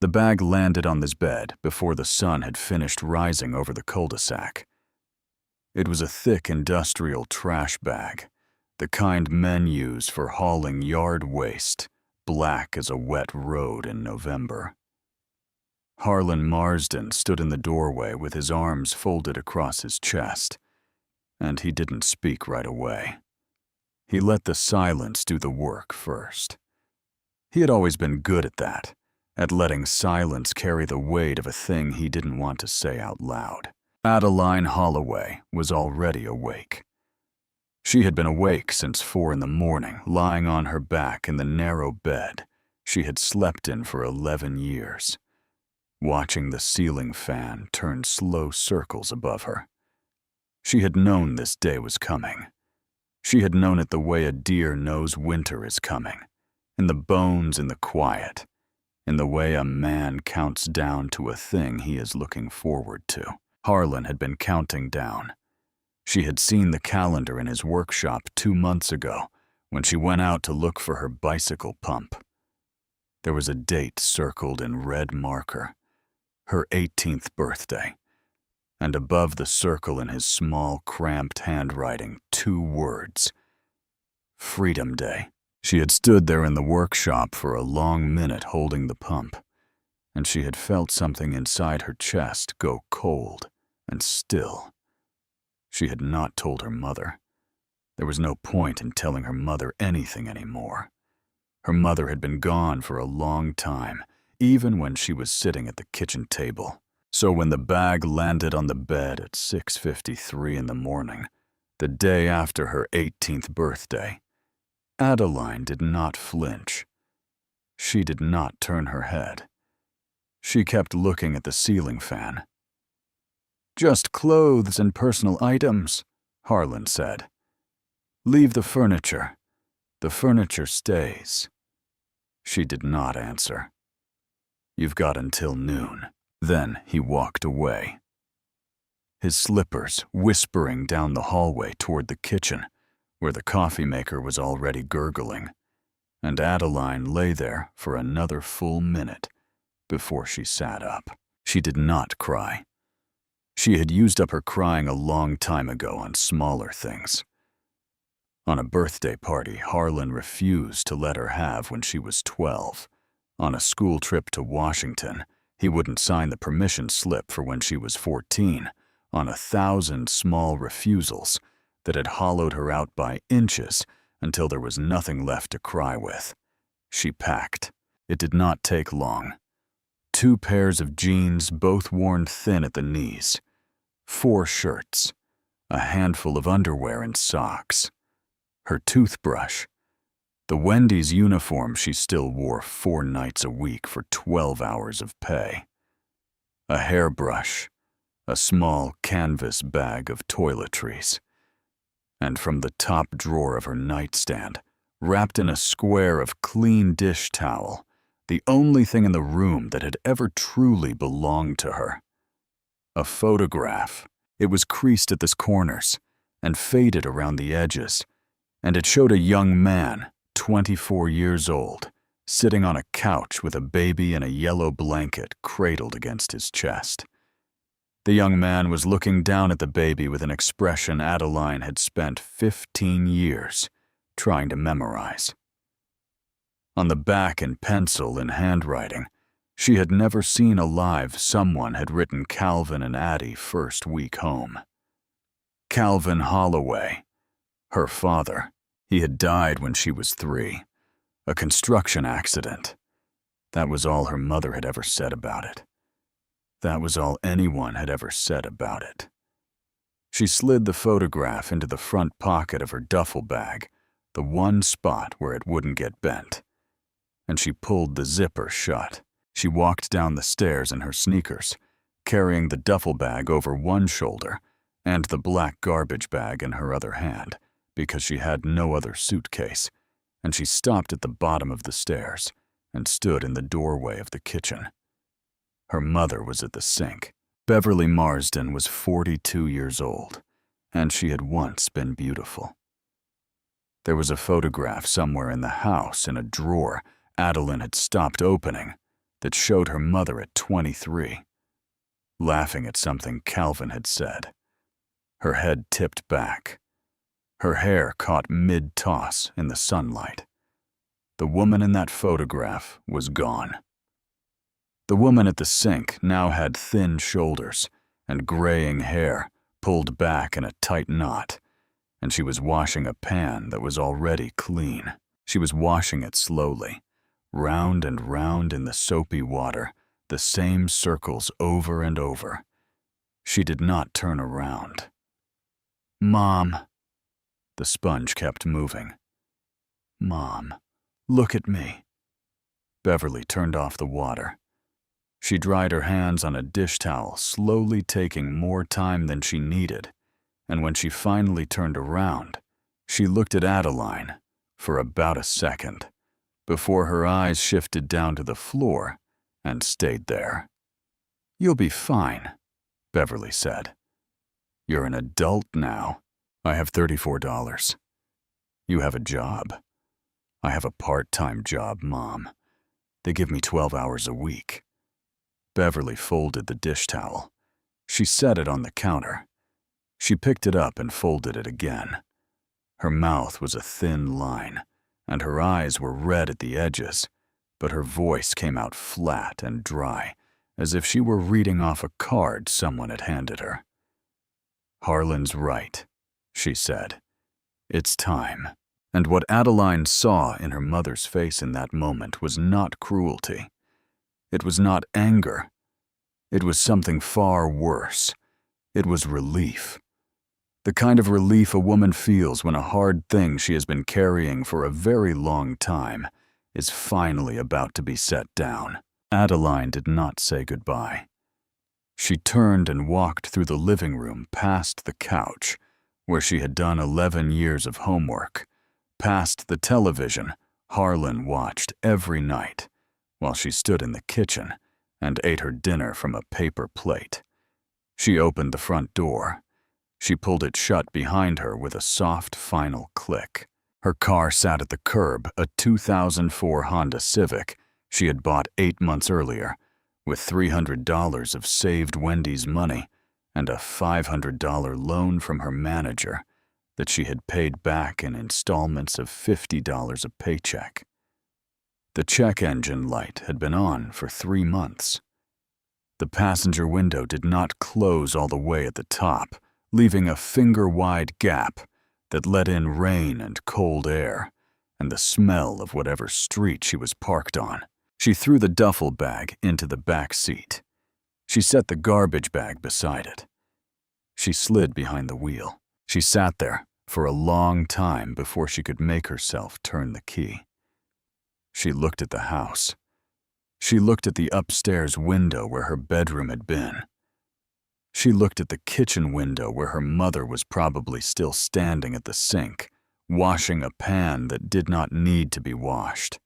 The bag landed on his bed before the sun had finished rising over the cul-de-sac. It was a thick industrial trash bag, the kind men use for hauling yard waste, black as a wet road in November. Harlan Marsden stood in the doorway with his arms folded across his chest, and he didn't speak right away. He let the silence do the work first. He had always been good at that, at letting silence carry the weight of a thing he didn't want to say out loud. Adeline Holloway was already awake. She had been awake since 4 a.m, lying on her back in the narrow bed she had slept in for 11 years, watching the ceiling fan turn slow circles above her. She had known this day was coming. She had known it the way a deer knows winter is coming, in the bones in the quiet, in the way a man counts down to a thing he is looking forward to. Harlan had been counting down. She had seen the calendar in his workshop 2 months ago when she went out to look for her bicycle pump. There was a date circled in red marker, her 18th birthday, and above the circle in his small, cramped handwriting, 2 words: Freedom Day. She had stood there in the workshop for a long minute holding the pump, and she had felt something inside her chest go cold and still. She had not told her mother. There was no point in telling her mother anything anymore. Her mother had been gone for a long time, even when she was sitting at the kitchen table. So when the bag landed on the bed at 6:53 in the morning, the day after her 18th birthday, Adeline did not flinch. She did not turn her head. She kept looking at the ceiling fan. "Just clothes and personal items," Harlan said. "Leave the furniture. The furniture stays." She did not answer. "You've got until noon." Then he walked away, his slippers whispering down the hallway toward the kitchen, where the coffee maker was already gurgling, and Adeline lay there for another full minute before she sat up. She did not cry. She had used up her crying a long time ago on smaller things. On a birthday party Harlan refused to let her have when she was 12. On a school trip to Washington, he wouldn't sign the permission slip for when she was 14, on 1,000 small refusals that had hollowed her out by inches until there was nothing left to cry with. She packed. It did not take long. 2 pairs of jeans, both worn thin at the knees, 4 shirts, a handful of underwear and socks, her toothbrush, the Wendy's uniform she still wore 4 nights a week for 12 hours of pay, a hairbrush, a small canvas bag of toiletries, and from the top drawer of her nightstand, wrapped in a square of clean dish towel, the only thing in the room that had ever truly belonged to her, a photograph. It was creased at the corners and faded around the edges, and it showed a young man, 24 years old, sitting on a couch with a baby in a yellow blanket cradled against his chest. The young man was looking down at the baby with an expression Adeline had spent 15 years trying to memorize. On the back in pencil in handwriting, she had never seen alive someone had written Calvin and Addie first week home. Calvin Holloway, her father. He had died when she was 3. A construction accident. That was all her mother had ever said about it. That was all anyone had ever said about it. She slid the photograph into the front pocket of her duffel bag, the one spot where it wouldn't get bent, and she pulled the zipper shut. She walked down the stairs in her sneakers, carrying the duffel bag over one shoulder and the black garbage bag in her other hand, because she had no other suitcase, and she stopped at the bottom of the stairs and stood in the doorway of the kitchen. Her mother was at the sink. Beverly Marsden was 42 years old, and she had once been beautiful. There was a photograph somewhere in the house in a drawer Adeline had stopped opening, that showed her mother at 23, laughing at something Calvin had said. Her head tipped back. Her hair caught mid-toss in the sunlight. The woman in that photograph was gone. The woman at the sink now had thin shoulders and graying hair pulled back in a tight knot, and she was washing a pan that was already clean. She was washing it slowly, round and round in the soapy water, the same circles over and over. She did not turn around. "Mom." The sponge kept moving. "Mom, look at me." Beverly turned off the water. She dried her hands on a dish towel, slowly taking more time than she needed, and when she finally turned around, she looked at Adeline for about a second before her eyes shifted down to the floor and stayed there. "You'll be fine," Beverly said. "You're an adult now. I have $34. You have a job." "I have a part-time job, Mom. They give me 12 hours a week." Beverly folded the dish towel. She set it on the counter. She picked it up and folded it again. Her mouth was a thin line, and her eyes were red at the edges, but her voice came out flat and dry, as if she were reading off a card someone had handed her. "Harlan's right," she said. "It's time." And what Adeline saw in her mother's face in that moment was not cruelty. It was not anger. It was something far worse. It was relief. The kind of relief a woman feels when a hard thing she has been carrying for a very long time is finally about to be set down. Adeline did not say goodbye. She turned and walked through the living room past the couch, where she had done 11 years of homework, past the television Harlan watched every night, while she stood in the kitchen and ate her dinner from a paper plate. She opened the front door. She pulled it shut behind her with a soft final click. Her car sat at the curb, a 2004 Honda Civic she had bought 8 months earlier, with $300 of saved Wendy's money and a $500 loan from her manager that she had paid back in installments of $50 a paycheck. The check engine light had been on for 3 months. The passenger window did not close all the way at the top, leaving a finger-wide gap that let in rain and cold air and the smell of whatever street she was parked on. She threw the duffel bag into the back seat. She set the garbage bag beside it. She slid behind the wheel. She sat there for a long time before she could make herself turn the key. She looked at the house. She looked at the upstairs window where her bedroom had been. She looked at the kitchen window where her mother was probably still standing at the sink, washing a pan that did not need to be washed,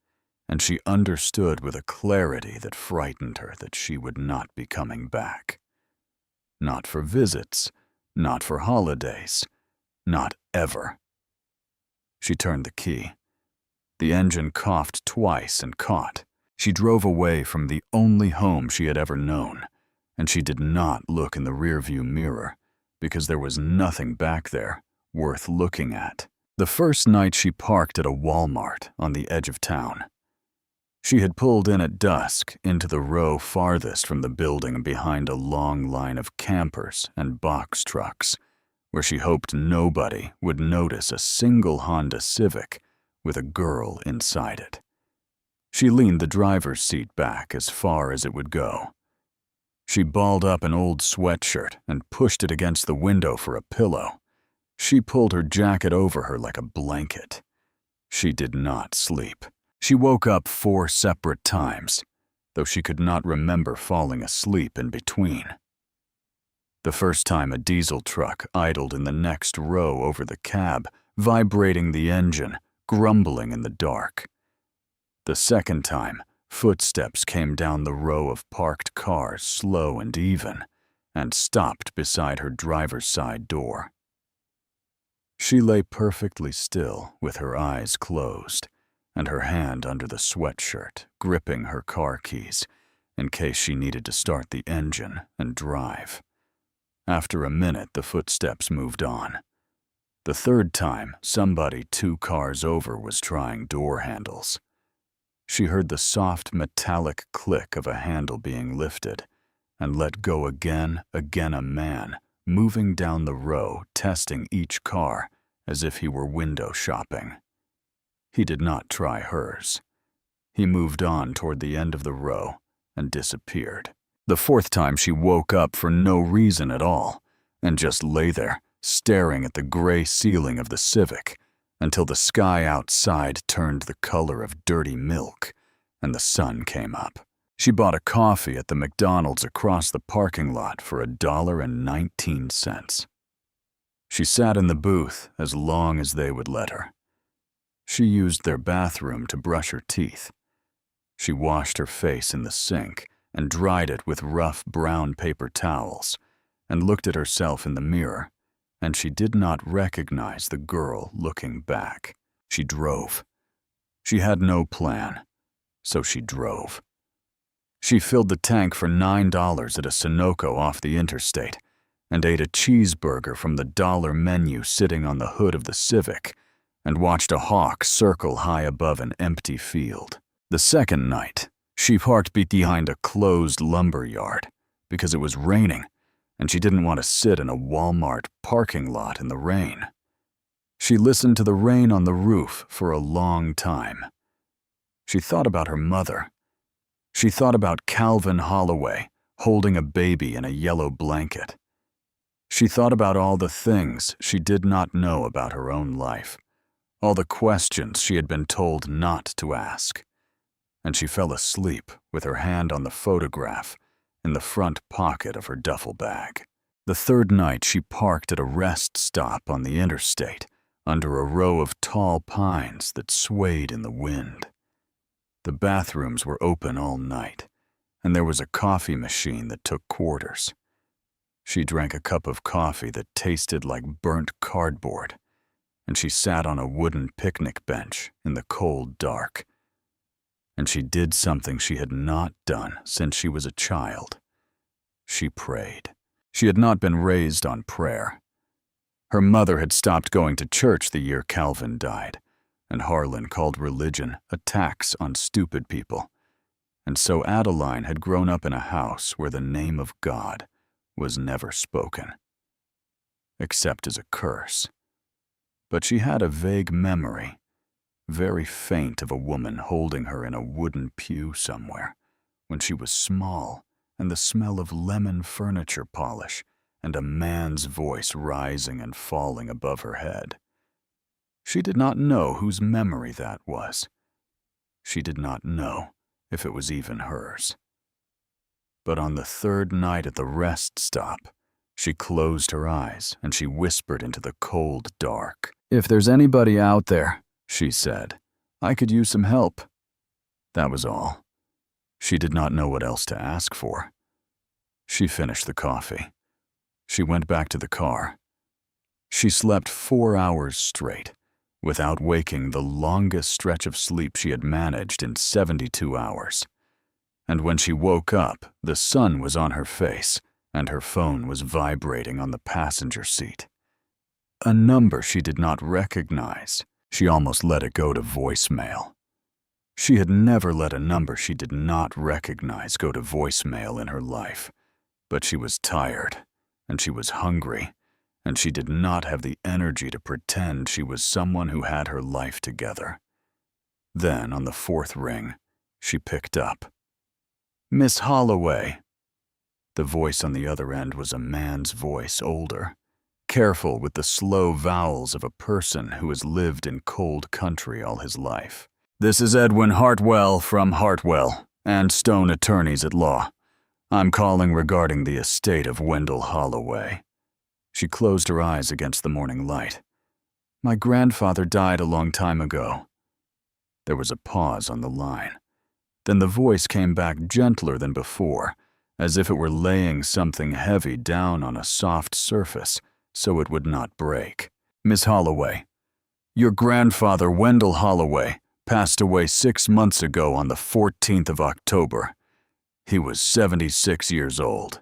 and she understood with a clarity that frightened her that she would not be coming back. Not for visits, not for holidays, not ever. She turned the key. The engine coughed twice and caught. She drove away from the only home she had ever known, and she did not look in the rearview mirror because there was nothing back there worth looking at. The first night she parked at a Walmart on the edge of town. She had pulled in at dusk into the row farthest from the building behind a long line of campers and box trucks, where she hoped nobody would notice a single Honda Civic with a girl inside it. She leaned the driver's seat back as far as it would go. She balled up an old sweatshirt and pushed it against the window for a pillow. She pulled her jacket over her like a blanket. She did not sleep. She woke up 4 separate times, though she could not remember falling asleep in between. The first time a diesel truck idled in the next row over the cab, vibrating the engine, grumbling in the dark. The second time, footsteps came down the row of parked cars slow and even, and stopped beside her driver's side door. She lay perfectly still with her eyes closed and her hand under the sweatshirt, gripping her car keys, in case she needed to start the engine and drive. After a minute, the footsteps moved on. The third time, somebody 2 cars over was trying door handles. She heard the soft metallic click of a handle being lifted, and let go again a man, moving down the row, testing each car as if he were window shopping. He did not try hers. He moved on toward the end of the row and disappeared. The fourth time, she woke up for no reason at all and just lay there, staring at the gray ceiling of the Civic until the sky outside turned the color of dirty milk and the sun came up. She bought a coffee at the McDonald's across the parking lot for $1.19. She sat in the booth as long as they would let her. She used their bathroom to brush her teeth. She washed her face in the sink and dried it with rough brown paper towels, and looked at herself in the mirror, and she did not recognize the girl looking back. She drove. She had no plan, so she drove. She filled the tank for $9 at a Sunoco off the interstate and ate a cheeseburger from the dollar menu sitting on the hood of the Civic and watched a hawk circle high above an empty field. The second night, she parked behind a closed lumber yard because it was raining and she didn't want to sit in a Walmart parking lot in the rain. She listened to the rain on the roof for a long time. She thought about her mother. She thought about Calvin Holloway holding a baby in a yellow blanket. She thought about all the things she did not know about her own life, all the questions she had been told not to ask. And she fell asleep with her hand on the photograph in the front pocket of her duffel bag. The third night, she parked at a rest stop on the interstate under a row of tall pines that swayed in the wind. The bathrooms were open all night, and there was a coffee machine that took quarters. She drank a cup of coffee that tasted like burnt cardboard, and she sat on a wooden picnic bench in the cold dark. And she did something she had not done since she was a child. She prayed. She had not been raised on prayer. Her mother had stopped going to church the year Calvin died, and Harlan called religion a tax on stupid people. And so Adeline had grown up in a house where the name of God was never spoken, except as a curse. But she had a vague memory, very faint, of a woman holding her in a wooden pew somewhere when she was small, and the smell of lemon furniture polish and a man's voice rising and falling above her head. She did not know whose memory that was. She did not know if it was even hers. But on the third night at the rest stop, she closed her eyes and she whispered into the cold dark. "If there's anybody out there," she said, "I could use some help." That was all. She did not know what else to ask for. She finished the coffee. She went back to the car. She slept 4 hours straight, without waking the longest stretch of sleep she had managed in 72 hours. And when she woke up, the sun was on her face, and her phone was vibrating on the passenger seat. A number she did not recognize. She almost let it go to voicemail. She had never let a number she did not recognize go to voicemail in her life. But she was tired, and she was hungry, and she did not have the energy to pretend she was someone who had her life together. Then, on the fourth ring, she picked up. "Miss Holloway." The voice on the other end was a man's voice, older, careful with the slow vowels of a person who has lived in cold country all his life. "This is Edwin Hartwell from Hartwell and Stone Attorneys at Law. I'm calling regarding the estate of Wendell Holloway." She closed her eyes against the morning light. "My grandfather died a long time ago." There was a pause on the line. Then the voice came back gentler than before, as if it were laying something heavy down on a soft surface so it would not break. "Miss Holloway, your grandfather, Wendell Holloway, passed away 6 months ago on the 14th of October. He was 76 years old.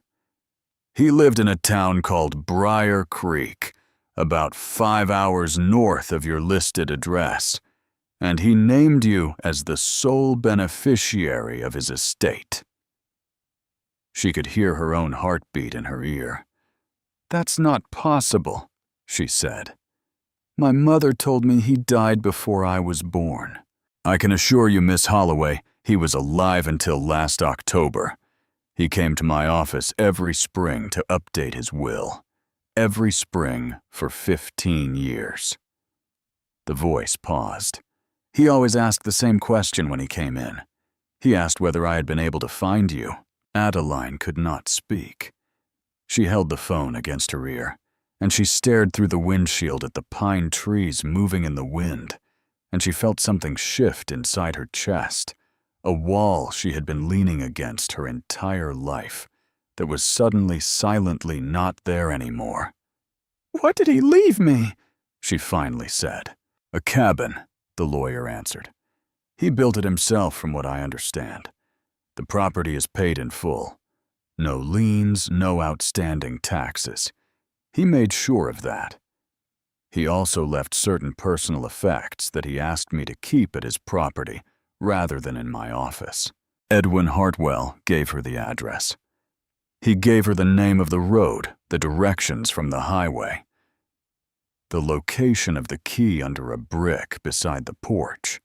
He lived in a town called Briar Creek, about 5 hours north of your listed address, and he named you as the sole beneficiary of his estate. She could hear her own heartbeat in her ear. "That's not possible," she said. "My mother told me he died before I was born." "I can assure you, Miss Holloway, he was alive until last October. He came to my office every spring to update his will. Every spring for 15 years. The voice paused. "He always asked the same question when he came in. He asked whether I had been able to find you." Adeline could not speak. She held the phone against her ear, and she stared through the windshield at the pine trees moving in the wind, and she felt something shift inside her chest, a wall she had been leaning against her entire life that was suddenly silently not there anymore. "What did he leave me?" she finally said. "A cabin," the lawyer answered. "He built it himself from what I understand. The property is paid in full. No liens, no outstanding taxes. He made sure of that. He also left certain personal effects that he asked me to keep at his property rather than in my office." Edwin Hartwell gave her the address. He gave her the name of the road, the directions from the highway, the location of the key under a brick beside the porch.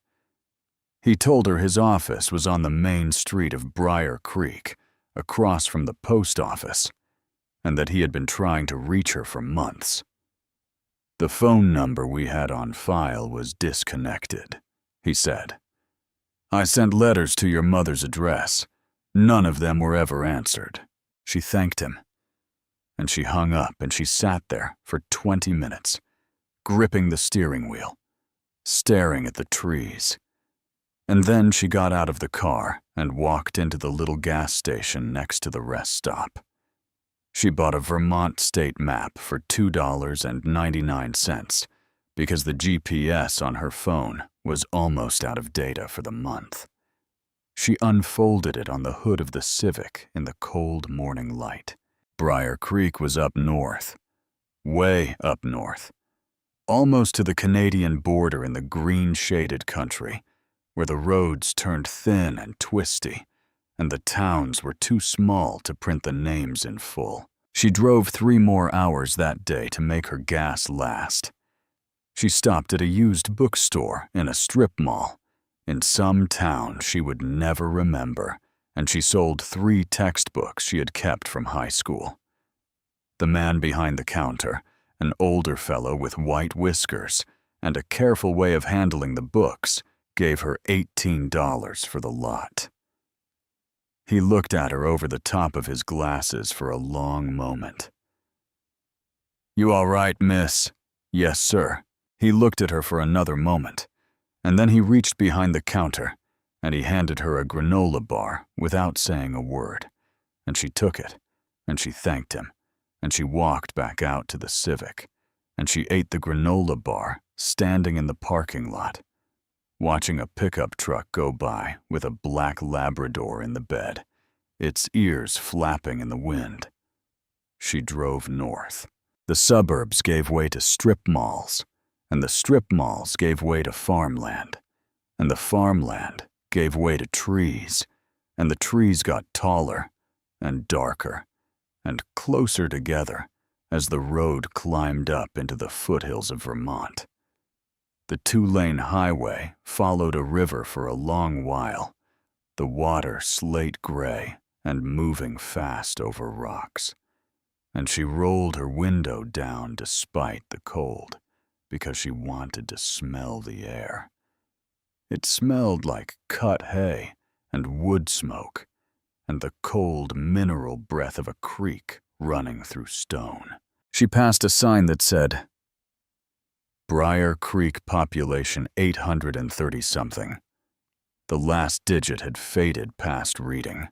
He told her his office was on the main street of Briar Creek, across from the post office, and that he had been trying to reach her for months. "The phone number we had on file was disconnected," he said. "I sent letters to your mother's address. None of them were ever answered." She thanked him, and she hung up and she sat there for 20 minutes, gripping the steering wheel, staring at the trees. And then she got out of the car and walked into the little gas station next to the rest stop. She bought a Vermont state map for $2.99 because the GPS on her phone was almost out of data for the month. She unfolded it on the hood of the Civic in the cold morning light. Briar Creek was up north, way up north, almost to the Canadian border in the green-shaded country, where the roads turned thin and twisty, and the towns were too small to print the names in full. She drove 3 more hours that day to make her gas last. She stopped at a used bookstore in a strip mall, in some town she would never remember, and she sold 3 textbooks she had kept from high school. The man behind the counter, an older fellow with white whiskers and a careful way of handling the books, gave her $18 for the lot. He looked at her over the top of his glasses for a long moment. "You all right, miss?" "Yes, sir." He looked at her for another moment, and then he reached behind the counter, and he handed her a granola bar without saying a word, and she took it, and she thanked him, and she walked back out to the Civic, and she ate the granola bar standing in the parking lot, watching a pickup truck go by with a black Labrador in the bed, its ears flapping in the wind. She drove north. The suburbs gave way to strip malls, and the strip malls gave way to farmland, and the farmland gave way to trees, and the trees got taller and darker and closer together as the road climbed up into the foothills of Vermont. The 2-lane highway followed a river for a long while, the water slate gray and moving fast over rocks. And she rolled her window down despite the cold, because she wanted to smell the air. It smelled like cut hay and wood smoke, and the cold mineral breath of a creek running through stone. She passed a sign that said, Briar Creek population 830-something. The last digit had faded past reading.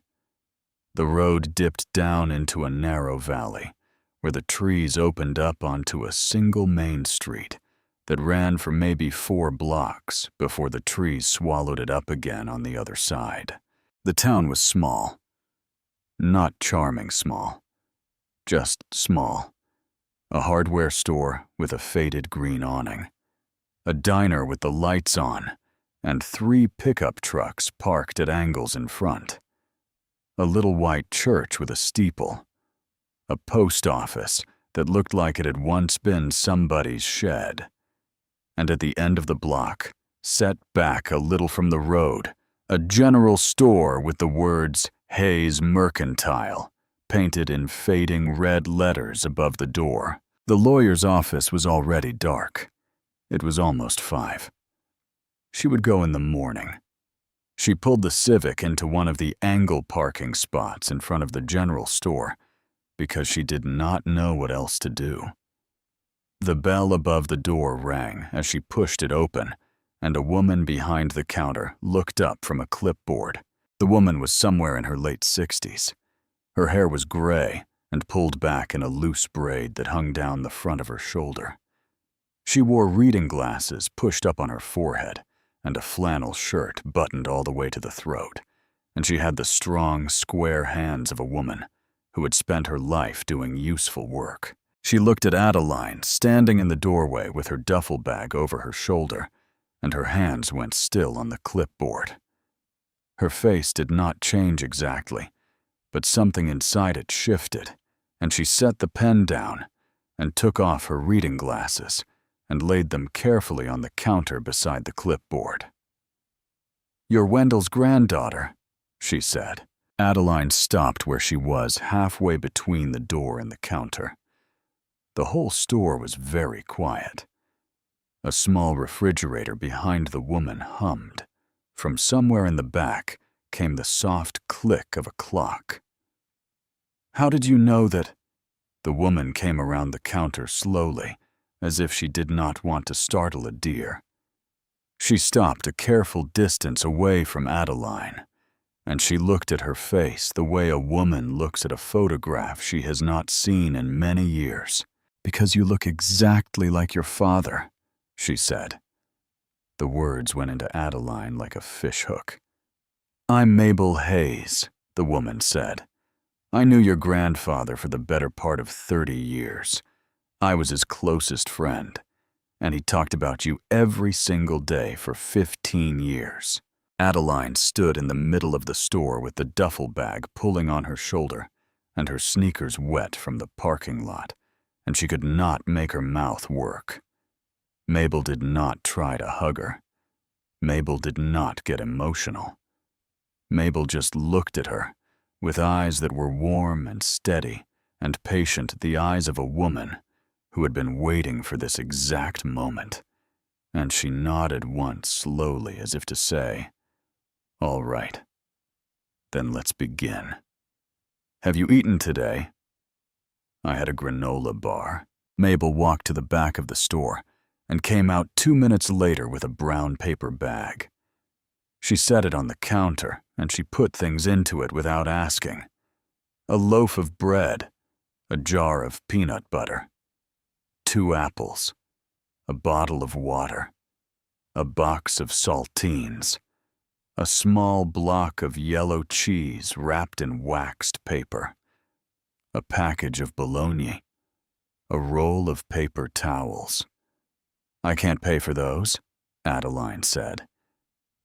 The road dipped down into a narrow valley, where the trees opened up onto a single main street that ran for maybe 4 blocks before the trees swallowed it up again on the other side. The town was small, Not charming small, just small. A hardware store with a faded green awning. A diner with the lights on, and 3 pickup trucks parked at angles in front. A little white church with a steeple. A post office that looked like it had once been somebody's shed. And at the end of the block, set back a little from the road, a general store with the words Hayes Mercantile painted in fading red letters above the door. The lawyer's office was already dark. It was almost 5. She would go in the morning. She pulled the Civic into one of the angle parking spots in front of the general store because she did not know what else to do. The bell above the door rang as she pushed it open, and a woman behind the counter looked up from a clipboard. The woman was somewhere in her late 60s. Her hair was gray and pulled back in a loose braid that hung down the front of her shoulder. She wore reading glasses pushed up on her forehead and a flannel shirt buttoned all the way to the throat, and she had the strong, square hands of a woman who had spent her life doing useful work. She looked at Adeline standing in the doorway with her duffel bag over her shoulder, and her hands went still on the clipboard. Her face did not change exactly, but something inside it shifted, and she set the pen down and took off her reading glasses and laid them carefully on the counter beside the clipboard. "You're Wendell's granddaughter," she said. Adeline stopped where she was, halfway between the door and the counter. The whole store was very quiet. A small refrigerator behind the woman hummed. From somewhere in the back came the soft click of a clock. "How did you know that?" The woman came around the counter slowly, as if she did not want to startle a deer. She stopped a careful distance away from Adeline, and she looked at her face the way a woman looks at a photograph she has not seen in many years. "Because you look exactly like your father," she said. The words went into Adeline like a fishhook. "I'm Mabel Hayes," the woman said. "I knew your grandfather for the better part of 30 years. I was his closest friend, and he talked about you every single day for 15 years. Adeline stood in the middle of the store with the duffel bag pulling on her shoulder and her sneakers wet from the parking lot, and she could not make her mouth work. Mabel did not try to hug her. Mabel did not get emotional. Mabel just looked at her with eyes that were warm and steady and patient, the eyes of a woman who had been waiting for this exact moment, and she nodded once slowly as if to say, "All right, then let's begin. Have you eaten today?" "I had a granola bar." Mabel walked to the back of the store and came out 2 minutes later with a brown paper bag. She set it on the counter and she put things into it without asking. A loaf of bread, a jar of peanut butter, 2 apples, a bottle of water, a box of saltines, a small block of yellow cheese wrapped in waxed paper, a package of bologna, a roll of paper towels. "I can't pay for those," Adeline said.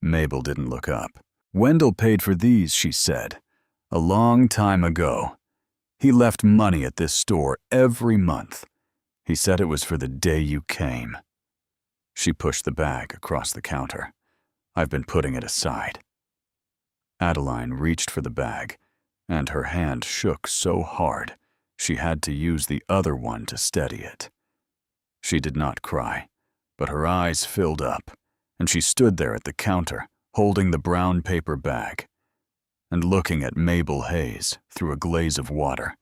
Mabel didn't look up. "Wendell paid for these," she said, "a long time ago. He left money at this store every month. He said it was for the day you came." She pushed the bag across the counter. "I've been putting it aside." Adeline reached for the bag, and her hand shook so hard she had to use the other one to steady it. She did not cry, but her eyes filled up, and she stood there at the counter, holding the brown paper bag, and looking at Mabel Hayes through a glaze of water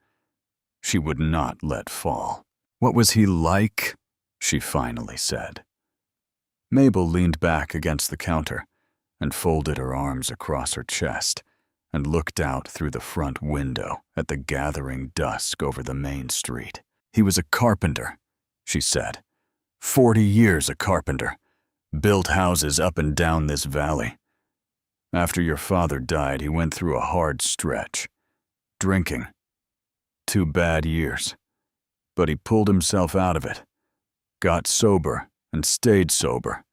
she would not let fall. "What was he like?" she finally said. Mabel leaned back against the counter and folded her arms across her chest and looked out through the front window at the gathering dusk over the main street. "He was a carpenter," she said. 40 years a carpenter. Built houses up and down this valley. After your father died, he went through a hard stretch. drinking. 2 bad years. But he pulled himself out of it, got sober and stayed sober.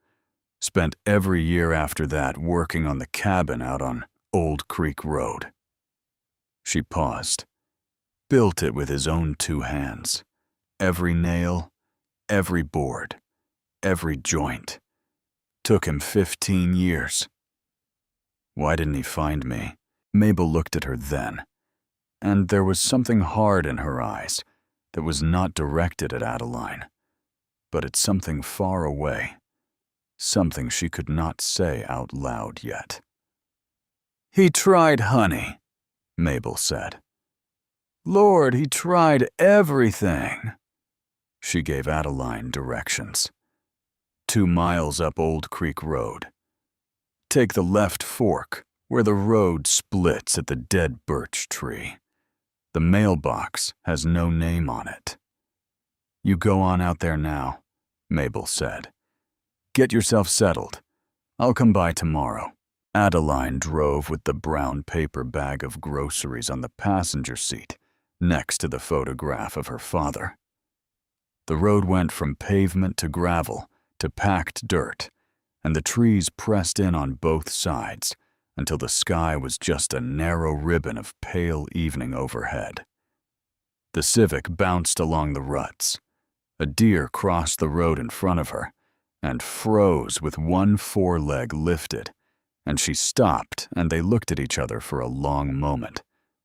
Spent every year after that working on the cabin out on Old Creek Road. She paused. Built it with his own 2 hands. Every nail, every board, every joint. Took him 15 years. Why didn't he find me? Mabel looked at her then, and there was something hard in her eyes that was not directed at Adeline, but at something far away, something she could not say out loud yet. "He tried honey," Mabel said. "Lord, he tried everything." She gave Adeline directions. 2 miles up Old Creek Road. Take the left fork, where the road splits at the dead birch tree. The mailbox has no name on it. "You go on out there now," Mabel said. "Get yourself settled. I'll come by tomorrow." Adeline drove with the brown paper bag of groceries on the passenger seat next to the photograph of her father. The road went from pavement to gravel to packed dirt, and the trees pressed in on both sides until the sky was just a narrow ribbon of pale evening overhead. The Civic bounced along the ruts. A deer crossed the road in front of her and froze with one foreleg lifted, and she stopped and they looked at each other for a long moment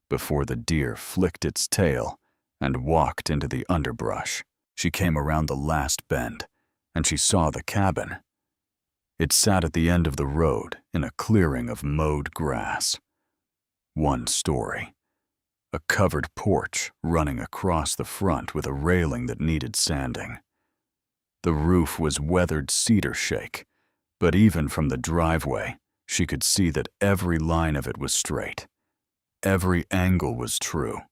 before the deer flicked its tail and walked into the underbrush. She came around the last bend, and she saw the cabin. It sat at the end of the road in a clearing of mowed grass. 1 story. A covered porch running across the front with a railing that needed sanding. The roof was weathered cedar shake, but even from the driveway, she could see that every line of it was straight. Every angle was true.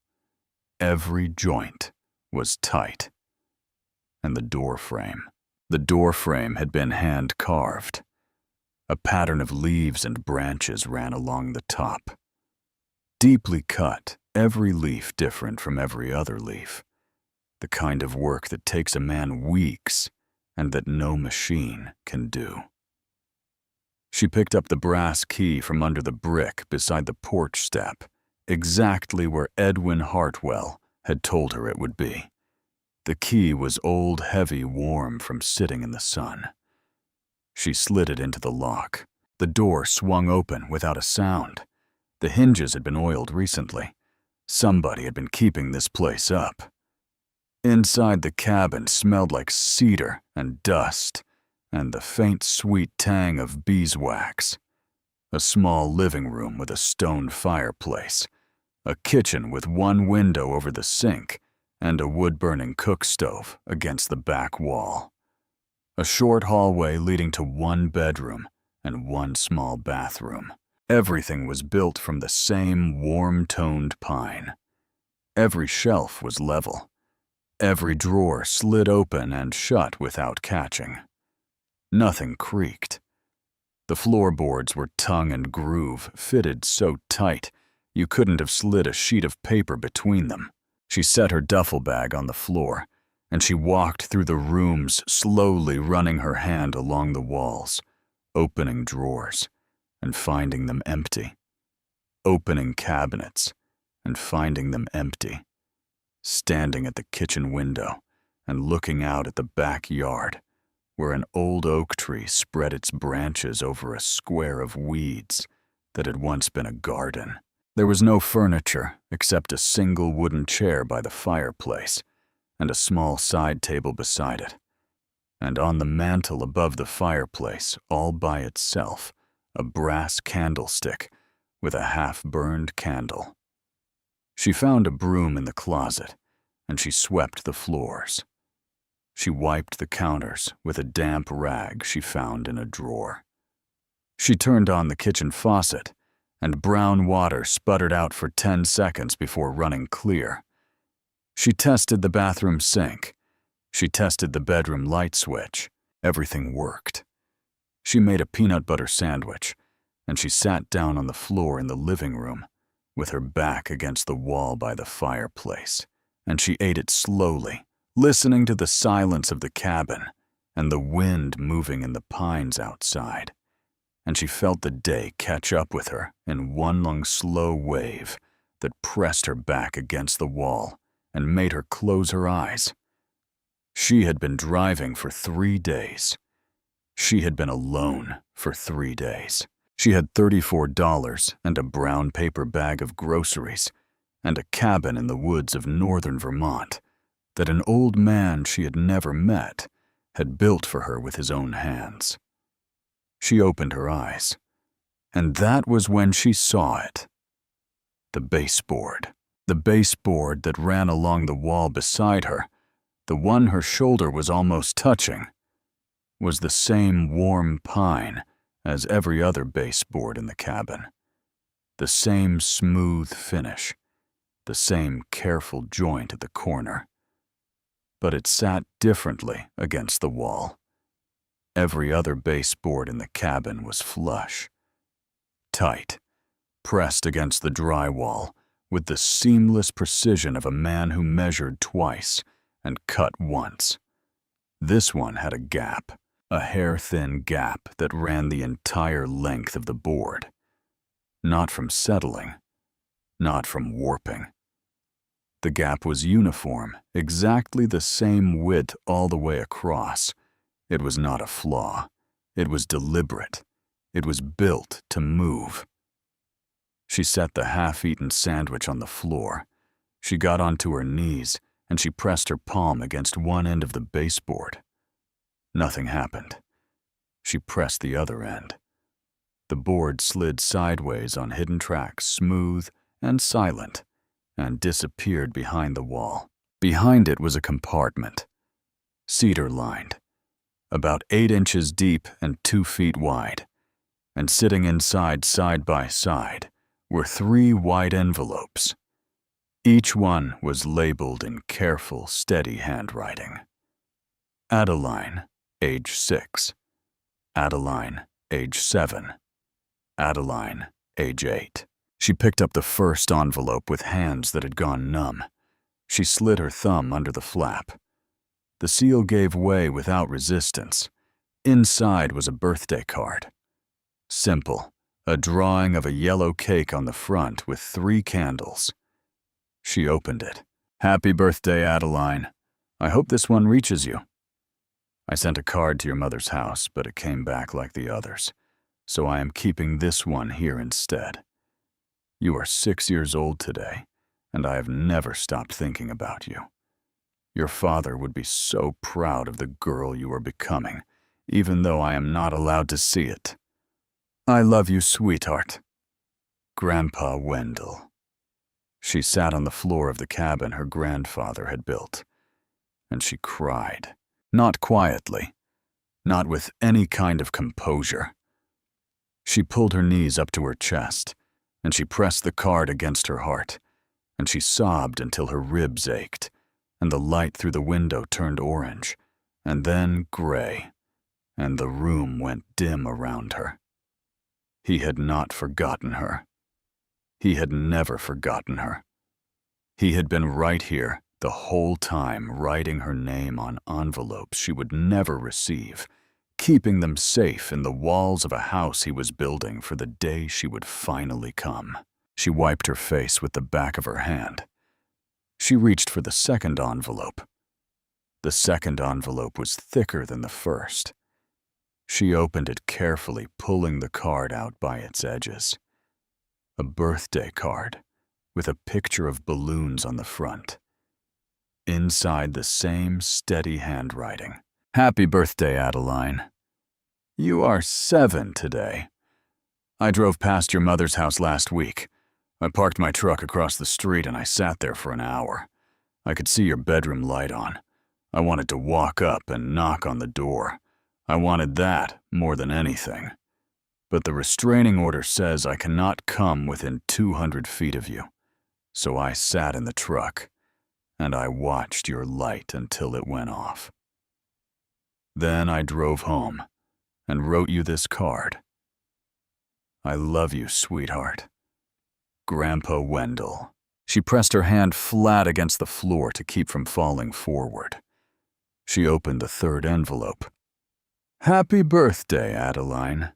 Every joint was tight. And the door frame. The door frame had been hand-carved. A pattern of leaves and branches ran along the top. Deeply cut, every leaf different from every other leaf. The kind of work that takes a man weeks and that no machine can do. She picked up the brass key from under the brick beside the porch step, exactly where Edwin Hartwell had told her it would be. The key was old, heavy, warm from sitting in the sun. She slid it into the lock. The door swung open without a sound. The hinges had been oiled recently. Somebody had been keeping this place up. Inside, the cabin smelled like cedar and dust, and the faint sweet tang of beeswax. A small living room with a stone fireplace. A kitchen with 1 window over the sink, and a wood-burning cook stove against the back wall. A short hallway leading to 1 bedroom and 1 small bathroom. Everything was built from the same warm-toned pine. Every shelf was level. Every drawer slid open and shut without catching. Nothing creaked. The floorboards were tongue and groove, fitted so tight you couldn't have slid a sheet of paper between them. She set her duffel bag on the floor, and she walked through the rooms, slowly running her hand along the walls, opening drawers and finding them empty, opening cabinets and finding them empty, standing at the kitchen window and looking out at the backyard, where an old oak tree spread its branches over a square of weeds that had once been a garden. There was no furniture except a single wooden chair by the fireplace and a small side table beside it. And on the mantel above the fireplace, all by itself, a brass candlestick with a half-burned candle. She found a broom in the closet, and she swept the floors. She wiped the counters with a damp rag she found in a drawer. She turned on the kitchen faucet, and brown water sputtered out for 10 seconds before running clear. She tested the bathroom sink. She tested the bedroom light switch. Everything worked. She made a peanut butter sandwich, and she sat down on the floor in the living room, with her back against the wall by the fireplace, and she ate it slowly, listening to the silence of the cabin and the wind moving in the pines outside. And she felt the day catch up with her in one long slow wave that pressed her back against the wall and made her close her eyes. She had been driving for 3 days. She had been alone for 3 days. She had $34 and a brown paper bag of groceries and a cabin in the woods of northern Vermont that an old man she had never met had built for her with his own hands. She opened her eyes, and that was when she saw it. The baseboard. The baseboard that ran along the wall beside her, the one her shoulder was almost touching, was the same warm pine as every other baseboard in the cabin. The same smooth finish, the same careful joint at the corner. But it sat differently against the wall. Every other baseboard in the cabin was flush, tight, pressed against the drywall with the seamless precision of a man who measured twice and cut once. This one had a gap, a hair-thin gap that ran the entire length of the board. Not from settling, not from warping. The gap was uniform, exactly the same width all the way across. It was not a flaw. It was deliberate. It was built to move. She set the half-eaten sandwich on the floor. She got onto her knees, and she pressed her palm against one end of the baseboard. Nothing happened. She pressed the other end. The board slid sideways on hidden tracks, smooth and silent, and disappeared behind the wall. Behind it was a compartment, cedar-lined, about 8 inches deep and 2 feet wide, and sitting inside side by side were 3 white envelopes. Each one was labeled in careful, steady handwriting. Adeline, age 6. Adeline, age 7. Adeline, age 8. She picked up the first envelope with hands that had gone numb. She slid her thumb under the flap. The seal gave way without resistance. Inside was a birthday card. Simple, a drawing of a yellow cake on the front with 3 candles. She opened it. Happy birthday, Adeline. I hope this one reaches you. I sent a card to your mother's house, but it came back like the others, so I am keeping this one here instead. You are 6 years old today, and I have never stopped thinking about you. Your father would be so proud of the girl you are becoming, even though I am not allowed to see it. I love you, sweetheart. Grandpa Wendell. She sat on the floor of the cabin her grandfather had built, and she cried. Not quietly, not with any kind of composure. She pulled her knees up to her chest, and she pressed the card against her heart, and she sobbed until her ribs ached, and the light through the window turned orange, and then gray, and the room went dim around her. He had not forgotten her. He had never forgotten her. He had been right here the whole time, writing her name on envelopes she would never receive, keeping them safe in the walls of a house he was building for the day she would finally come. She wiped her face with the back of her hand. She reached for the second envelope. The second envelope was thicker than the first. She opened it carefully, pulling the card out by its edges. A birthday card with a picture of balloons on the front. Inside the same steady handwriting. Happy birthday, Adeline. You are 7 today. I drove past your mother's house last week. I parked my truck across the street and I sat there for an hour. I could see your bedroom light on. I wanted to walk up and knock on the door. I wanted that more than anything. But the restraining order says I cannot come within 200 feet of you. So I sat in the truck, and I watched your light until it went off. Then I drove home and wrote you this card. I love you, sweetheart. Grandpa Wendell. She pressed her hand flat against the floor to keep from falling forward. She opened the third envelope. Happy birthday, Adeline.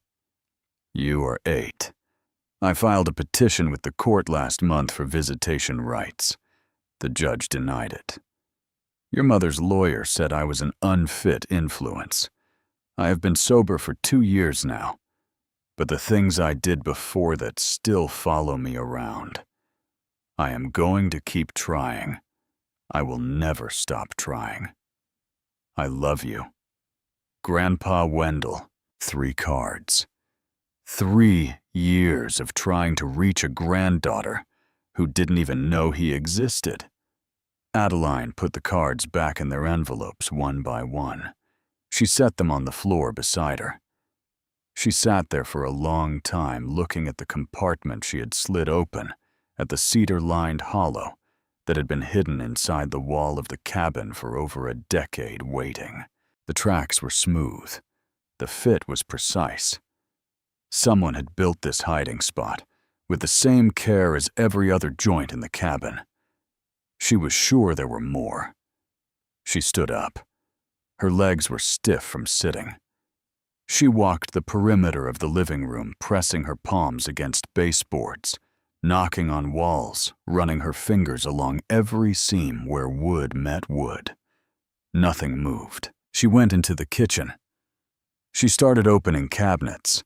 You are 8. I filed a petition with the court last month for visitation rights. The judge denied it. Your mother's lawyer said I was an unfit influence. I have been sober for 2 years now, but the things I did before that still follow me around. I am going to keep trying. I will never stop trying. I love you. Grandpa Wendell. 3 cards. 3 years of trying to reach a granddaughter who didn't even know he existed. Adeline put the cards back in their envelopes one by one. She set them on the floor beside her. She sat there for a long time looking at the compartment she had slid open, at the cedar-lined hollow that had been hidden inside the wall of the cabin for over a decade waiting. The tracks were smooth. The fit was precise. Someone had built this hiding spot with the same care as every other joint in the cabin. She was sure there were more. She stood up. Her legs were stiff from sitting. She walked the perimeter of the living room, pressing her palms against baseboards, knocking on walls, running her fingers along every seam where wood met wood. Nothing moved. She went into the kitchen. She started opening cabinets.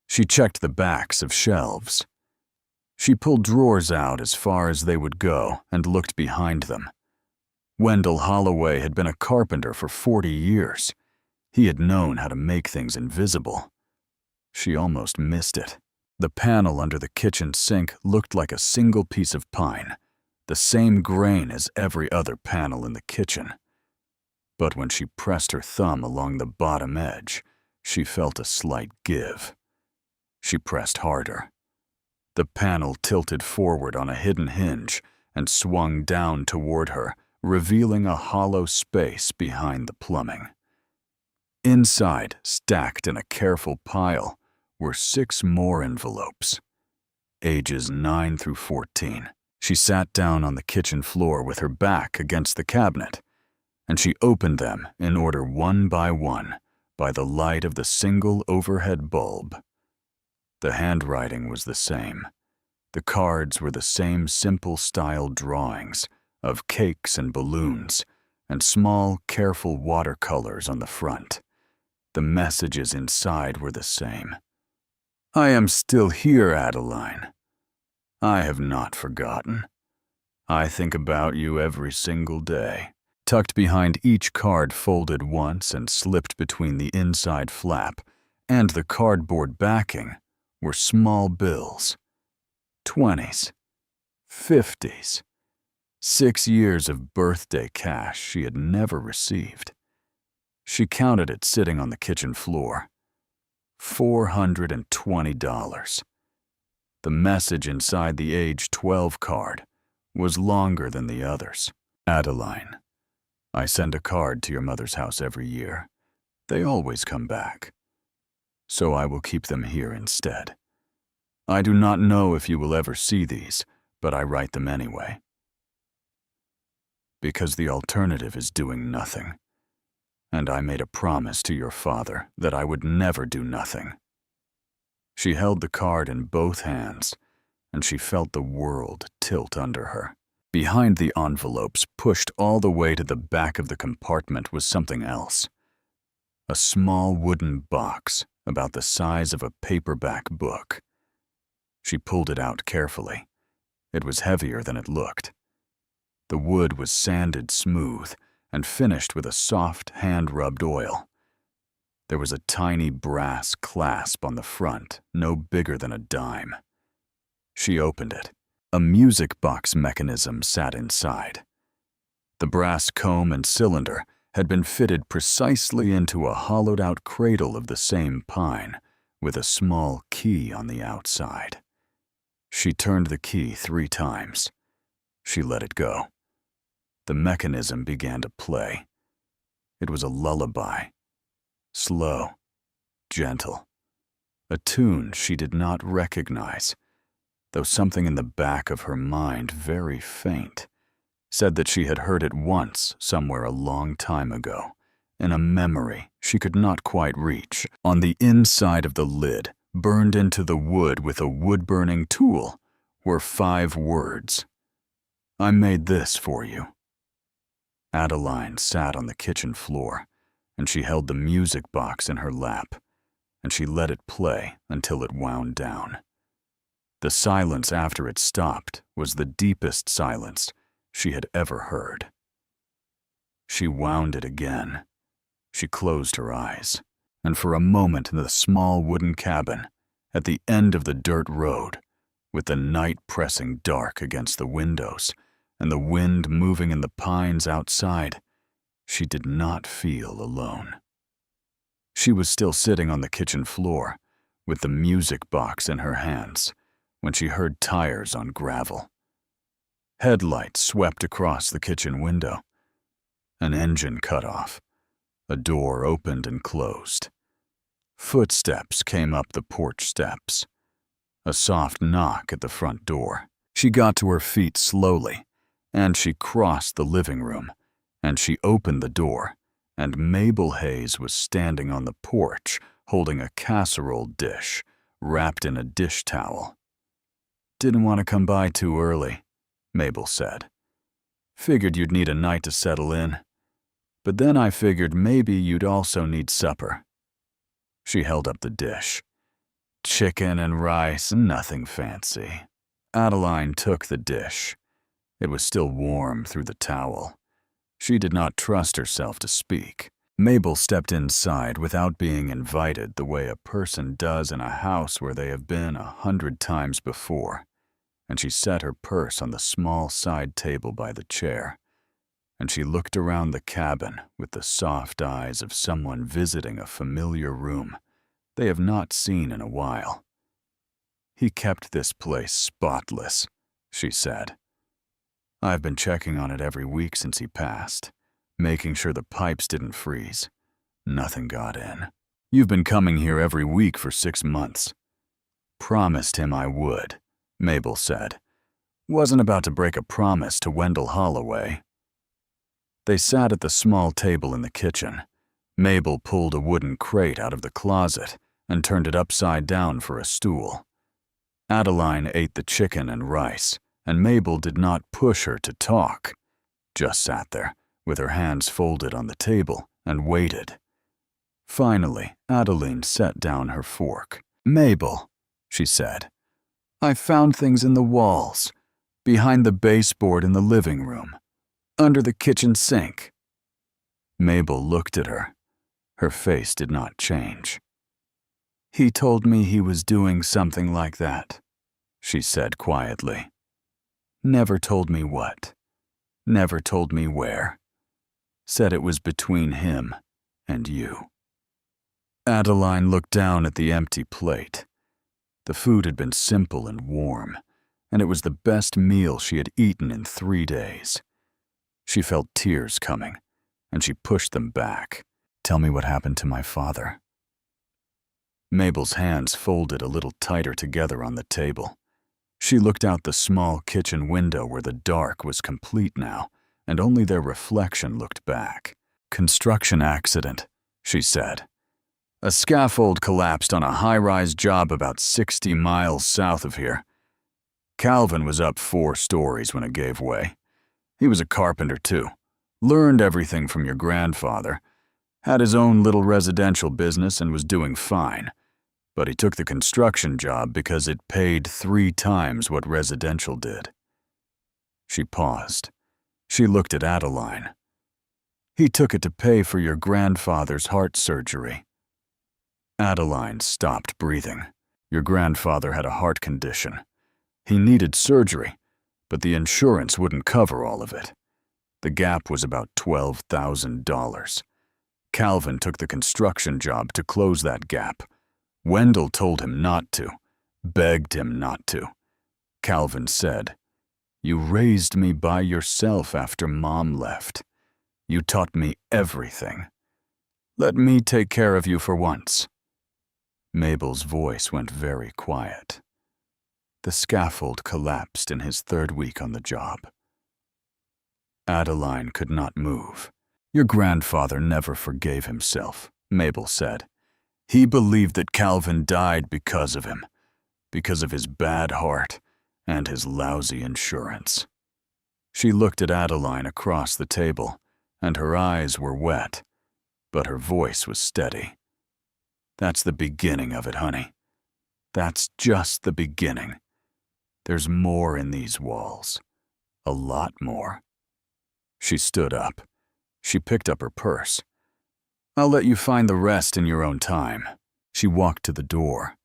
She checked the backs of shelves. She pulled drawers out as far as they would go and looked behind them. Wendell Holloway had been a carpenter for 40 years. He had known how to make things invisible. She almost missed it. The panel under the kitchen sink looked like a single piece of pine, the same grain as every other panel in the kitchen. But when she pressed her thumb along the bottom edge, she felt a slight give. She pressed harder. The panel tilted forward on a hidden hinge and swung down toward her, revealing a hollow space behind the plumbing. Inside, stacked in a careful pile, were 6 more envelopes. Ages 9 through 14. She sat down on the kitchen floor with her back against the cabinet, and she opened them in order one by one by the light of the single overhead bulb. The handwriting was the same. The cards were the same simple style drawings of cakes and balloons and small, careful watercolors on the front. The messages inside were the same. I am still here, Adeline. I have not forgotten. I think about you every single day. Tucked behind each card folded once and slipped between the inside flap and the cardboard backing were small bills. 20s, 50s, 6 years of birthday cash she had never received. She counted it sitting on the kitchen floor. $420. The message inside the age 12 card was longer than the others. Adeline, I send a card to your mother's house every year. They always come back. So I will keep them here instead. I do not know if you will ever see these, but I write them anyway. Because the alternative is doing nothing. And I made a promise to your father that I would never do nothing. She held the card in both hands, and she felt the world tilt under her. Behind the envelopes, pushed all the way to the back of the compartment, was something else. A small wooden box about the size of a paperback book. She pulled it out carefully. It was heavier than it looked. The wood was sanded smooth and finished with a soft hand-rubbed oil. There was a tiny brass clasp on the front, no bigger than a dime. She opened it. A music box mechanism sat inside. The brass comb and cylinder had been fitted precisely into a hollowed-out cradle of the same pine, with a small key on the outside. She turned the key 3 times. She let it go. The mechanism began to play. It was a lullaby. Slow, gentle. A tune she did not recognize. though something in the back of her mind, very faint, said that she had heard it once somewhere a long time ago, in a memory she could not quite reach. On the inside of the lid, burned into the wood with a wood-burning tool, were 5 words. "I made this for you." Adeline sat on the kitchen floor, and she held the music box in her lap, and she let it play until it wound down. The silence after it stopped was the deepest silence she had ever heard. She wound it again. She closed her eyes, and for a moment in the small wooden cabin at the end of the dirt road, with the night pressing dark against the windows and the wind moving in the pines outside, she did not feel alone. She was still sitting on the kitchen floor with the music box in her hands when she heard tires on gravel. Headlights swept across the kitchen window. An engine cut off. A door opened and closed. Footsteps came up the porch steps. A soft knock at the front door. She got to her feet slowly, and she crossed the living room, and she opened the door, and Mabel Hayes was standing on the porch holding a casserole dish wrapped in a dish towel. "Didn't want to come by too early," Mabel said. "Figured you'd need a night to settle in. But then I figured maybe you'd also need supper." She held up the dish. "Chicken and rice, nothing fancy." Adeline took the dish. It was still warm through the towel. She did not trust herself to speak. Mabel stepped inside without being invited the way a person does in a house where they have been 100 times before, and she set her purse on the small side table by the chair, and she looked around the cabin with the soft eyes of someone visiting a familiar room they have not seen in a while. "He kept this place spotless," she said. "I've been checking on it every week since he passed, making sure the pipes didn't freeze. Nothing got in. You've been coming here every week for 6 months." "Promised him I would," Mabel said. "Wasn't about to break a promise to Wendell Holloway." They sat at the small table in the kitchen. Mabel pulled a wooden crate out of the closet and turned it upside down for a stool. Adeline ate the chicken and rice, and Mabel did not push her to talk, just sat there with her hands folded on the table and waited. Finally, Adeline set down her fork. "Mabel," she said, "I found things in the walls, behind the baseboard in the living room, under the kitchen sink." Mabel looked at her. Her face did not change. "He told me he was doing something like that," she said quietly. "Never told me what. Never told me where. Said it was between him and you." Adeline looked down at the empty plate. The food had been simple and warm, and it was the best meal she had eaten in 3 days. She felt tears coming, and she pushed them back. "Tell me what happened to my father." Mabel's hands folded a little tighter together on the table. She looked out the small kitchen window where the dark was complete now, and only their reflection looked back. "Construction accident," she said. "A scaffold collapsed on a high-rise job about 60 miles south of here. Calvin was up 4 stories when it gave way. He was a carpenter too. Learned everything from your grandfather. Had his own little residential business and was doing fine. But he took the construction job because it paid 3 times what residential did." She paused. She looked at Adeline. "He took it to pay for your grandfather's heart surgery." Adeline stopped breathing. "Your grandfather had a heart condition. He needed surgery, but the insurance wouldn't cover all of it. The gap was about $12,000. Calvin took the construction job to close that gap. Wendell told him not to, begged him not to. Calvin said, 'You raised me by yourself after Mom left. You taught me everything. Let me take care of you for once.'" Mabel's voice went very quiet. The scaffold collapsed in his third week on the job. Adeline could not move. "Your grandfather never forgave himself," Mabel said. "He believed that Calvin died because of him, because of his bad heart and his lousy insurance." She looked at Adeline across the table, and her eyes were wet, but her voice was steady. "That's the beginning of it, honey. That's just the beginning. There's more in these walls. A lot more." She stood up. She picked up her purse. "I'll let you find the rest in your own time." She walked to the door.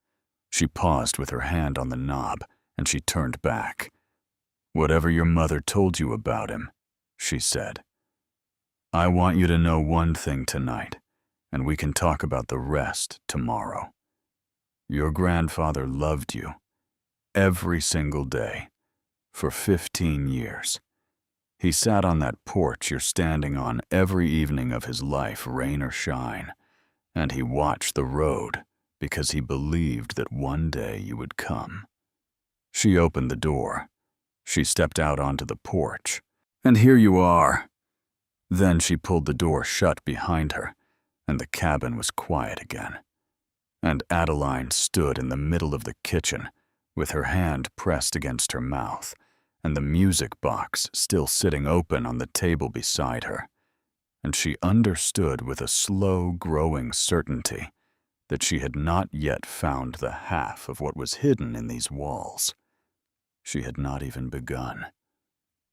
She paused with her hand on the knob, and she turned back. "Whatever your mother told you about him," she said, "I want you to know one thing tonight, and we can talk about the rest tomorrow. Your grandfather loved you every single day for 15 years. He sat on that porch you're standing on every evening of his life, rain or shine, and he watched the road because he believed that one day you would come." She opened the door. She stepped out onto the porch. "And here you are." Then she pulled the door shut behind her, and the cabin was quiet again. And Adeline stood in the middle of the kitchen, with her hand pressed against her mouth, and the music box still sitting open on the table beside her. And she understood with a slow, growing certainty that she had not yet found the half of what was hidden in these walls. She had not even begun.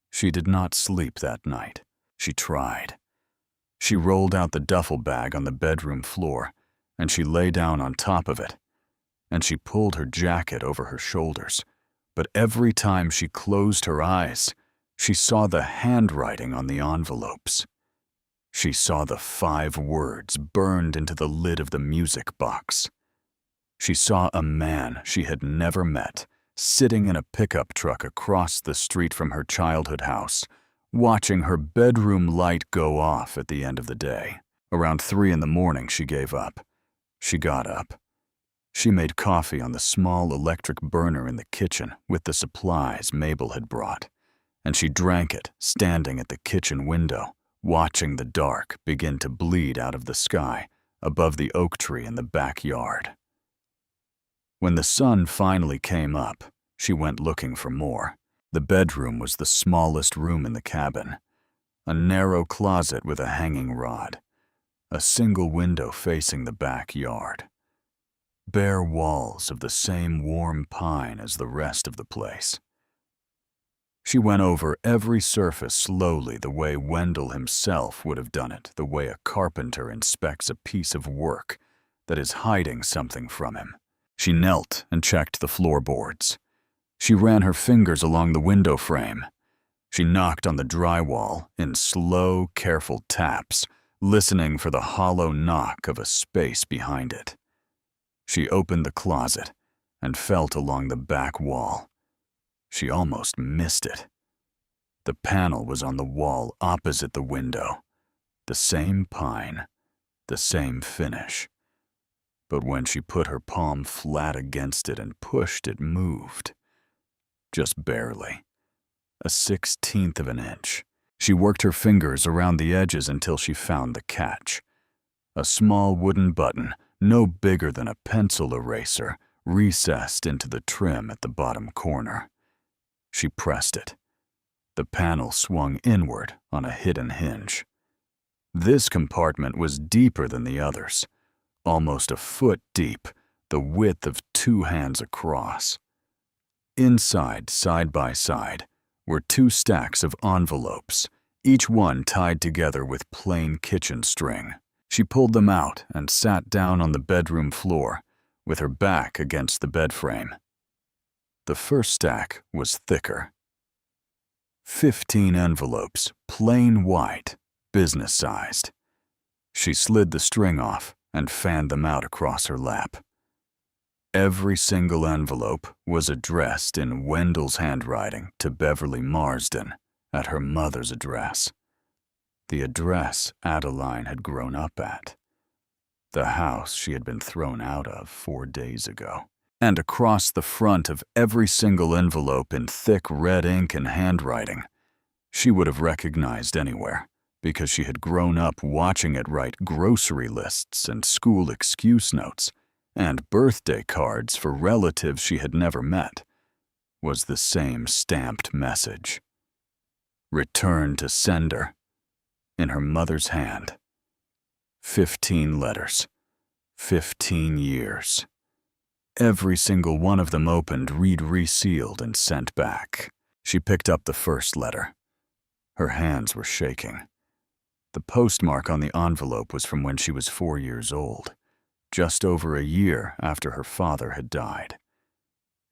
She did not sleep that night. She tried. She rolled out the duffel bag on the bedroom floor, and she lay down on top of it, and she pulled her jacket over her shoulders. But every time she closed her eyes, she saw the handwriting on the envelopes. She saw the 5 words burned into the lid of the music box. She saw a man she had never met sitting in a pickup truck across the street from her childhood house, watching her bedroom light go off at the end of the day. Around 3 in the morning, she gave up. She got up. She made coffee on the small electric burner in the kitchen with the supplies Mabel had brought, and she drank it standing at the kitchen window, watching the dark begin to bleed out of the sky above the oak tree in the backyard. When the sun finally came up, she went looking for more. The bedroom was the smallest room in the cabin, a narrow closet with a hanging rod, a single window facing the backyard, bare walls of the same warm pine as the rest of the place. She went over every surface slowly, the way Wendell himself would have done it, the way a carpenter inspects a piece of work that is hiding something from him. She knelt and checked the floorboards. She ran her fingers along the window frame. She knocked on the drywall in slow, careful taps, listening for the hollow knock of a space behind it. She opened the closet and felt along the back wall. She almost missed it. The panel was on the wall opposite the window. The same pine, the same finish. But when she put her palm flat against it and pushed, it moved. Just barely. A 1/16 of an inch. She worked her fingers around the edges until she found the catch. A small wooden button, no bigger than a pencil eraser, recessed into the trim at the bottom corner. She pressed it. The panel swung inward on a hidden hinge. This compartment was deeper than the others, almost a foot deep, the width of 2 hands across. Inside, side by side, were 2 stacks of envelopes, each one tied together with plain kitchen string. She pulled them out and sat down on the bedroom floor, with her back against the bed frame. The first stack was thicker. 15 envelopes, plain white, business-sized. She slid the string off and fanned them out across her lap. Every single envelope was addressed in Wendell's handwriting to Beverly Marsden at her mother's address. The address Adeline had grown up at. The house she had been thrown out of 4 days ago. And across the front of every single envelope in thick red ink and handwriting, she would have recognized anywhere, because she had grown up watching it write grocery lists and school excuse notes and birthday cards for relatives she had never met, was the same stamped message. Return to sender, in her mother's hand. 15 letters, 15 years. Every single one of them opened, resealed, and sent back. She picked up the first letter. Her hands were shaking. The postmark on the envelope was from when she was 4 years old, just over a year after her father had died.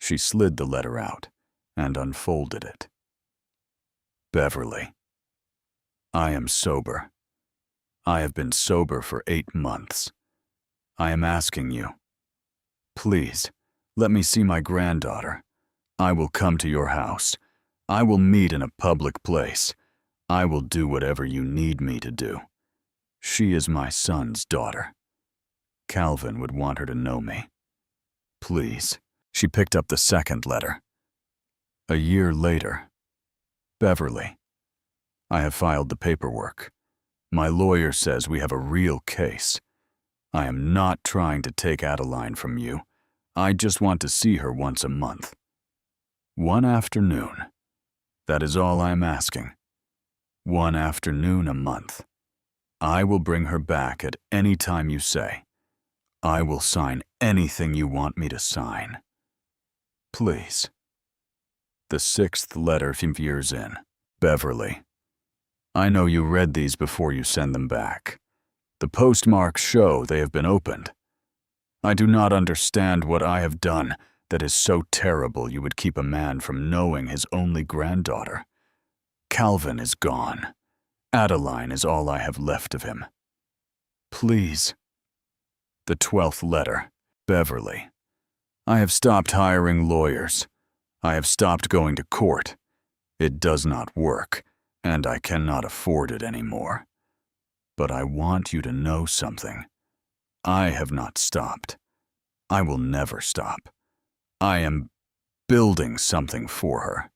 She slid the letter out and unfolded it. Beverly, I am sober. I have been sober for 8 months. I am asking you, please, let me see my granddaughter. I will come to your house. I will meet in a public place. I will do whatever you need me to do. She is my son's daughter. Calvin would want her to know me. Please. She picked up the second letter. A year later. Beverly, I have filed the paperwork. My lawyer says we have a real case. I am not trying to take Adeline from you. I just want to see her once a month. One afternoon. That is all I am asking. One afternoon a month. I will bring her back at any time you say. I will sign anything you want me to sign. Please. The 6th letter 5 years in. Beverly, I know you read these before you send them back. The postmarks show they have been opened. I do not understand what I have done that is so terrible you would keep a man from knowing his only granddaughter. Calvin is gone. Adeline is all I have left of him. Please. The 12th letter. Beverly, I have stopped hiring lawyers. I have stopped going to court. It does not work, and I cannot afford it anymore. But I want you to know something. I have not stopped. I will never stop. I am building something for her.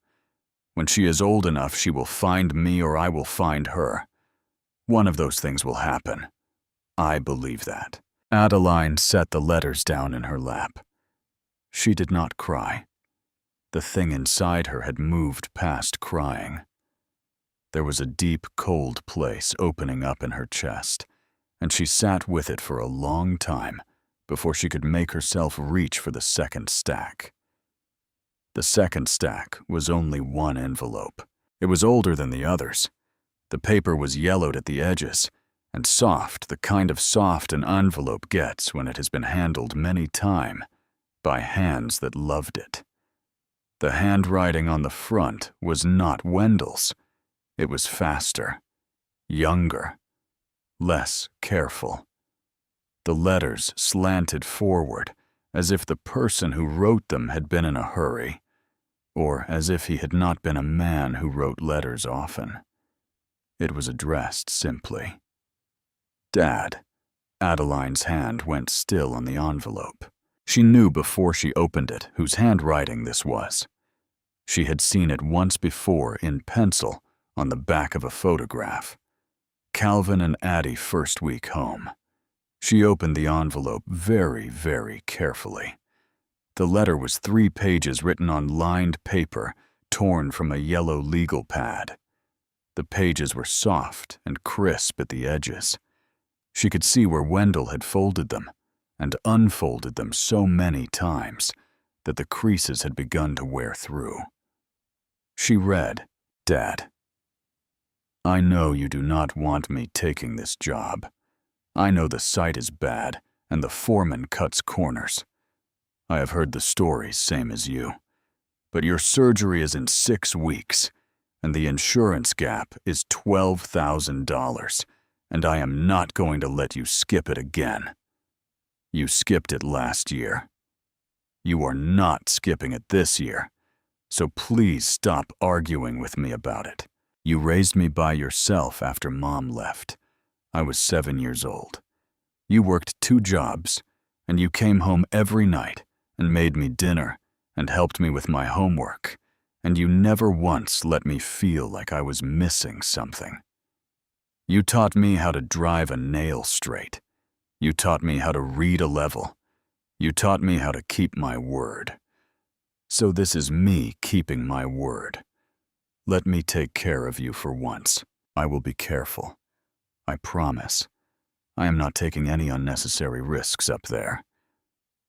When she is old enough, she will find me or I will find her. One of those things will happen. I believe that. Adeline set the letters down in her lap. She did not cry. The thing inside her had moved past crying. There was a deep, cold place opening up in her chest, and she sat with it for a long time before she could make herself reach for the second stack. The second stack was only one envelope. It was older than the others. The paper was yellowed at the edges, and soft, the kind of soft an envelope gets when it has been handled many times by hands that loved it. The handwriting on the front was not Wendell's. It was faster, younger, less careful. The letters slanted forward, as if the person who wrote them had been in a hurry, or as if he had not been a man who wrote letters often. It was addressed simply. Dad. Adeline's hand went still on the envelope. She knew before she opened it whose handwriting this was. She had seen it once before in pencil on the back of a photograph. Calvin and Addie first week home. She opened the envelope very, very carefully. The letter was 3 pages written on lined paper torn from a yellow legal pad. The pages were soft and crisp at the edges. She could see where Wendell had folded them and unfolded them so many times that the creases had begun to wear through. She read, Dad, I know you do not want me taking this job. I know the site is bad and the foreman cuts corners. I have heard the stories, same as you. But your surgery is in 6 weeks, and the insurance gap is $12,000, and I am not going to let you skip it again. You skipped it last year. You are not skipping it this year, so please stop arguing with me about it. You raised me by yourself after Mom left. I was 7 years old. You worked 2 jobs, and you came home every night and made me dinner and helped me with my homework, and you never once let me feel like I was missing something. You taught me how to drive a nail straight. You taught me how to read a level. You taught me how to keep my word. So this is me keeping my word. Let me take care of you for once. I will be careful. I promise. I am not taking any unnecessary risks up there.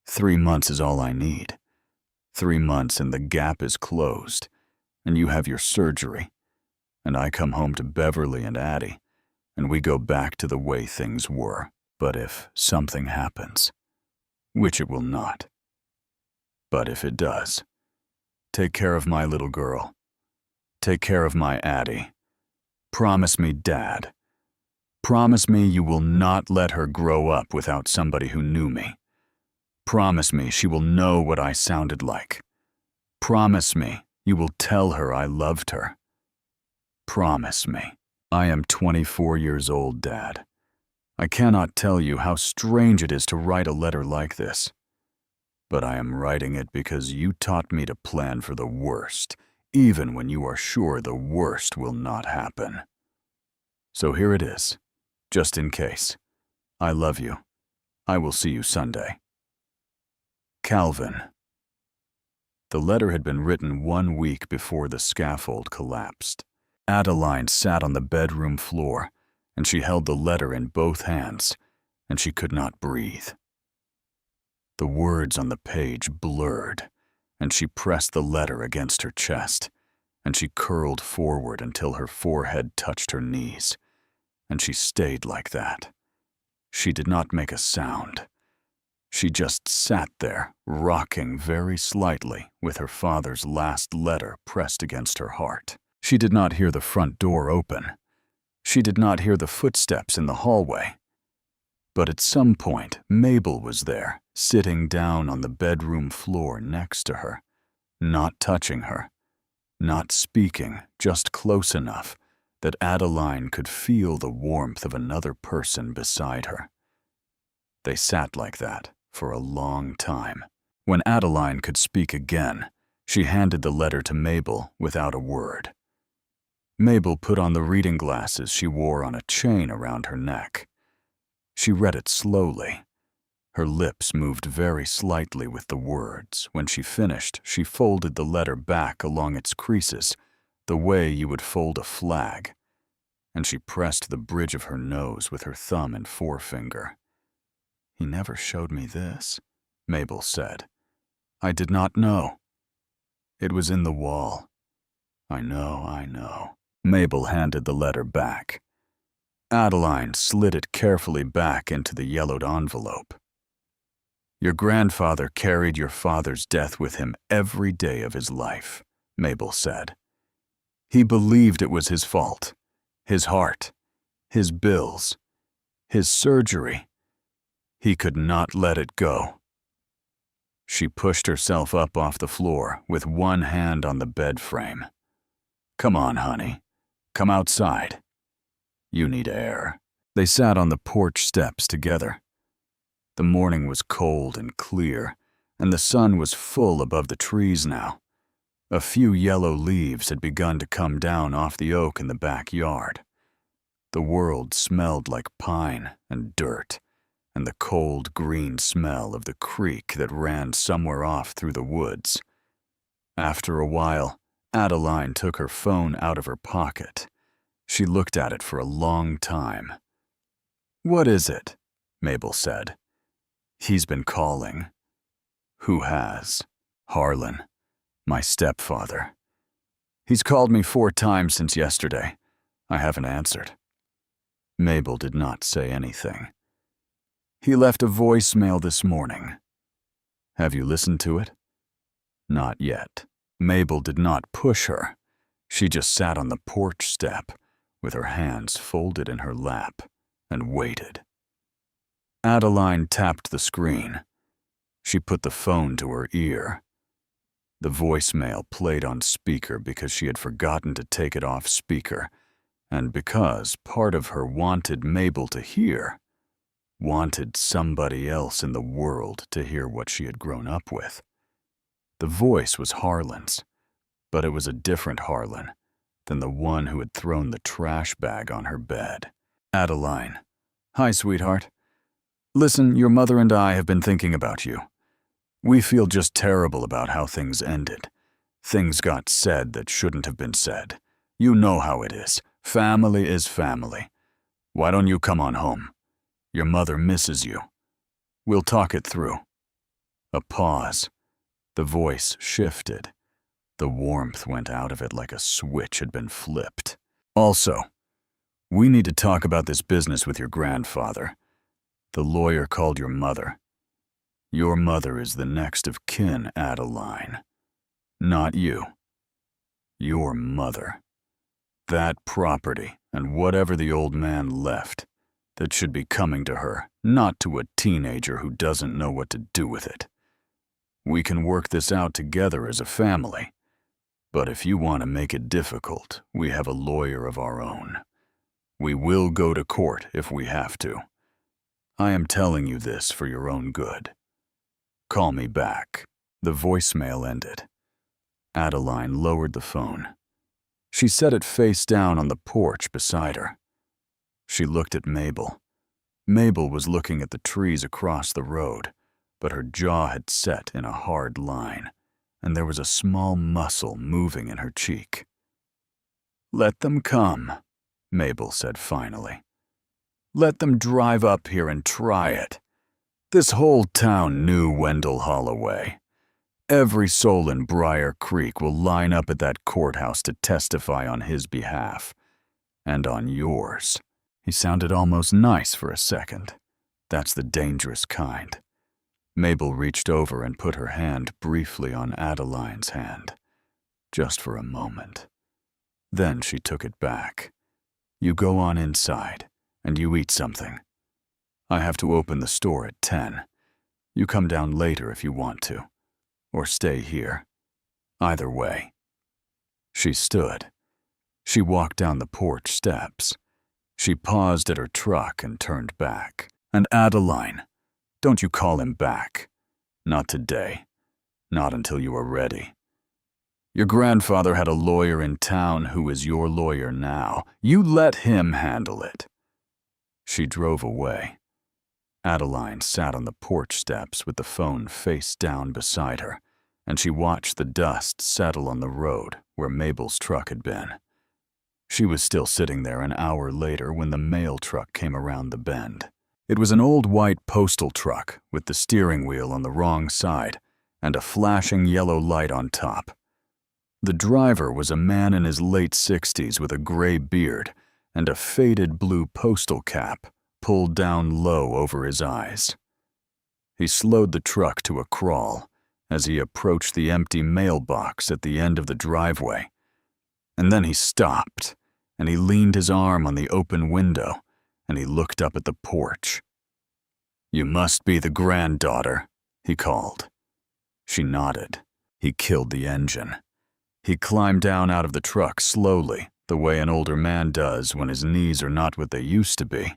3 months is all I need. 3 months and the gap is closed, and you have your surgery, and I come home to Beverly and Addie, and we go back to the way things were. But if something happens, which it will not, but if it does, take care of my little girl. Take care of my Addie. Promise me, Dad. Promise me you will not let her grow up without somebody who knew me. Promise me she will know what I sounded like. Promise me you will tell her I loved her. Promise me. I am 24 years old, Dad. I cannot tell you how strange it is to write a letter like this. But I am writing it because you taught me to plan for the worst, even when you are sure the worst will not happen. So here it is, just in case. I love you. I will see you Sunday. Calvin. The letter had been written 1 week before the scaffold collapsed. Adeline sat on the bedroom floor, and she held the letter in both hands, and she could not breathe. The words on the page blurred, and she pressed the letter against her chest, and she curled forward until her forehead touched her knees, and she stayed like that. She did not make a sound. She just sat there, rocking very slightly with her father's last letter pressed against her heart. She did not hear the front door open. She did not hear the footsteps in the hallway. But at some point, Mabel was there, sitting down on the bedroom floor next to her, not touching her, not speaking, just close enough that Adeline could feel the warmth of another person beside her. They sat like that for a long time. When Adeline could speak again, she handed the letter to Mabel without a word. Mabel put on the reading glasses she wore on a chain around her neck. She read it slowly. Her lips moved very slightly with the words. When she finished, she folded the letter back along its creases, the way you would fold a flag, and she pressed the bridge of her nose with her thumb and forefinger. "He never showed me this," Mabel said. "I did not know. It was in the wall." I know. Mabel handed the letter back. Adeline slid it carefully back into the yellowed envelope. "Your grandfather carried your father's death with him every day of his life," Mabel said. "He believed it was his fault, his heart, his bills, his surgery. He could not let it go." She pushed herself up off the floor with one hand on the bed frame. "Come on, honey. Come outside. You need air." They sat on the porch steps together. The morning was cold and clear, and the sun was full above the trees now. A few yellow leaves had begun to come down off the oak in the backyard. The world smelled like pine and dirt, and the cold green smell of the creek that ran somewhere off through the woods. After a while, Adeline took her phone out of her pocket. She looked at it for a long time. "What is it?" Mabel said. "He's been calling." "Who has?" "Harlan, my stepfather. He's called me 4 times since yesterday. I haven't answered." Mabel did not say anything. "He left a voicemail this morning. Have you listened to it?" "Not yet." Mabel did not push her. She just sat on the porch step with her hands folded in her lap and waited. Adeline tapped the screen. She put the phone to her ear. The voicemail played on speaker because she had forgotten to take it off speaker, and because part of her wanted Mabel to hear. wanted somebody else in the world to hear what she had grown up with. The voice was Harlan's, but it was a different Harlan than the one who had thrown the trash bag on her bed. Adeline. Hi, sweetheart. Listen, your mother and I have been thinking about you. We feel just terrible about how things ended. Things got said that shouldn't have been said. You know how it is. Family is family. Why don't you come on home? Your mother misses you. We'll talk it through. A pause. The voice shifted. The warmth went out of it like a switch had been flipped. Also, we need to talk about this business with your grandfather. The lawyer called your mother. Your mother is the next of kin, Adeline. Not you. Your mother. That property and whatever the old man left, that should be coming to her, not to a teenager who doesn't know what to do with it. We can work this out together as a family. But if you want to make it difficult, we have a lawyer of our own. We will go to court if we have to. I am telling you this for your own good. Call me back. The voicemail ended. Adeline lowered the phone. She set it face down on the porch beside her. She looked at Mabel. Mabel was looking at the trees across the road, but her jaw had set in a hard line, and there was a small muscle moving in her cheek. Let them come, Mabel said finally. Let them drive up here and try it. This whole town knew Wendell Holloway. Every soul in Briar Creek will line up at that courthouse to testify on his behalf. And on yours. He sounded almost nice for a second. That's the dangerous kind. Mabel reached over and put her hand briefly on Adeline's hand. Just for a moment. Then she took it back. You go on inside, and you eat something. I have to open the store at 10. You come down later if you want to. Or stay here. Either way. She stood. She walked down the porch steps. She paused at her truck and turned back. And Adeline, don't you call him back. Not today. Not until you are ready. Your grandfather had a lawyer in town who is your lawyer now. You let him handle it. She drove away. Adeline sat on the porch steps with the phone face down beside her, and she watched the dust settle on the road where Mabel's truck had been. She was still sitting there an hour later when the mail truck came around the bend. It was an old white postal truck with the steering wheel on the wrong side and a flashing yellow light on top. The driver was a man in his late 60s with a gray beard and a faded blue postal cap pulled down low over his eyes. He slowed the truck to a crawl as he approached the empty mailbox at the end of the driveway. And then he stopped, and he leaned his arm on the open window, and he looked up at the porch. You must be the granddaughter, he called. She nodded. He killed the engine. He climbed down out of the truck slowly, the way an older man does when his knees are not what they used to be,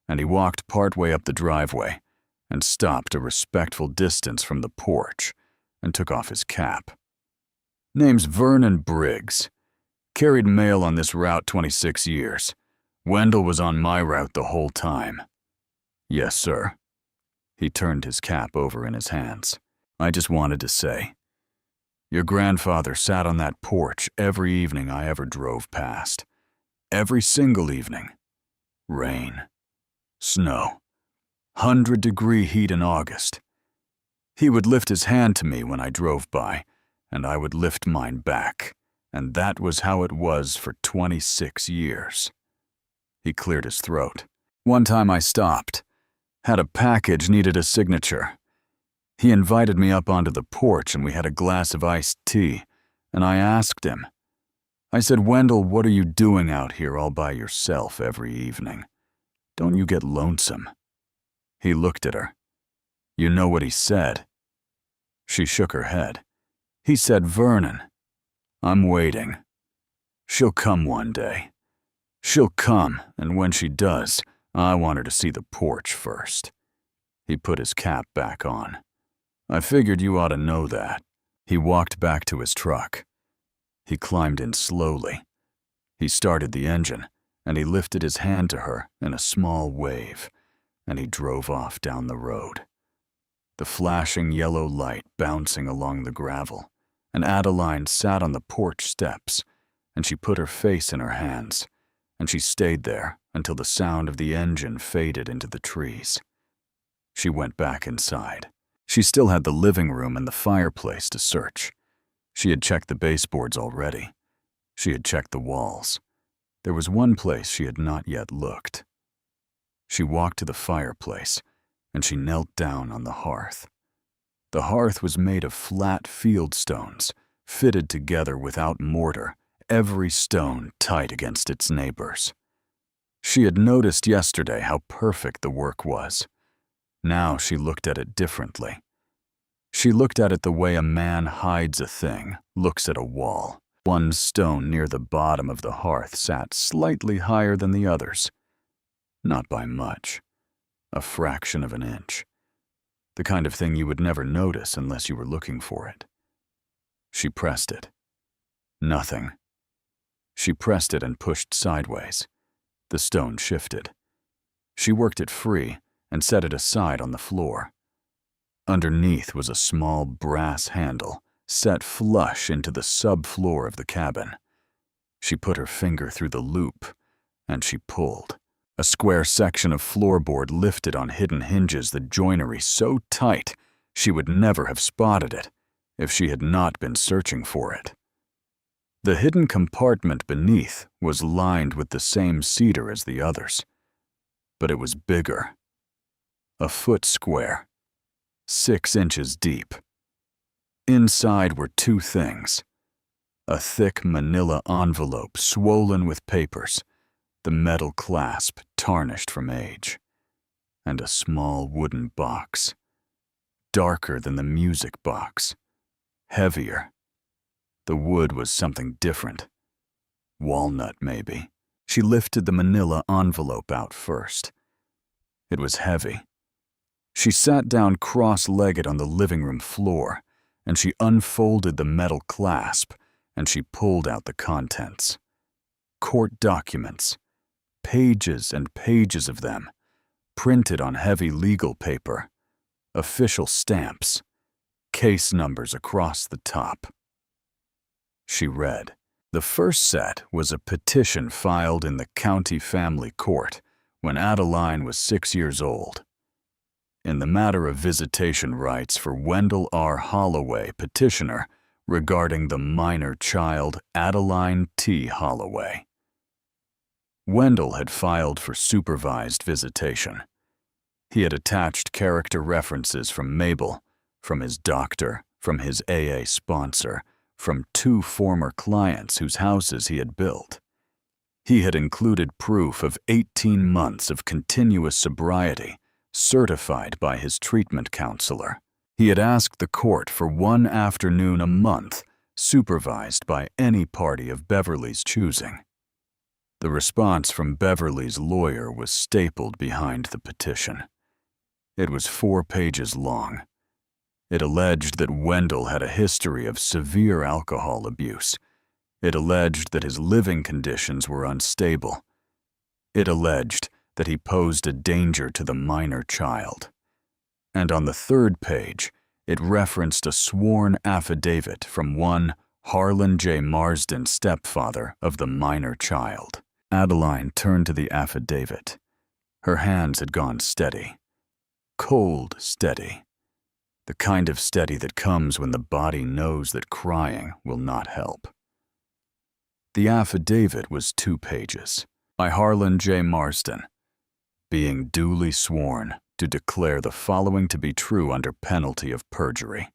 and he walked partway up the driveway and stopped a respectful distance from the porch and took off his cap. Name's Vernon Briggs. Carried mail on this route 26 years. Wendell was on my route the whole time. Yes, sir. He turned his cap over in his hands. I just wanted to say, your grandfather sat on that porch every evening I ever drove past. Every single evening. Rain. Snow. 100-degree heat in August. He would lift his hand to me when I drove by, and I would lift mine back, and that was how it was for 26 years. He cleared his throat. One time I stopped. Had a package needed a signature. He invited me up onto the porch and we had a glass of iced tea, and I asked him. I said, Wendell, what are you doing out here all by yourself every evening? Don't you get lonesome? He looked at her. You know what he said? She shook her head. He said, Vernon, I'm waiting. She'll come one day. She'll come, and when she does, I want her to see the porch first." He put his cap back on. "I figured you ought to know that." He walked back to his truck. He climbed in slowly. He started the engine, and he lifted his hand to her in a small wave, and he drove off down the road. The flashing yellow light bouncing along the gravel, and Adeline sat on the porch steps, and she put her face in her hands, and she stayed there until the sound of the engine faded into the trees. She went back inside. She still had the living room and the fireplace to search. She had checked the baseboards already. She had checked the walls. There was one place she had not yet looked. She walked to the fireplace, and she knelt down on the hearth. The hearth was made of flat field stones, fitted together without mortar, every stone tight against its neighbors. She had noticed yesterday how perfect the work was. Now she looked at it differently. She looked at it the way a man hides a thing, looks at a wall. One stone near the bottom of the hearth sat slightly higher than the others. Not by much. A fraction of an inch. The kind of thing you would never notice unless you were looking for it. She pressed it. Nothing. She pressed it and pushed sideways. The stone shifted. She worked it free and set it aside on the floor. Underneath was a small brass handle set flush into the subfloor of the cabin. She put her finger through the loop, and she pulled. A square section of floorboard lifted on hidden hinges, the joinery so tight she would never have spotted it if she had not been searching for it. The hidden compartment beneath was lined with the same cedar as the others, but it was bigger. A foot square, 6 inches deep. Inside were 2 things: a thick manila envelope swollen with papers, the metal clasp tarnished from age, and a small wooden box, darker than the music box, heavier. The wood was something different. Walnut, maybe. She lifted the manila envelope out first. It was heavy. She sat down cross-legged on the living room floor, and she unfolded the metal clasp, and she pulled out the contents. Court documents, pages and pages of them, printed on heavy legal paper, official stamps, case numbers across the top. She read. The first set was a petition filed in the county family court when Adeline was 6 years old. In the matter of visitation rights for Wendell R. Holloway, petitioner, regarding the minor child Adeline T. Holloway. Wendell had filed for supervised visitation. He had attached character references from Mabel, from his doctor, from his AA sponsor, from 2 former clients whose houses he had built. He had included proof of 18 months of continuous sobriety, certified by his treatment counselor. He had asked the court for 1 afternoon a month, supervised by any party of Beverly's choosing. The response from Beverly's lawyer was stapled behind the petition. It was 4 pages long. It alleged that Wendell had a history of severe alcohol abuse. It alleged that his living conditions were unstable. It alleged that he posed a danger to the minor child. And on the 3rd page, it referenced a sworn affidavit from one Harlan J. Marsden, stepfather of the minor child. Adeline turned to the affidavit. Her hands had gone steady. Cold steady. The kind of steady that comes when the body knows that crying will not help. The affidavit was 2 pages. By Harlan J. Marsden, being duly sworn to declare the following to be true under penalty of perjury.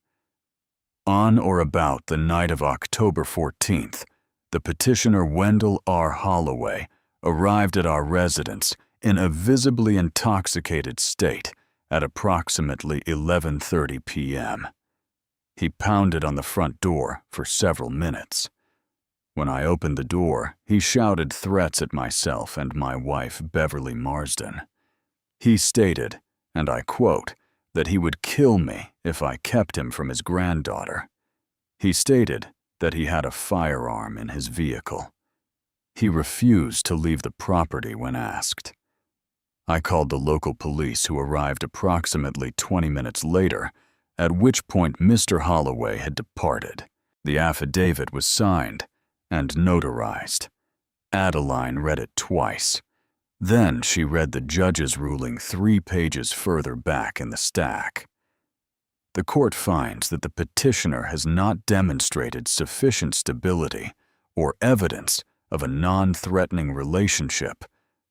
On or about the night of October 14th, the petitioner Wendell R. Holloway arrived at our residence in a visibly intoxicated state at approximately 11:30 p.m. He pounded on the front door for several minutes. When I opened the door, he shouted threats at myself and my wife, Beverly Marsden. He stated, and I quote, that he would kill me if I kept him from his granddaughter. He stated that he had a firearm in his vehicle. He refused to leave the property when asked. I called the local police, who arrived approximately 20 minutes later, at which point Mr. Holloway had departed. The affidavit was signed and notarized. Adeline read it twice. Then she read the judge's ruling 3 pages further back in the stack. The court finds that the petitioner has not demonstrated sufficient stability or evidence of a non-threatening relationship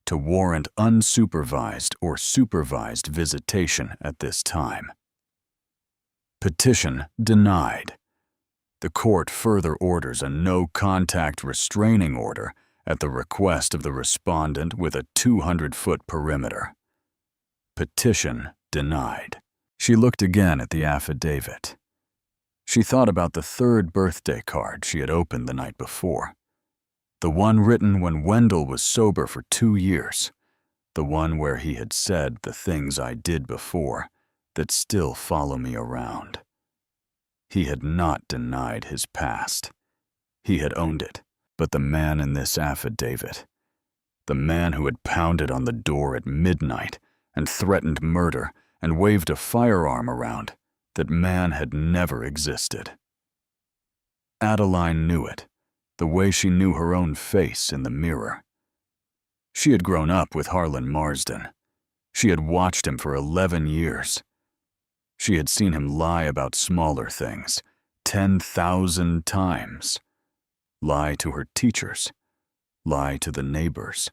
to warrant unsupervised or supervised visitation at this time. Petition denied. The court further orders a no-contact restraining order at the request of the respondent with a 200-foot perimeter. Petition denied. She looked again at the affidavit. She thought about the 3rd birthday card she had opened the night before. The one written when Wendell was sober for 2 years. The one where he had said the things I did before that still follow me around. He had not denied his past. He had owned it. But the man in this affidavit, the man who had pounded on the door at midnight and threatened murder and waved a firearm around, that man had never existed. Adeline knew it, the way she knew her own face in the mirror. She had grown up with Harlan Marsden. She had watched him for 11 years. She had seen him lie about smaller things 10,000 times. Lie to her teachers, lie to the neighbors,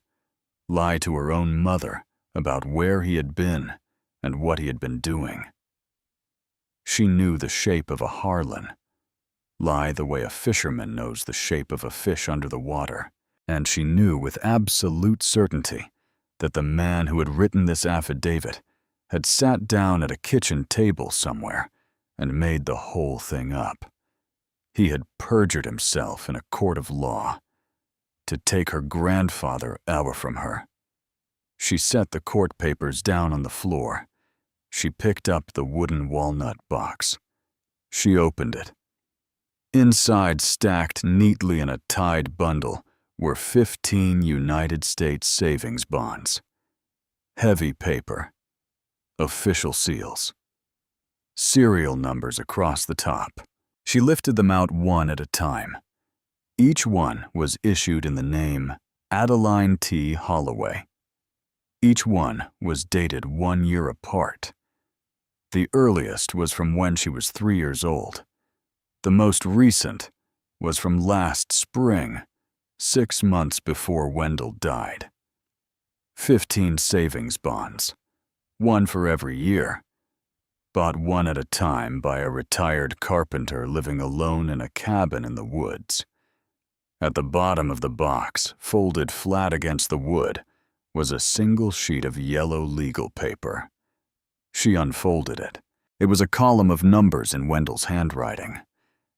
lie to her own mother about where he had been and what he had been doing. She knew the shape of a Harlan, lie the way a fisherman knows the shape of a fish under the water, and she knew with absolute certainty that the man who had written this affidavit had sat down at a kitchen table somewhere and made the whole thing up. He had perjured himself in a court of law to take her grandfather away from her. She set the court papers down on the floor. She picked up the wooden walnut box. She opened it. Inside, stacked neatly in a tied bundle, were 15 United States savings bonds. Heavy paper. Official seals. Serial numbers across the top. She lifted them out one at a time. Each one was issued in the name Adeline T. Holloway. Each one was dated 1 year apart. The earliest was from when she was 3 years old. The most recent was from last spring, 6 months before Wendell died. 15 savings bonds, 1 for every year. Bought one at a time by a retired carpenter living alone in a cabin in the woods. At the bottom of the box, folded flat against the wood, was a single sheet of yellow legal paper. She unfolded it. It was a column of numbers in Wendell's handwriting.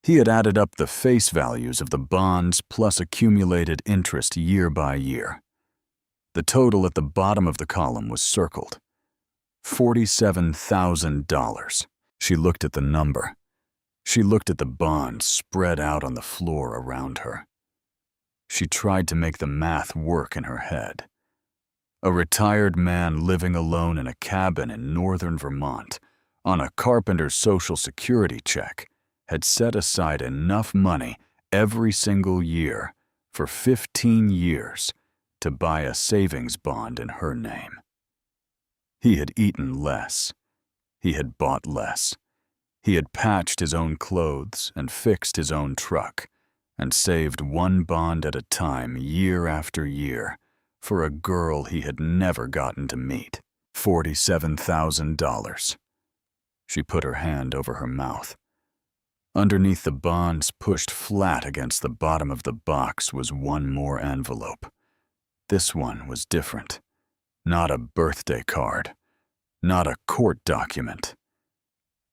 He had added up the face values of the bonds plus accumulated interest year by year. The total at the bottom of the column was circled. $47,000. She looked at the number. She looked at the bonds spread out on the floor around her. She tried to make the math work in her head. A retired man living alone in a cabin in northern Vermont, on a carpenter's Social Security check, had set aside enough money every single year for 15 years to buy a savings bond in her name. He had eaten less. He had bought less. He had patched his own clothes and fixed his own truck and saved one bond at a time year after year for a girl he had never gotten to meet. $47,000. She put her hand over her mouth. Underneath the bonds, pushed flat against the bottom of the box, was one more envelope. This one was different. Not a birthday card. Not a court document.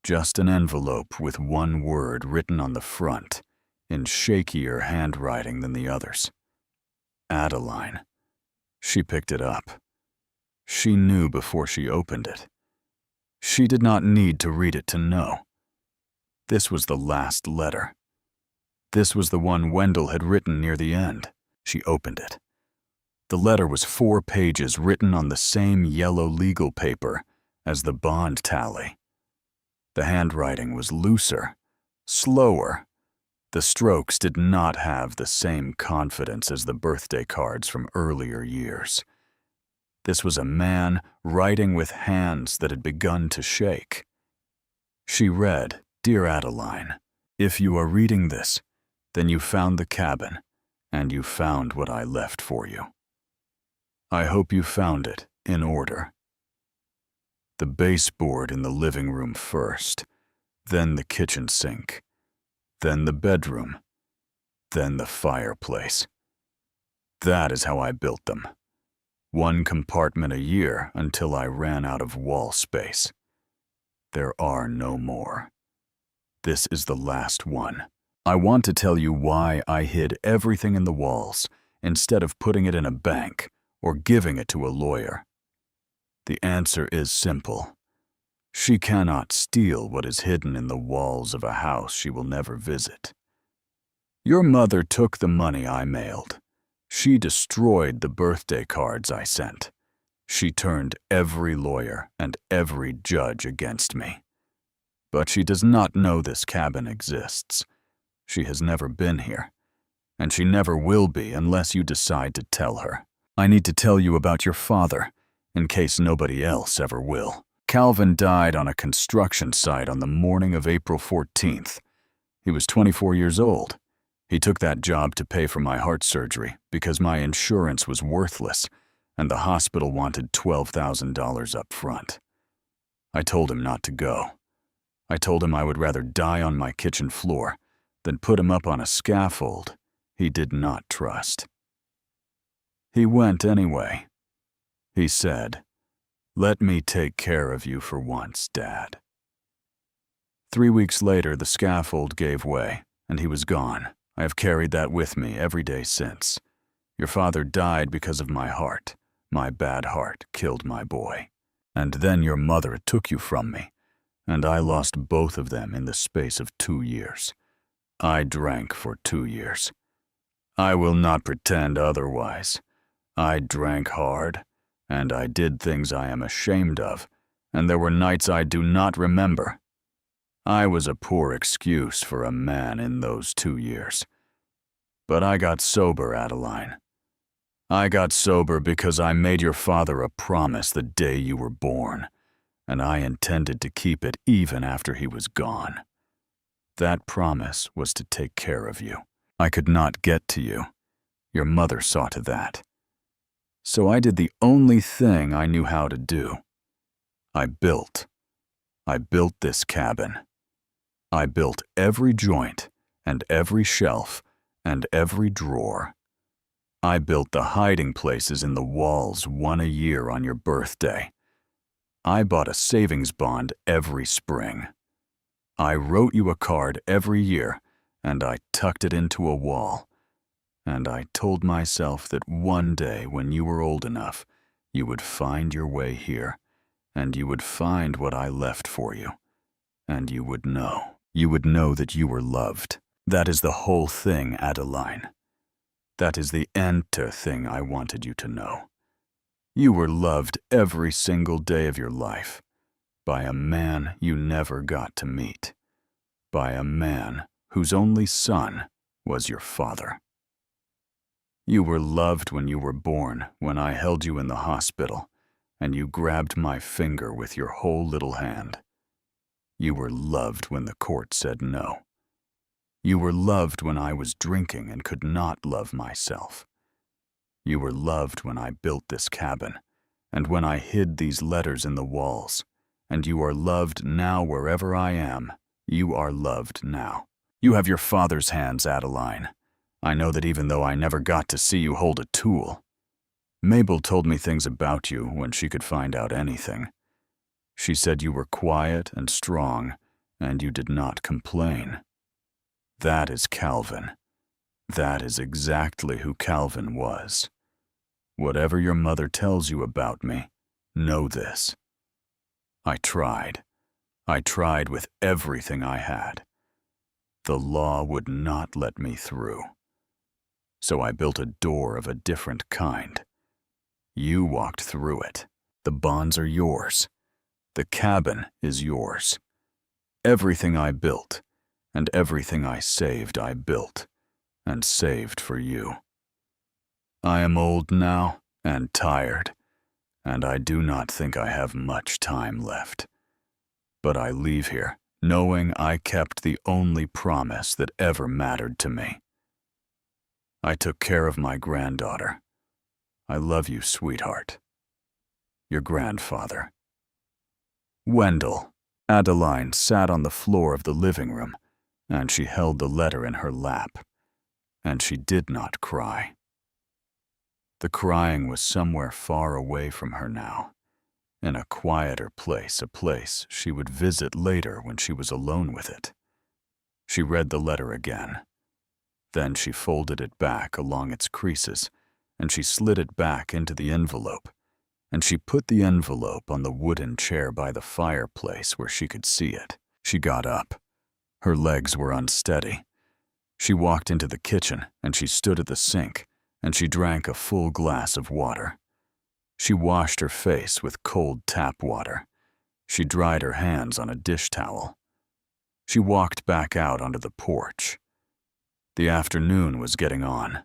Just an envelope with one word written on the front, in shakier handwriting than the others. Adeline. She picked it up. She knew before she opened it. She did not need to read it to know. This was the last letter. This was the one Wendell had written near the end. She opened it. The letter was 4 pages written on the same yellow legal paper as the bond tally. The handwriting was looser, slower. The strokes did not have the same confidence as the birthday cards from earlier years. This was a man writing with hands that had begun to shake. She read, "Dear Adeline, if you are reading this, then you found the cabin, and you found what I left for you. I hope you found it in order. The baseboard in the living room first, then the kitchen sink, then the bedroom, then the fireplace. That is how I built them. 1 compartment a year until I ran out of wall space. There are no more. This is the last one. I want to tell you why I hid everything in the walls instead of putting it in a bank or giving it to a lawyer. The answer is simple. She cannot steal what is hidden in the walls of a house she will never visit. Your mother took the money I mailed. She destroyed the birthday cards I sent. She turned every lawyer and every judge against me. But she does not know this cabin exists. She has never been here, and she never will be unless you decide to tell her. I need to tell you about your father, in case nobody else ever will. Calvin died on a construction site on the morning of April 14th. He was 24 years old. He took that job to pay for my heart surgery because my insurance was worthless, and the hospital wanted $12,000 up front. I told him not to go. I told him I would rather die on my kitchen floor than put him up on a scaffold he did not trust. He went anyway. He said, "Let me take care of you for once, Dad." 3 weeks later, the scaffold gave way, and he was gone. I have carried that with me every day since. Your father died because of my heart. My bad heart killed my boy. And then your mother took you from me, and I lost both of them in the space of 2 years. I drank for 2 years. I will not pretend otherwise. I drank hard, and I did things I am ashamed of, and there were nights I do not remember. I was a poor excuse for a man in those 2 years. But I got sober, Adeline. I got sober because I made your father a promise the day you were born, and I intended to keep it even after he was gone. That promise was to take care of you. I could not get to you. Your mother saw to that. So I did the only thing I knew how to do. I built this cabin. I built every joint and every shelf and every drawer. I built the hiding places in the walls 1 a year on your birthday. I bought a savings bond every spring. I wrote you a card every year, and I tucked it into a wall. And I told myself that one day when you were old enough, you would find your way here, and you would find what I left for you, and you would know. You would know that you were loved. That is the whole thing, Adeline. That is the enter thing I wanted you to know. You were loved every single day of your life by a man you never got to meet, by a man whose only son was your father. You were loved when you were born, when I held you in the hospital, and you grabbed my finger with your whole little hand. You were loved when the court said no. You were loved when I was drinking and could not love myself. You were loved when I built this cabin, and when I hid these letters in the walls, and you are loved now wherever I am. You are loved now. You have your father's hands, Adeline. I know that even though I never got to see you hold a tool. Mabel told me things about you when she could find out anything. She said you were quiet and strong, and you did not complain. That is Calvin. That is exactly who Calvin was. Whatever your mother tells you about me, know this. I tried. I tried with everything I had. The law would not let me through. So I built a door of a different kind. You walked through it. The bonds are yours. The cabin is yours. Everything I built and everything I built and saved for you. I am old now and tired, and I do not think I have much time left. But I leave here knowing I kept the only promise that ever mattered to me. I took care of my granddaughter. I love you, sweetheart. Your grandfather. Wendell. Adeline sat on the floor of the living room, and she held the letter in her lap, and she did not cry. The crying was somewhere far away from her now, in a quieter place, a place she would visit later when she was alone with it. She read the letter again. Then she folded it back along its creases, and she slid it back into the envelope, and she put the envelope on the wooden chair by the fireplace where she could see it. She got up. Her legs were unsteady. She walked into the kitchen, and she stood at the sink, and she drank a full glass of water. She washed her face with cold tap water. She dried her hands on a dish towel. She walked back out onto the porch. The afternoon was getting on.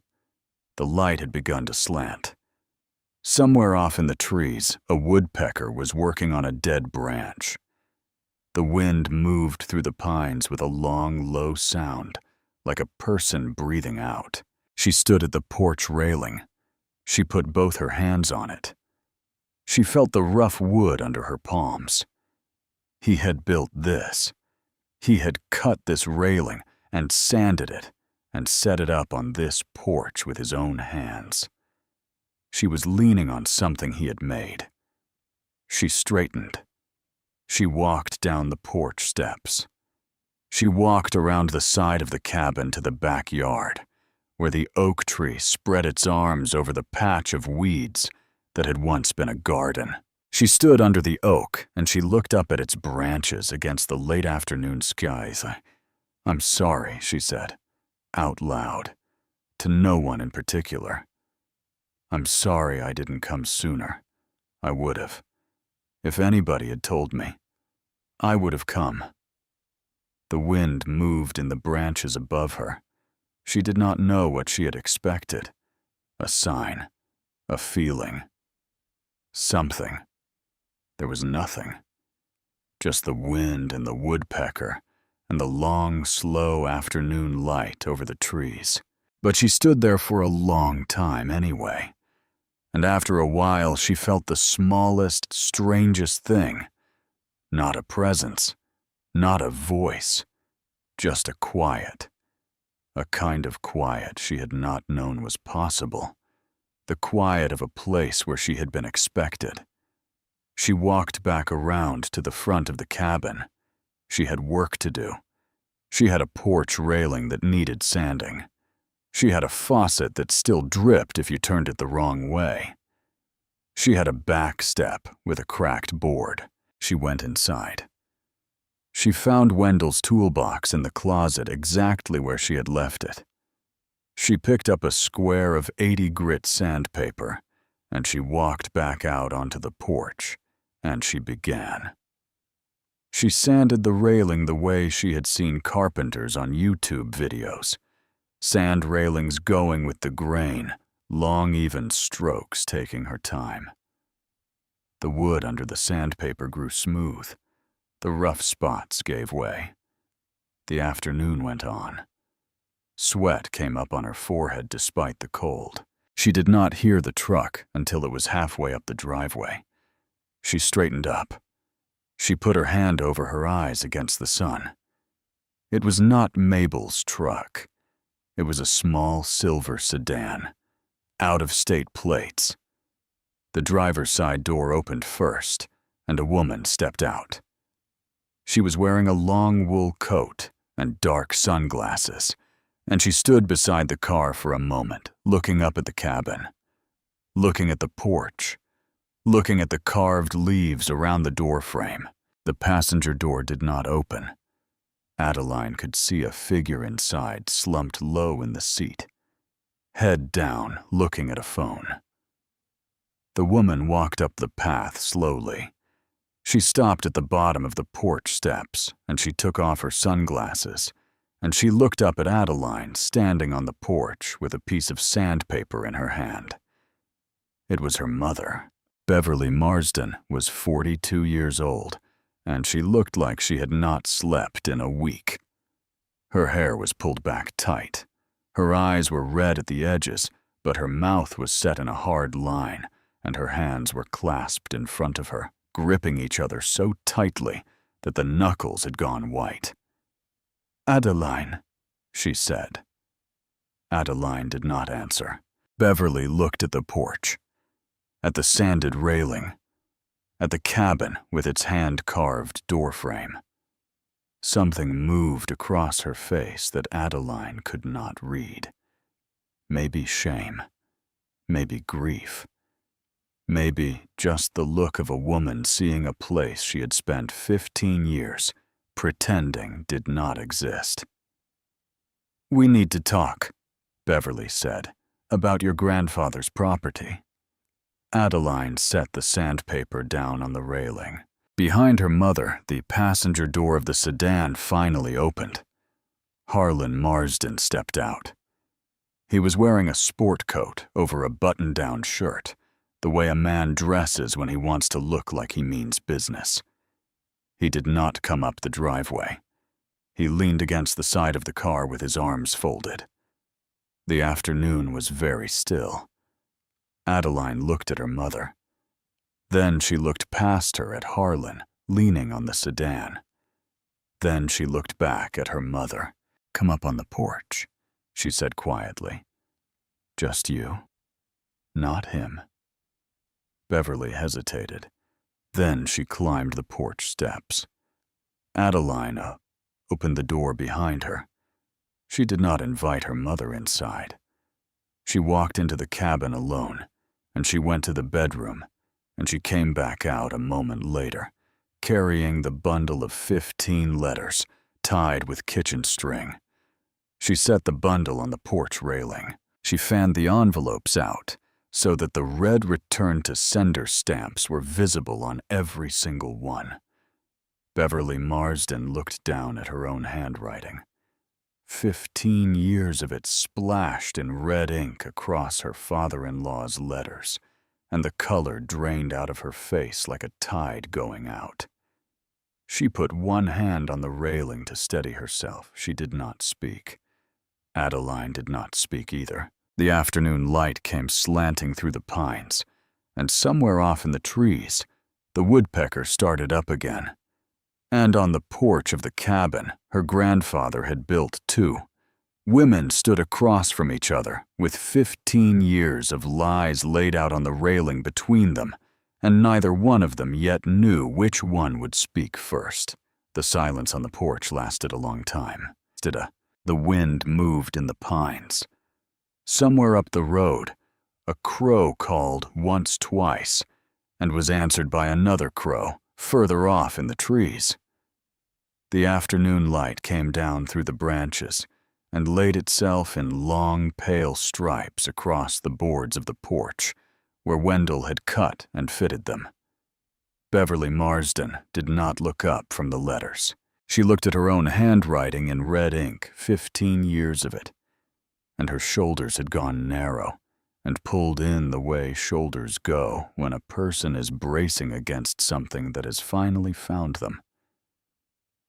The light had begun to slant. Somewhere off in the trees, a woodpecker was working on a dead branch. The wind moved through the pines with a long, low sound, like a person breathing out. She stood at the porch railing. She put both her hands on it. She felt the rough wood under her palms. He had built this. He had cut this railing and sanded it and set it up on this porch with his own hands. She was leaning on something he had made. She straightened. She walked down the porch steps. She walked around the side of the cabin to the backyard, where the oak tree spread its arms over the patch of weeds that had once been a garden. She stood under the oak, and she looked up at its branches against the late afternoon skies. I'm sorry, she said, out loud, to no one in particular. I'm sorry I didn't come sooner. I would have. If anybody had told me, I would have come. The wind moved in the branches above her. She did not know what she had expected. A sign, a feeling, something. There was nothing. Just the wind and the woodpecker and the long, slow afternoon light over the trees. But she stood there for a long time anyway. And after a while, she felt the smallest, strangest thing. Not a presence, not a voice, just a quiet. A kind of quiet she had not known was possible. The quiet of a place where she had been expected. She walked back around to the front of the cabin. She had work to do. She had a porch railing that needed sanding. She had a faucet that still dripped if you turned it the wrong way. She had a back step with a cracked board. She went inside. She found Wendell's toolbox in the closet exactly where she had left it. She picked up a square of 80 grit sandpaper, and she walked back out onto the porch, and she began. She sanded the railing the way she had seen carpenters on YouTube videos. Sand railings going with the grain, long even strokes taking her time. The wood under the sandpaper grew smooth. The rough spots gave way. The afternoon went on. Sweat came up on her forehead despite the cold. She did not hear the truck until it was halfway up the driveway. She straightened up. She put her hand over her eyes against the sun. It was not Mabel's truck. It was a small silver sedan, out-of-state plates. The driver's side door opened first, and a woman stepped out. She was wearing a long wool coat and dark sunglasses, and she stood beside the car for a moment, looking up at the cabin, looking at the porch, looking at the carved leaves around the doorframe. The passenger door did not open. Adeline could see a figure inside, slumped low in the seat, head down, looking at a phone. The woman walked up the path slowly. She stopped at the bottom of the porch steps, and she took off her sunglasses, and she looked up at Adeline standing on the porch with a piece of sandpaper in her hand. It was her mother. Beverly Marsden was 42 years old, and she looked like she had not slept in a week. Her hair was pulled back tight. Her eyes were red at the edges, but her mouth was set in a hard line, and her hands were clasped in front of her, gripping each other so tightly that the knuckles had gone white. "Adeline," she said. Adeline did not answer. Beverly looked at the porch, at the sanded railing, at the cabin with its hand-carved doorframe. Something moved across her face that Adeline could not read. Maybe shame, maybe grief, maybe just the look of a woman seeing a place she had spent 15 years pretending did not exist. "We need to talk," Beverly said, "about your grandfather's property." Adeline set the sandpaper down on the railing. Behind her mother, the passenger door of the sedan finally opened. Harlan Marsden stepped out. He was wearing a sport coat over a button-down shirt, the way a man dresses when he wants to look like he means business. He did not come up the driveway. He leaned against the side of the car with his arms folded. The afternoon was very still. Adeline looked at her mother. Then she looked past her at Harlan, leaning on the sedan. Then she looked back at her mother. "Come up on the porch," she said quietly. "Just you, not him." Beverly hesitated. Then she climbed the porch steps. Adeline opened the door behind her. She did not invite her mother inside. She walked into the cabin alone, and she went to the bedroom, and she came back out a moment later, carrying the bundle of 15 letters tied with kitchen string. She set the bundle on the porch railing. She fanned the envelopes out so that the red return to sender stamps were visible on every single one. Beverly Marsden looked down at her own handwriting. 15 years of it splashed in red ink across her father-in-law's letters, and the color drained out of her face like a tide going out. She put one hand on the railing to steady herself. She did not speak. Adeline did not speak either. The afternoon light came slanting through the pines, and somewhere off in the trees, the woodpecker started up again. And on the porch of the cabin her grandfather had built too, women stood across from each other with 15 years of lies laid out on the railing between them, and neither one of them yet knew which one would speak first. The silence on the porch lasted a long time. The wind moved in the pines. Somewhere up the road, a crow called once twice, and was answered by another crow further off in the trees. The afternoon light came down through the branches and laid itself in long, pale stripes across the boards of the porch, where Wendell had cut and fitted them. Beverly Marsden did not look up from the letters. She looked at her own handwriting in red ink, 15 years of it, and her shoulders had gone narrow and pulled in the way shoulders go when a person is bracing against something that has finally found them.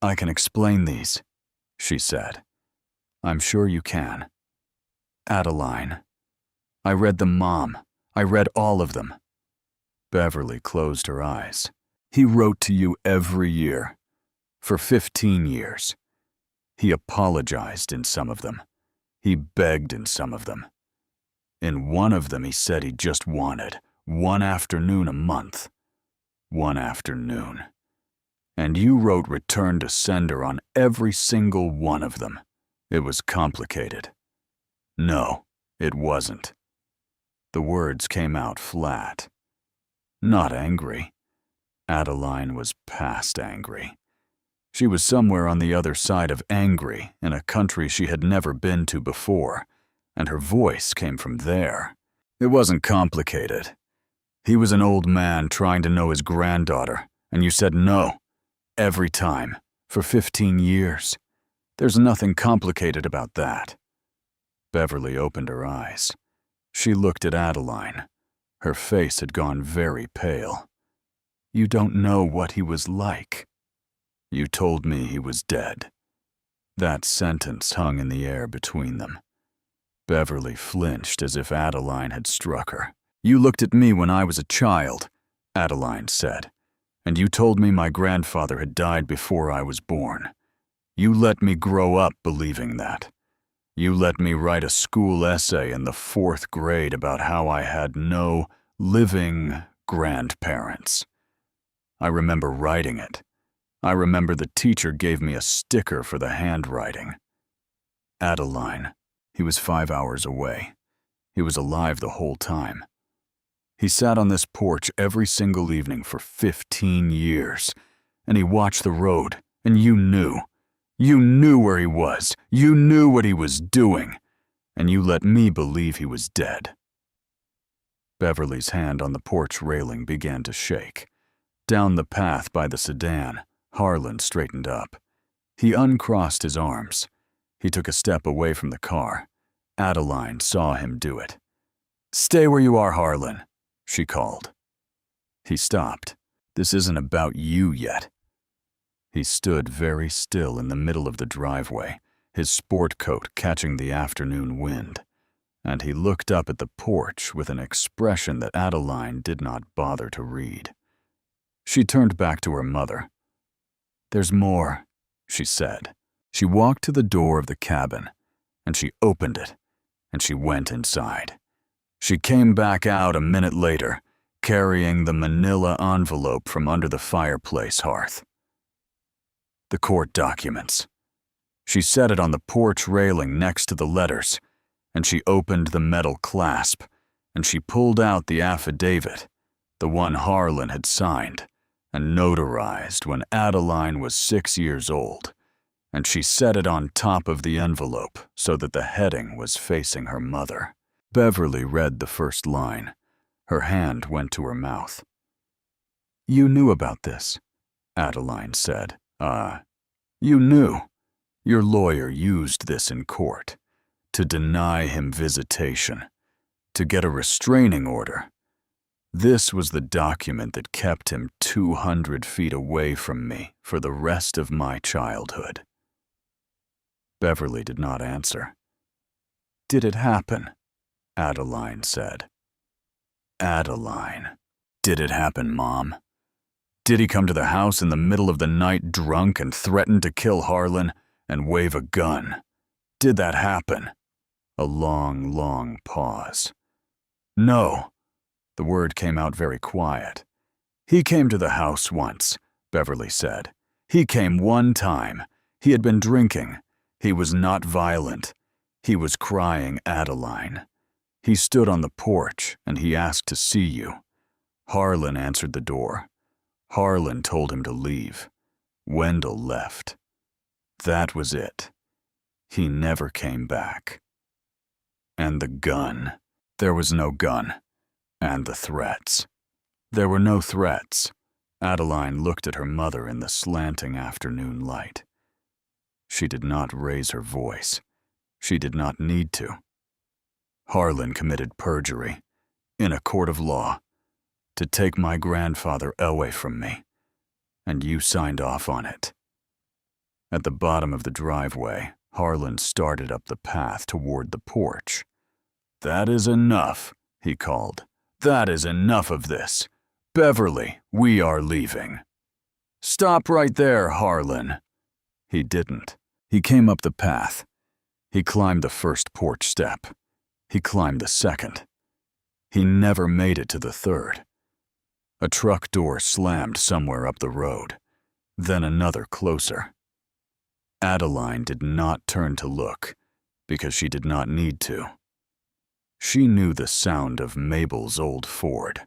"I can explain these," she said. "I'm sure you can. Adeline. I read them, Mom. I read all of them." Beverly closed her eyes. "He wrote to you every year. For 15 years. He apologized in some of them. He begged in some of them. In one of them he said he just wanted one afternoon a month. One afternoon. And you wrote return to sender on every single one of them. It was complicated. No, it wasn't. The words came out flat. Not angry. Adeline was past angry. She was somewhere on the other side of angry in a country she had never been to before, and her voice came from there. It wasn't complicated. He was an old man trying to know his granddaughter, and you said no. Every time, for 15 years. There's nothing complicated about that. Beverly opened her eyes. She looked at Adeline. Her face had gone very pale. You don't know what he was like. You told me he was dead. That sentence hung in the air between them. Beverly flinched as if Adeline had struck her. You looked at me when I was a child, Adeline said, and you told me my grandfather had died before I was born. You let me grow up believing that. You let me write a school essay in the 4th grade about how I had no living grandparents. I remember writing it. I remember the teacher gave me a sticker for the handwriting. Adeline. He was 5 hours away. He was alive the whole time. He sat on this porch every single evening for 15 years, and he watched the road, and you knew. You knew where he was. You knew what he was doing, and you let me believe he was dead. Beverly's hand on the porch railing began to shake. Down the path by the sedan, Harlan straightened up. He uncrossed his arms. He took a step away from the car. Adeline saw him do it. "Stay where you are, Harlan," she called. He stopped. "This isn't about you yet." He stood very still in the middle of the driveway, his sport coat catching the afternoon wind, and he looked up at the porch with an expression that Adeline did not bother to read. She turned back to her mother. "There's more," she said. She walked to the door of the cabin, and she opened it, and she went inside. She came back out a minute later, carrying the manila envelope from under the fireplace hearth. The court documents. She set it on the porch railing next to the letters, and she opened the metal clasp, and she pulled out the affidavit, the one Harlan had signed and notarized when Adeline was 6 years old, and she set it on top of the envelope so that the heading was facing her mother. Beverly read the first line. Her hand went to her mouth. "You knew about this," Adeline said. You knew. Your lawyer used this in court to deny him visitation, to get a restraining order. This was the document that kept him 200 feet away from me for the rest of my childhood." Beverly did not answer. "Did it happen?" Adeline said. "Adeline, did it happen, Mom? Did he come to the house in the middle of the night drunk and threaten to kill Harlan and wave a gun? Did that happen?" A long, long pause. "No." The word came out very quiet. "He came to the house once," Beverly said. "He came one time. He had been drinking. He was not violent. He was crying, Adeline. He stood on the porch and he asked to see you. Harlan answered the door. Harlan told him to leave. Wendell left. That was it. He never came back. And the gun. There was no gun. And the threats. There were no threats." Adeline looked at her mother in the slanting afternoon light. She did not raise her voice. She did not need to. "Harlan committed perjury, in a court of law, to take my grandfather away from me, and you signed off on it." At the bottom of the driveway, Harlan started up the path toward the porch. "That is enough," he called. "That is enough of this. Beverly, we are leaving." "Stop right there, Harlan." He didn't. He came up the path. He climbed the first porch step. He climbed the second. He never made it to the third. A truck door slammed somewhere up the road. Then another closer. Adeline did not turn to look because she did not need to. She knew the sound of Mabel's old Ford.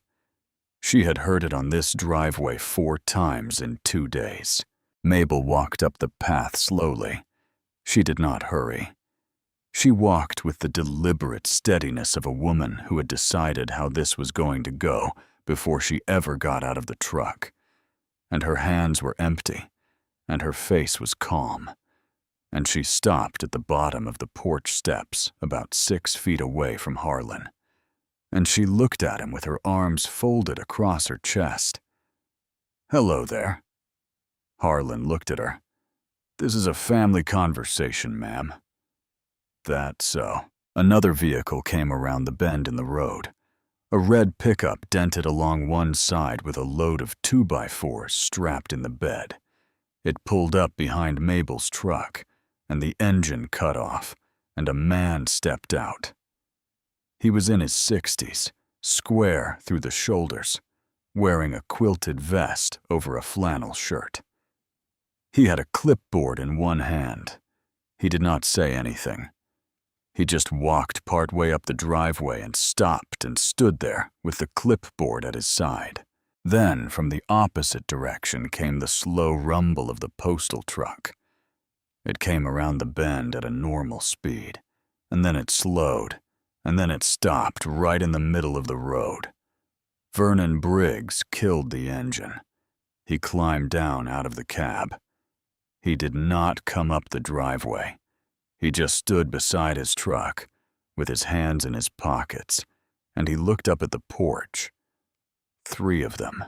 She had heard it on this driveway 4 times in 2 days. Mabel walked up the path slowly. She did not hurry. She walked with the deliberate steadiness of a woman who had decided how this was going to go before she ever got out of the truck. And her hands were empty, and her face was calm. And she stopped at the bottom of the porch steps about 6 feet away from Harlan. And she looked at him with her arms folded across her chest. "Hello there." Harlan looked at her. "This is a family conversation, ma'am." "That's so." Another vehicle came around the bend in the road. A red pickup dented along one side with a load of 2x4s strapped in the bed. It pulled up behind Mabel's truck, and the engine cut off, and a man stepped out. He was in his 60s, square through the shoulders, wearing a quilted vest over a flannel shirt. He had a clipboard in one hand. He did not say anything. He just walked partway up the driveway and stopped and stood there with the clipboard at his side. Then, from the opposite direction came the slow rumble of the postal truck. It came around the bend at a normal speed, and then it slowed, and then it stopped right in the middle of the road. Vernon Briggs killed the engine. He climbed down out of the cab. He did not come up the driveway. He just stood beside his truck, with his hands in his pockets, and he looked up at the porch. 3 of them,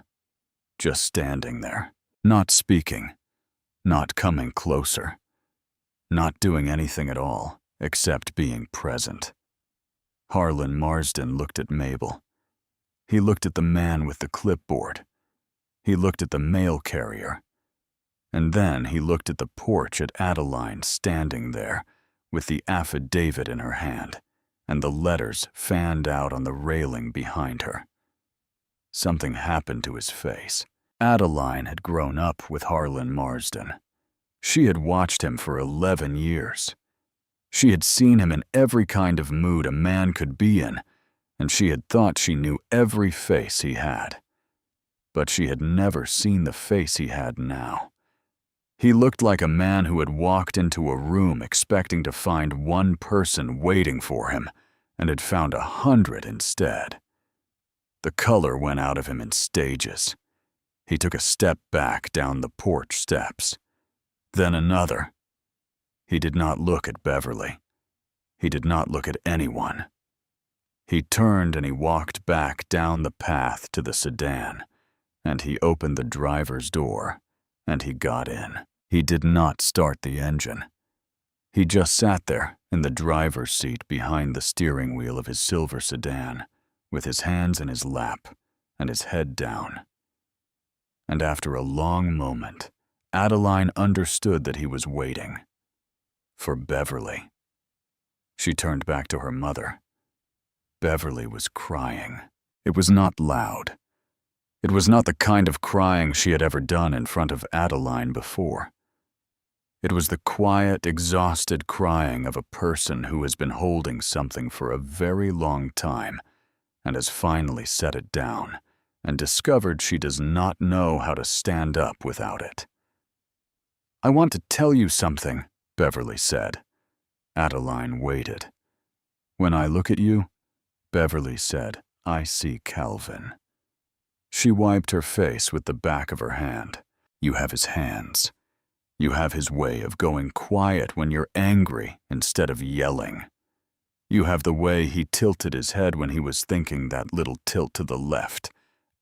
just standing there, not speaking, not coming closer, not doing anything at all except being present. Harlan Marsden looked at Mabel. He looked at the man with the clipboard. He looked at the mail carrier. And then he looked at the porch at Adeline standing there with the affidavit in her hand and the letters fanned out on the railing behind her. Something happened to his face. Adeline had grown up with Harlan Marsden. She had watched him for 11 years. She had seen him in every kind of mood a man could be in, and she had thought she knew every face he had. But she had never seen the face he had now. He looked like a man who had walked into a room expecting to find one person waiting for him and had found 100 instead. The color went out of him in stages. He took a step back down the porch steps. Then another. He did not look at Beverly. He did not look at anyone. He turned and he walked back down the path to the sedan, and he opened the driver's door, and he got in. He did not start the engine. He just sat there in the driver's seat behind the steering wheel of his silver sedan, with his hands in his lap and his head down. And after a long moment, Adeline understood that he was waiting for Beverly. She turned back to her mother. Beverly was crying. It was not loud. It was not the kind of crying she had ever done in front of Adeline before. It was the quiet, exhausted crying of a person who has been holding something for a very long time and has finally set it down and discovered she does not know how to stand up without it. "I want to tell you something," Beverly said. Adeline waited. "When I look at you," Beverly said, "I see Calvin." She wiped her face with the back of her hand. "You have his hands. You have his way of going quiet when you're angry instead of yelling. You have the way he tilted his head when he was thinking that little tilt to the left.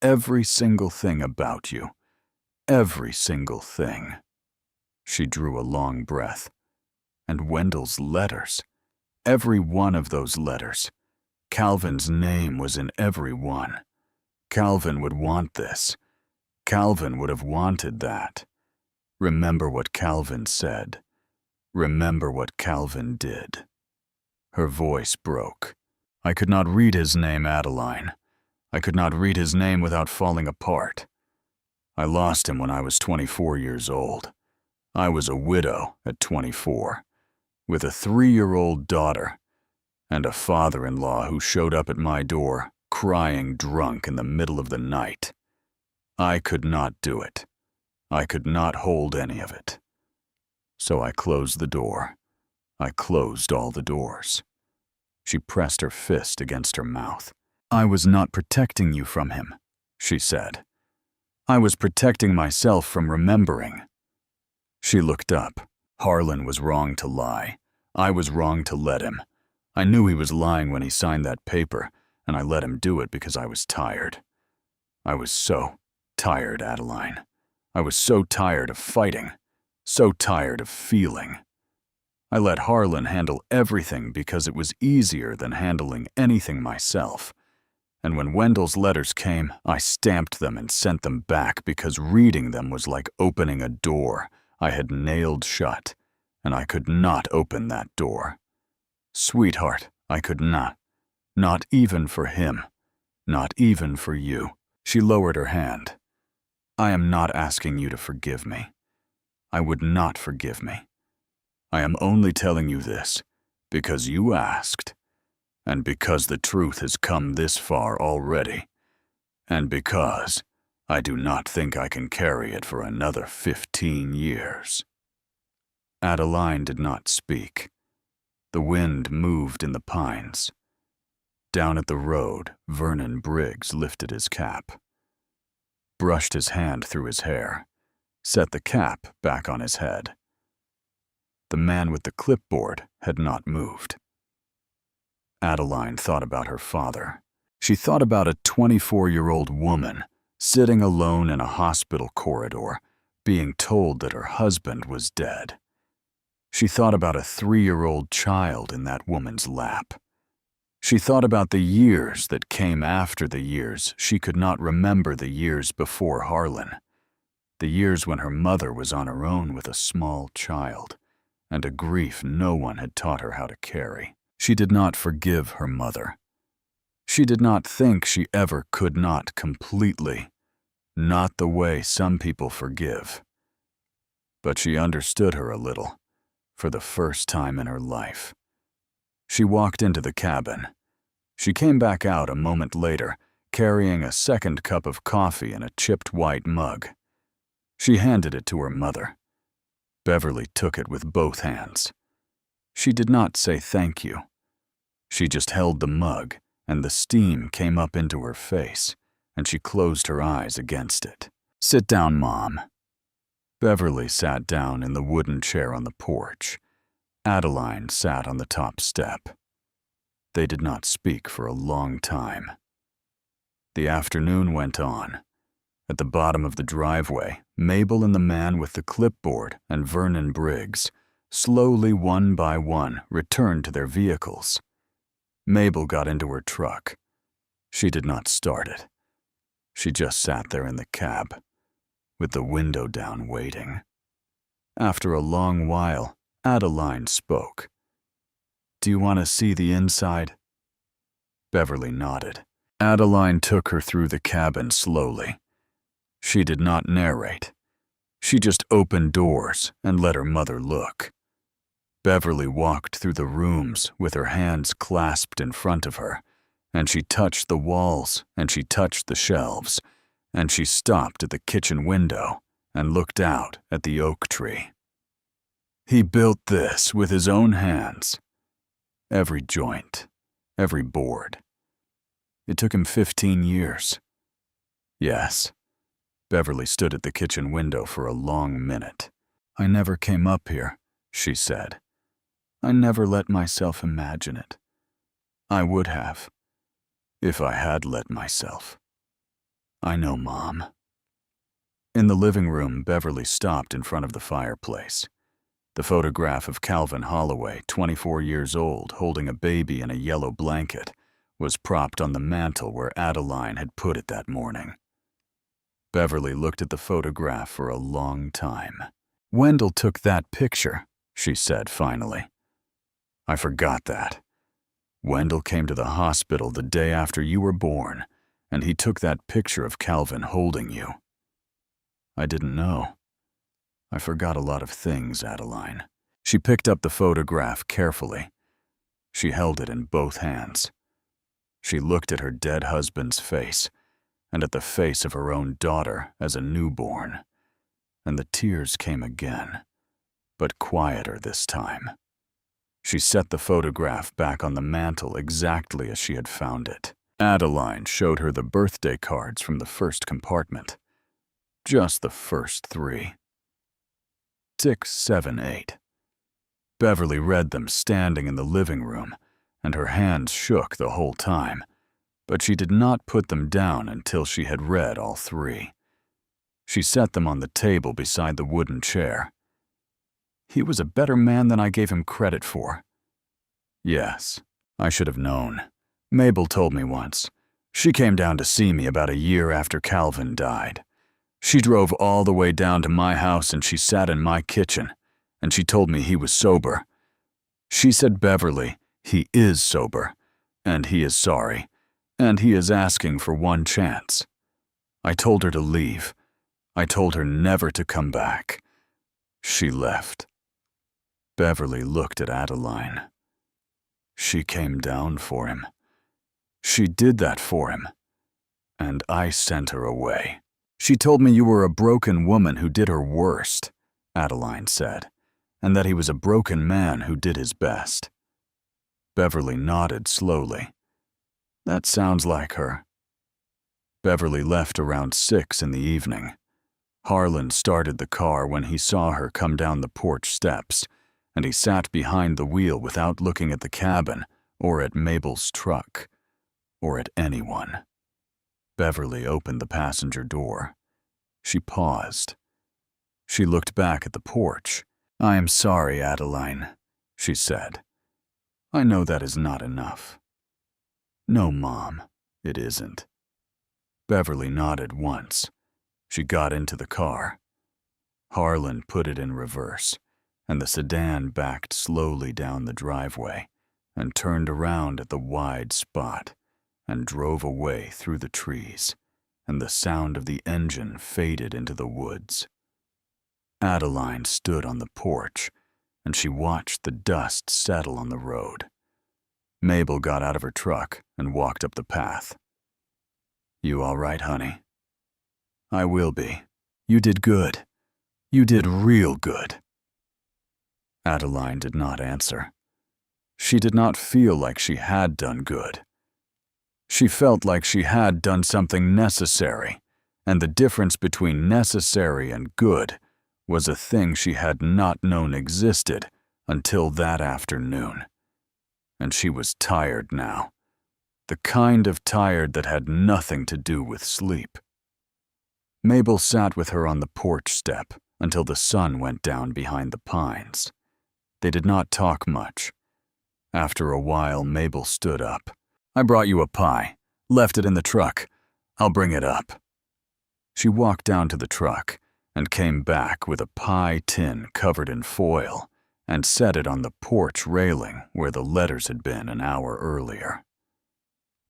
Every single thing about you. Every single thing." She drew a long breath. And Wendell's letters. Every one of those letters. Calvin's name was in every one. Calvin would want this. Calvin would have wanted that. Remember what Calvin said. Remember what Calvin did. Her voice broke. "I could not read his name, Adeline. I could not read his name without falling apart. I lost him when I was 24 years old. I was a widow at 24, with a 3-year-old daughter, and a father-in-law who showed up at my door, crying drunk in the middle of the night. I could not do it. I could not hold any of it. So I closed the door. I closed all the doors. She pressed her fist against her mouth. I was not protecting you from him, she said. I was protecting myself from remembering. She looked up. Harlan was wrong to lie. I was wrong to let him. I knew he was lying when he signed that paper, and I let him do it because I was tired. I was so tired, Adeline. I was so tired of fighting, so tired of feeling. I let Harlan handle everything because it was easier than handling anything myself. And when Wendell's letters came, I stamped them and sent them back because reading them was like opening a door I had nailed shut, and I could not open that door. Sweetheart, I could not. Not even for him. Not even for you. She lowered her hand. I am not asking you to forgive me. I would not forgive me. I am only telling you this because you asked, and because the truth has come this far already, and because I do not think I can carry it for another 15 years. Adeline did not speak. The wind moved in the pines. Down at the road, Vernon Briggs lifted his cap, brushed his hand through his hair, set the cap back on his head. The man with the clipboard had not moved. Adeline thought about her father. She thought about a 24-year-old woman sitting alone in a hospital corridor, being told that her husband was dead. She thought about a 3-year-old child in that woman's lap. She thought about the years that came after the years she could not remember, the years before Harlan, the years when her mother was on her own with a small child, and a grief no one had taught her how to carry. She did not forgive her mother. She did not think she ever could not completely, not the way some people forgive. But she understood her a little, for the first time in her life. She walked into the cabin. She came back out a moment later, carrying a second cup of coffee in a chipped white mug. She handed it to her mother. Beverly took it with both hands. She did not say thank you. She just held the mug, and the steam came up into her face, and she closed her eyes against it. Sit down, Mom. Beverly sat down in the wooden chair on the porch. Adeline sat on the top step. They did not speak for a long time. The afternoon went on. At the bottom of the driveway, Mabel and the man with the clipboard and Vernon Briggs, slowly one by one, returned to their vehicles. Mabel got into her truck. She did not start it. She just sat there in the cab, with the window down, waiting. After a long while, Adeline spoke. Do you want to see the inside? Beverly nodded. Adeline took her through the cabin slowly. She did not narrate. She just opened doors and let her mother look. Beverly walked through the rooms with her hands clasped in front of her, and she touched the walls, and she touched the shelves, and she stopped at the kitchen window and looked out at the oak tree. He built this with his own hands. Every joint, every board. It took him 15 years. Yes. Beverly stood at the kitchen window for a long minute. I never came up here, she said. I never let myself imagine it. I would have, if I had let myself. I know, Mom. In the living room, Beverly stopped in front of the fireplace. The photograph of Calvin Holloway, 24 years old, holding a baby in a yellow blanket, was propped on the mantel where Adeline had put it that morning. Beverly looked at the photograph for a long time. Wendell took that picture, she said finally. I forgot that. Wendell came to the hospital the day after you were born, and he took that picture of Calvin holding you. I didn't know. I forgot a lot of things, Adeline. She picked up the photograph carefully. She held it in both hands. She looked at her dead husband's face and at the face of her own daughter as a newborn, and the tears came again, but quieter this time. She set the photograph back on the mantel exactly as she had found it. Adeline showed her the birthday cards from the first compartment. Just the first 3. 6, 7, 8. Beverly read them standing in the living room, and her hands shook the whole time, but she did not put them down until she had read all 3. She set them on the table beside the wooden chair. He was a better man than I gave him credit for. Yes, I should have known. Mabel told me once. She came down to see me about a year after Calvin died. She drove all the way down to my house and she sat in my kitchen, and she told me he was sober. She said, Beverly, he is sober, and he is sorry, and he is asking for one chance. I told her to leave. I told her never to come back. She left. Beverly looked at Adeline. She came down for him. She did that for him, and I sent her away. She told me you were a broken woman who did her worst, Adeline said, and that he was a broken man who did his best. Beverly nodded slowly. That sounds like her. Beverly left around 6 in the evening. Harlan started the car when he saw her come down the porch steps, and he sat behind the wheel without looking at the cabin or at Mabel's truck, or at anyone. Beverly opened the passenger door. She paused. She looked back at the porch. I am sorry, Adeline, she said. I know that is not enough. No, Mom, it isn't. Beverly nodded once. She got into the car. Harlan put it in reverse, and the sedan backed slowly down the driveway and turned around at the wide spot and drove away through the trees, and the sound of the engine faded into the woods. Adeline stood on the porch, and she watched the dust settle on the road. Mabel got out of her truck and walked up the path. You all right, honey? I will be. You did good. You did real good. Adeline did not answer. She did not feel like she had done good. She felt like she had done something necessary, and the difference between necessary and good was a thing she had not known existed until that afternoon. And she was tired now, the kind of tired that had nothing to do with sleep. Mabel sat with her on the porch step until the sun went down behind the pines. They did not talk much. After a while, Mabel stood up. I brought you a pie. Left it in the truck. I'll bring it up. She walked down to the truck and came back with a pie tin covered in foil and set it on the porch railing where the letters had been an hour earlier.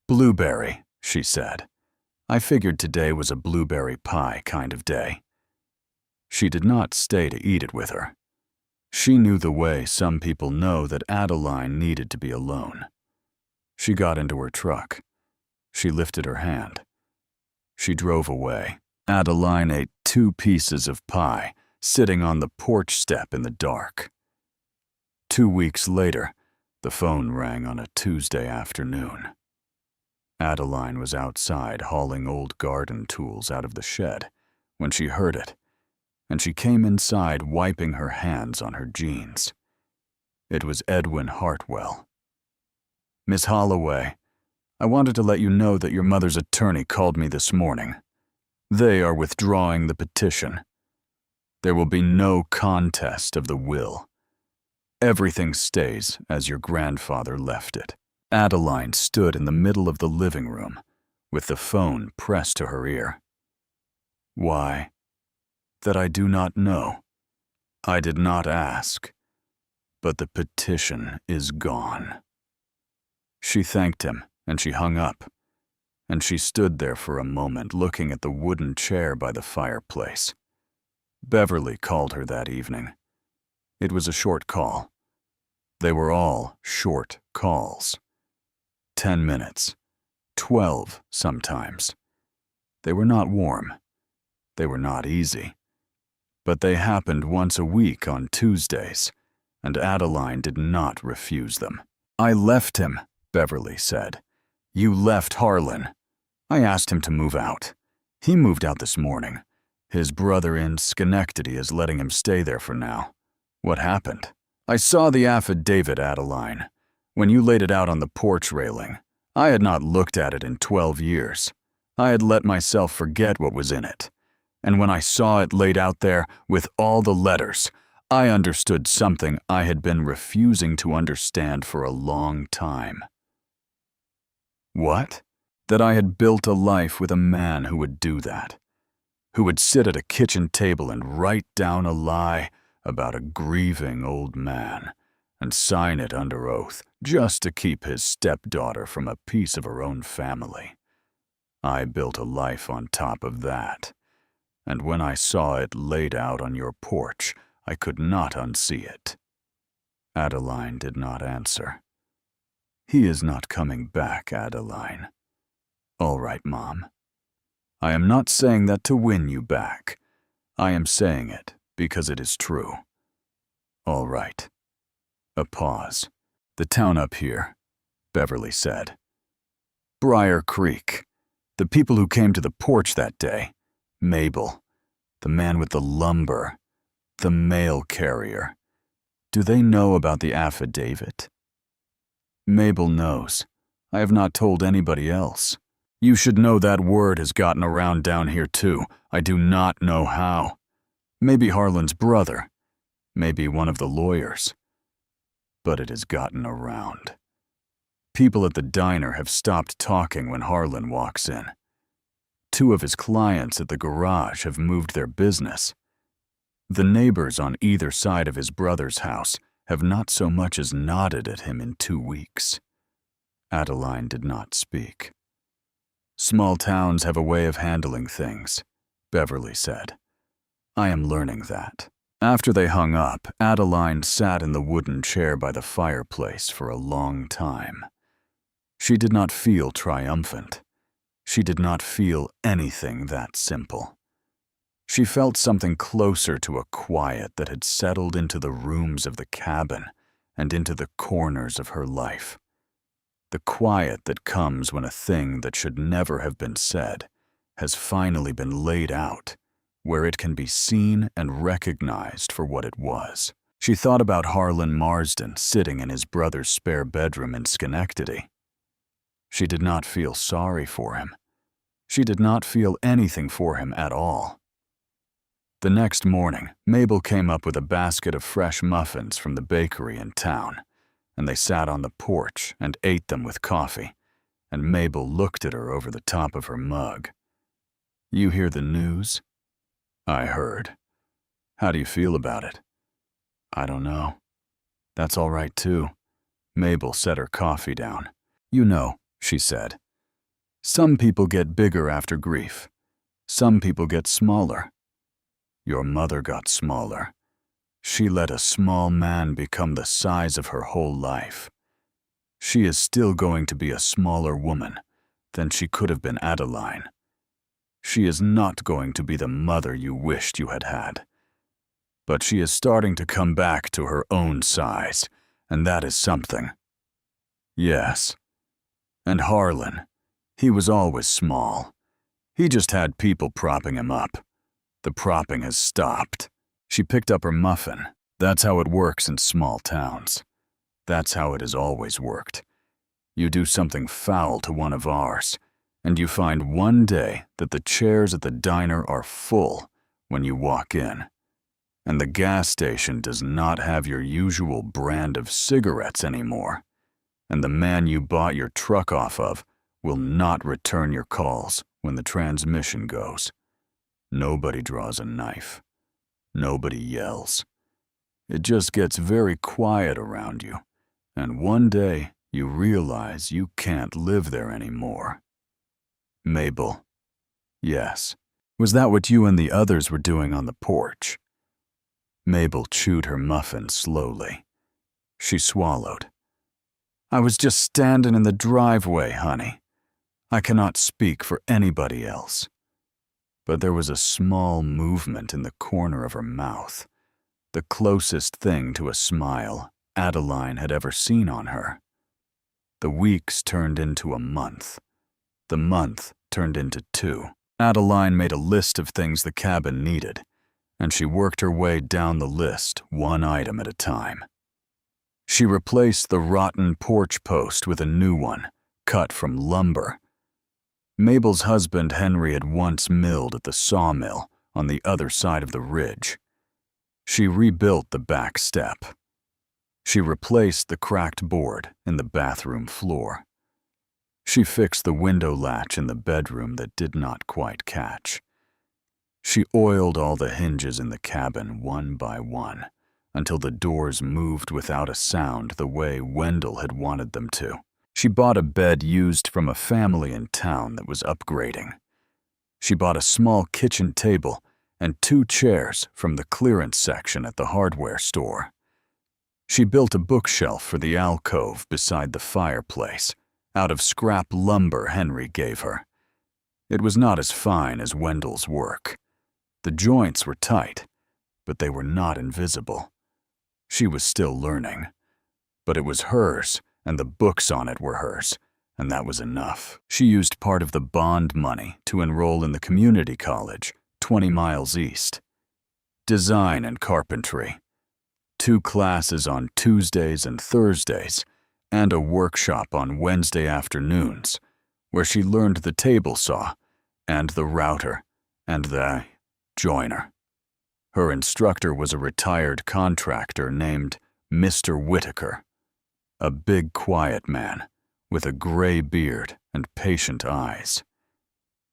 Blueberry, she said. I figured today was a blueberry pie kind of day. She did not stay to eat it with her. She knew the way some people know that Adeline needed to be alone. She got into her truck. She lifted her hand. She drove away. Adeline ate 2 pieces of pie, sitting on the porch step in the dark. 2 weeks later, the phone rang on a Tuesday afternoon. Adeline was outside hauling old garden tools out of the shed when she heard it, and she came inside wiping her hands on her jeans. It was Edwin Hartwell. Miss Holloway, I wanted to let you know that your mother's attorney called me this morning. They are withdrawing the petition. There will be no contest of the will. Everything stays as your grandfather left it. Adeline stood in the middle of the living room, with the phone pressed to her ear. Why? That I do not know. I did not ask, but the petition is gone. She thanked him, and she hung up, and she stood there for a moment looking at the wooden chair by the fireplace. Beverly called her that evening. It was a short call. They were all short calls. 10 minutes. 12 sometimes. They were not warm. They were not easy. But they happened once a week on Tuesdays, and Adeline did not refuse them. "I left him," Beverly said. "You left Harlan. I asked him to move out. He moved out this morning. His brother in Schenectady is letting him stay there for now. What happened?" "I saw the affidavit, Adeline. When you laid it out on the porch railing, I had not looked at it in 12 years. I had let myself forget what was in it. And when I saw it laid out there with all the letters, I understood something I had been refusing to understand for a long time." "What?" "That I had built a life with a man who would do that. Who would sit at a kitchen table and write down a lie about a grieving old man and sign it under oath just to keep his stepdaughter from a piece of her own family. I built a life on top of that. And when I saw it laid out on your porch, I could not unsee it." Adeline did not answer. "He is not coming back, Adeline." "All right, Mom. I am not saying that to win you back. I am saying it because it is true." "All right." A pause. "The town up here," Beverly said. "Briar Creek. The people who came to the porch that day. Mabel. The man with the lumber. The mail carrier. Do they know about the affidavit?" "Mabel knows. I have not told anybody else. You should know that word has gotten around down here too. I do not know how. Maybe Harlan's brother. Maybe one of the lawyers. But it has gotten around. People at the diner have stopped talking when Harlan walks in. 2 of his clients at the garage have moved their business. The neighbors on either side of his brother's house have not so much as nodded at him in 2 weeks. Adeline did not speak. "Small towns have a way of handling things," Beverly said. "I am learning that." After they hung up, Adeline sat in the wooden chair by the fireplace for a long time. She did not feel triumphant. She did not feel anything that simple. She felt something closer to a quiet that had settled into the rooms of the cabin and into the corners of her life. The quiet that comes when a thing that should never have been said has finally been laid out, where it can be seen and recognized for what it was. She thought about Harlan Marsden sitting in his brother's spare bedroom in Schenectady. She did not feel sorry for him. She did not feel anything for him at all. The next morning, Mabel came up with a basket of fresh muffins from the bakery in town, and they sat on the porch and ate them with coffee, and Mabel looked at her over the top of her mug. "You hear the news?" "I heard. How do you feel about it?" "I don't know." "That's all right, too." Mabel set her coffee down. "You know," she said, "some people get bigger after grief. Some people get smaller. Your mother got smaller. She let a small man become the size of her whole life. She is still going to be a smaller woman than she could have been, Adeline. She is not going to be the mother you wished you had had. But she is starting to come back to her own size, and that is something." "Yes. And Harlan, he was always small. He just had people propping him up. The propping has stopped." She picked up her muffin. "That's how it works in small towns. That's how it has always worked. You do something foul to one of ours, and you find one day that the chairs at the diner are full when you walk in, and the gas station does not have your usual brand of cigarettes anymore, and the man you bought your truck off of will not return your calls when the transmission goes. Nobody draws a knife. Nobody yells. It just gets very quiet around you, and one day you realize you can't live there anymore." "Mabel." "Yes." Was that what you and the others were doing on the porch? Mabel chewed her muffin slowly. She swallowed. I was just standing in the driveway, honey. I cannot speak for anybody else. But there was a small movement in the corner of her mouth, the closest thing to a smile Adeline had ever seen on her. The weeks turned into a month. The month turned into 2. Adeline made a list of things the cabin needed, and she worked her way down the list one item at a time. She replaced the rotten porch post with a new one, cut from lumber. Mabel's husband Henry had once milled at the sawmill on the other side of the ridge. She rebuilt the back step. She replaced the cracked board in the bathroom floor. She fixed the window latch in the bedroom that did not quite catch. She oiled all the hinges in the cabin one by one until the doors moved without a sound the way Wendell had wanted them to. She bought a bed used from a family in town that was upgrading. She bought a small kitchen table and 2 chairs from the clearance section at the hardware store. She built a bookshelf for the alcove beside the fireplace, out of scrap lumber Henry gave her. It was not as fine as Wendell's work. The joints were tight, but they were not invisible. She was still learning. But it was hers, and the books on it were hers, and that was enough. She used part of the bond money to enroll in the community college, 20 miles east. Design and carpentry. 2 classes on Tuesdays and Thursdays, and a workshop on Wednesday afternoons, where she learned the table saw, and the router, and the joiner. Her instructor was a retired contractor named Mr. Whitaker, a big, quiet man with a gray beard and patient eyes.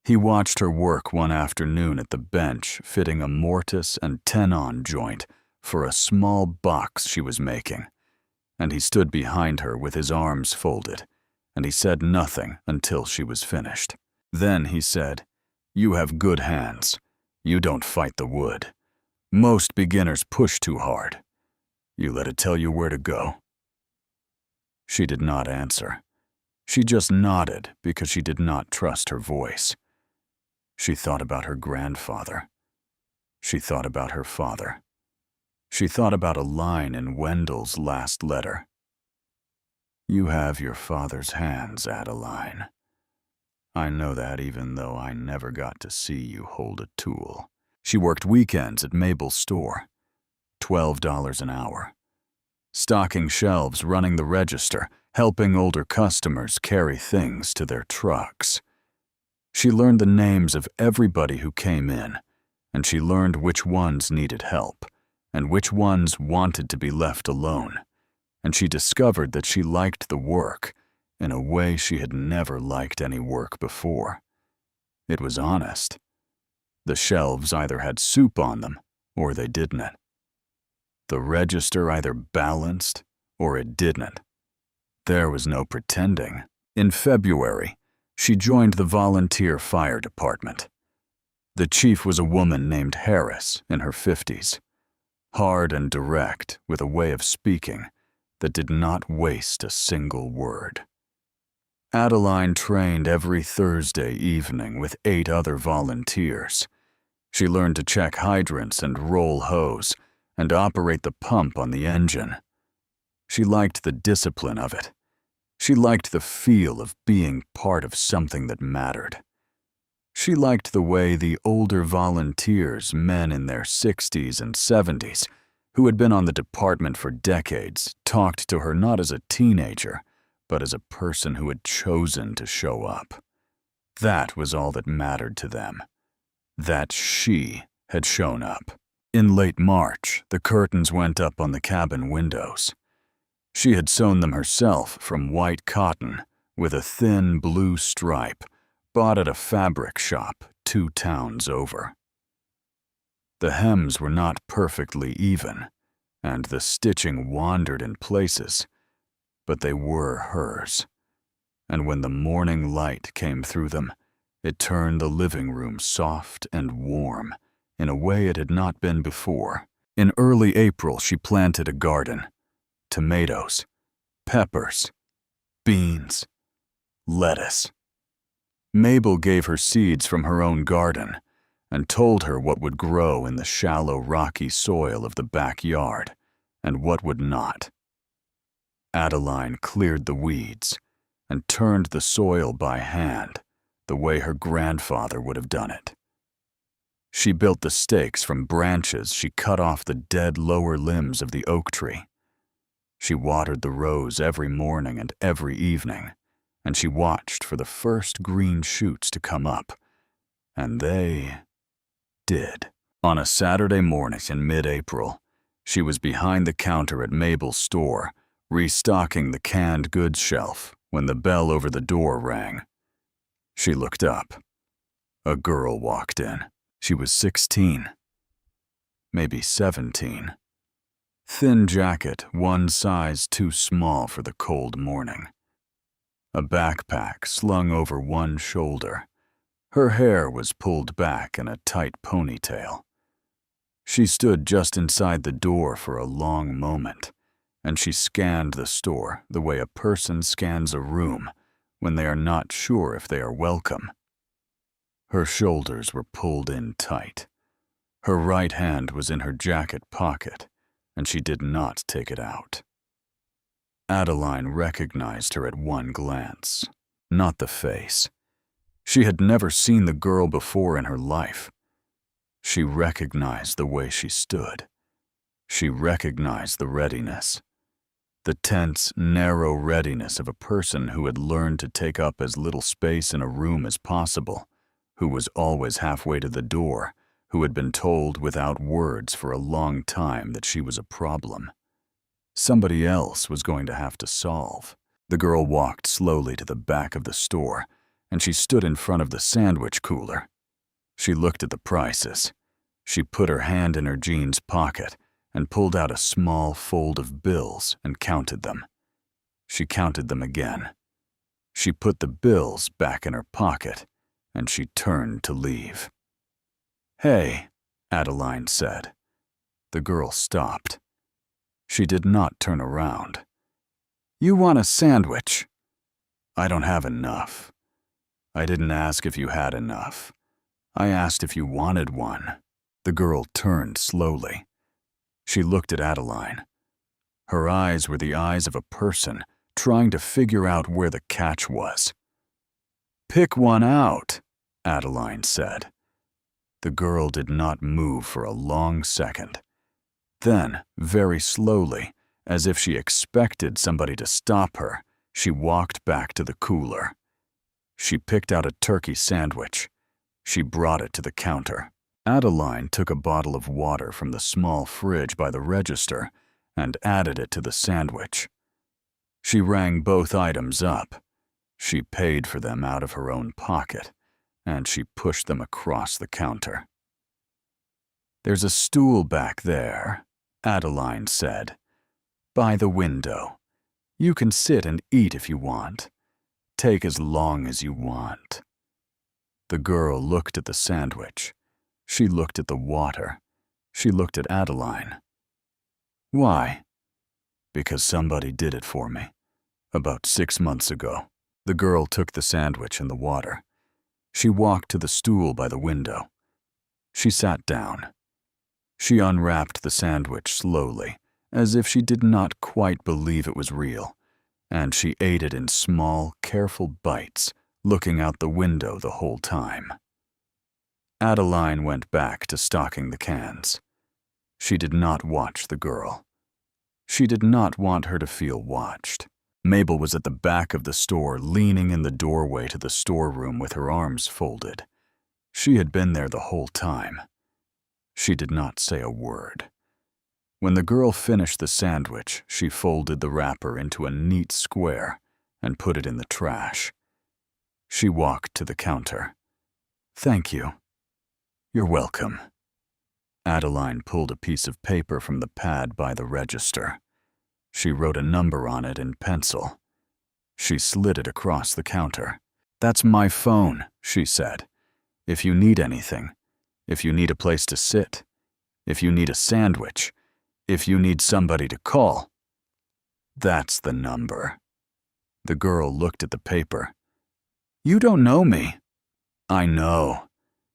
He watched her work one afternoon at the bench fitting a mortise and tenon joint for a small box she was making, and he stood behind her with his arms folded, and he said nothing until she was finished. Then he said, "You have good hands. You don't fight the wood. Most beginners push too hard. You let it tell you where to go." She did not answer. She just nodded because she did not trust her voice. She thought about her grandfather. She thought about her father. She thought about a line in Wendell's last letter. "You have your father's hands, Adeline. I know that even though I never got to see you hold a tool." She worked weekends at Mabel's store, $12 an hour. Stocking shelves, running the register, helping older customers carry things to their trucks. She learned the names of everybody who came in, and she learned which ones needed help, and which ones wanted to be left alone, and she discovered that she liked the work in a way she had never liked any work before. It was honest. The shelves either had soup on them, or they didn't. The register either balanced, or it didn't. There was no pretending. In February, she joined the volunteer fire department. The chief was a woman named Harris in her 50s. Hard and direct, with a way of speaking that did not waste a single word. Adeline trained every Thursday evening with 8 other volunteers. She learned to check hydrants and roll hose and operate the pump on the engine. She liked the discipline of it. She liked the feel of being part of something that mattered. She liked the way the older volunteers, men in their 60s and 70s, who had been on the department for decades, talked to her not as a teenager, but as a person who had chosen to show up. That was all that mattered to them. That she had shown up. In late March, the curtains went up on the cabin windows. She had sewn them herself from white cotton with a thin blue stripe, bought at a fabric shop 2 towns over. The hems were not perfectly even, and the stitching wandered in places, but they were hers. And when the morning light came through them, It turned the living room soft and warm in a way it had not been before. In early April, she planted a garden. Tomatoes, peppers, beans, lettuce. Mabel gave her seeds from her own garden and told her what would grow in the shallow, rocky soil of the backyard and what would not. Adeline cleared the weeds and turned the soil by hand, the way her grandfather would have done it. She built the stakes from branches she cut off the dead lower limbs of the oak tree. She watered the rows every morning and every evening, and she watched for the first green shoots to come up. And they did. On a Saturday morning in mid-April, she was behind the counter at Mabel's store, restocking the canned goods shelf when the bell over the door rang. She looked up. A girl walked in. She was 16, maybe 17. Thin jacket, one size too small for the cold morning. A backpack slung over one shoulder. Her hair was pulled back in a tight ponytail. She stood just inside the door for a long moment, and she scanned the store the way a person scans a room when they are not sure if they are welcome. Her shoulders were pulled in tight. Her right hand was in her jacket pocket, and she did not take it out. Adeline recognized her at one glance, not the face. She had never seen the girl before in her life. She recognized the way she stood. She recognized the readiness. The tense, narrow readiness of a person who had learned to take up as little space in a room as possible, who was always halfway to the door, who had been told without words for a long time that she was a problem. Somebody else was going to have to solve. The girl walked slowly to the back of the store, and she stood in front of the sandwich cooler. She looked at the prices. She put her hand in her jeans pocket and pulled out a small fold of bills and counted them. She counted them again. She put the bills back in her pocket, and she turned to leave. "Hey," Adeline said. The girl stopped. She did not turn around. "You want a sandwich?" "I don't have enough." "I didn't ask if you had enough. I asked if you wanted one." The girl turned slowly. She looked at Adeline. Her eyes were the eyes of a person trying to figure out where the catch was. "Pick one out," Adeline said. The girl did not move for a long second. Then, very slowly, as if she expected somebody to stop her, she walked back to the cooler. She picked out a turkey sandwich. She brought it to the counter. Adeline took a bottle of water from the small fridge by the register and added it to the sandwich. She rang both items up. She paid for them out of her own pocket, and she pushed them across the counter. "There's a stool back there," Adeline said, "by the window. You can sit and eat if you want. Take as long as you want." The girl looked at the sandwich. She looked at the water. She looked at Adeline. "Why?" "Because somebody did it for me. About 6 months ago." The girl took the sandwich and the water. She walked to the stool by the window. She sat down. She unwrapped the sandwich slowly, as if she did not quite believe it was real, and she ate it in small, careful bites, looking out the window the whole time. Adeline went back to stocking the cans. She did not watch the girl. She did not want her to feel watched. Mabel was at the back of the store, leaning in the doorway to the storeroom with her arms folded. She had been there the whole time. She did not say a word. When the girl finished the sandwich, she folded the wrapper into a neat square and put it in the trash. She walked to the counter. "Thank you." "You're welcome." Adeline pulled a piece of paper from the pad by the register. She wrote a number on it in pencil. She slid it across the counter. "That's my phone," she said. "If you need anything, if you need a place to sit, if you need a sandwich, if you need somebody to call, that's the number." The girl looked at the paper. "You don't know me." "I know.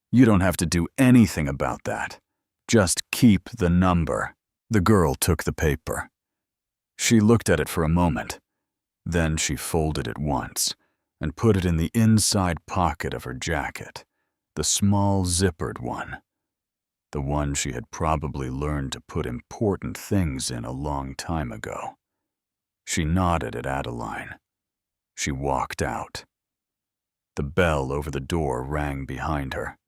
You don't have to do anything about that. Just keep the number." The girl took the paper. She looked at it for a moment. Then she folded it once and put it in the inside pocket of her jacket, the small zippered one, the one she had probably learned to put important things in a long time ago. She nodded at Adeline. She walked out. The bell over the door rang behind her.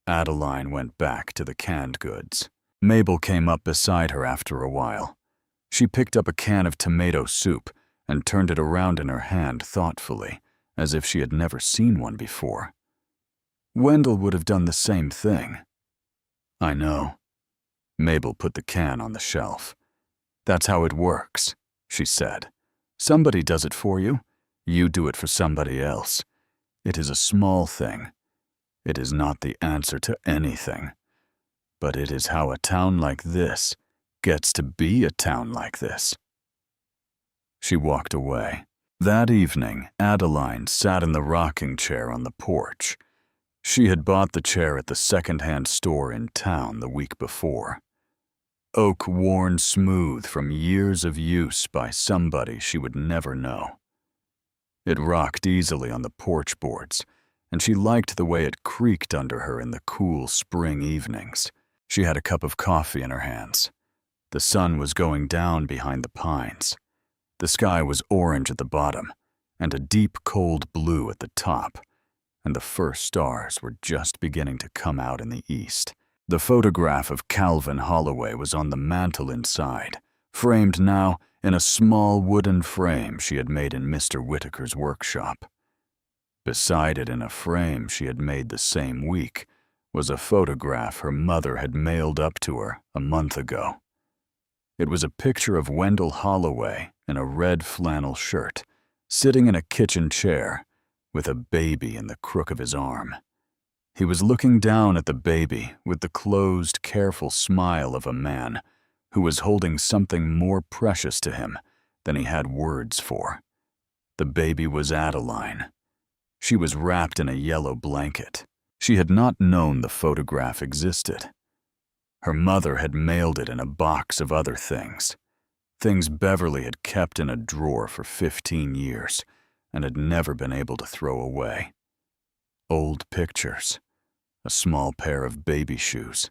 Adeline went back to the canned goods. Mabel came up beside her after a while. She picked up a can of tomato soup and turned it around in her hand thoughtfully, as if she had never seen one before. "Wendell would have done the same thing." "I know." Mabel put the can on the shelf. "That's how it works," she said. "Somebody does it for you. You do it for somebody else. It is a small thing. It is not the answer to anything. But it is how a town like this gets to be a town like this." She walked away. That evening, Adeline sat in the rocking chair on the porch. She had bought the chair at the second-hand store in town the week before. Oak worn smooth from years of use by somebody she would never know. It rocked easily on the porch boards, and she liked the way it creaked under her in the cool spring evenings. She had a cup of coffee in her hands. The sun was going down behind the pines. The sky was orange at the bottom, and a deep cold blue at the top, and the first stars were just beginning to come out in the east. The photograph of Calvin Holloway was on the mantel inside, framed now in a small wooden frame she had made in Mr. Whitaker's workshop. Beside it, in a frame she had made the same week, was a photograph her mother had mailed up to her a month ago. It was a picture of Wendell Holloway in a red flannel shirt, sitting in a kitchen chair, with a baby in the crook of his arm. He was looking down at the baby with the closed, careful smile of a man who was holding something more precious to him than he had words for. The baby was Adeline. She was wrapped in a yellow blanket. She had not known the photograph existed. Her mother had mailed it in a box of other things Beverly had kept in a drawer for 15 years and had never been able to throw away. Old pictures, a small pair of baby shoes,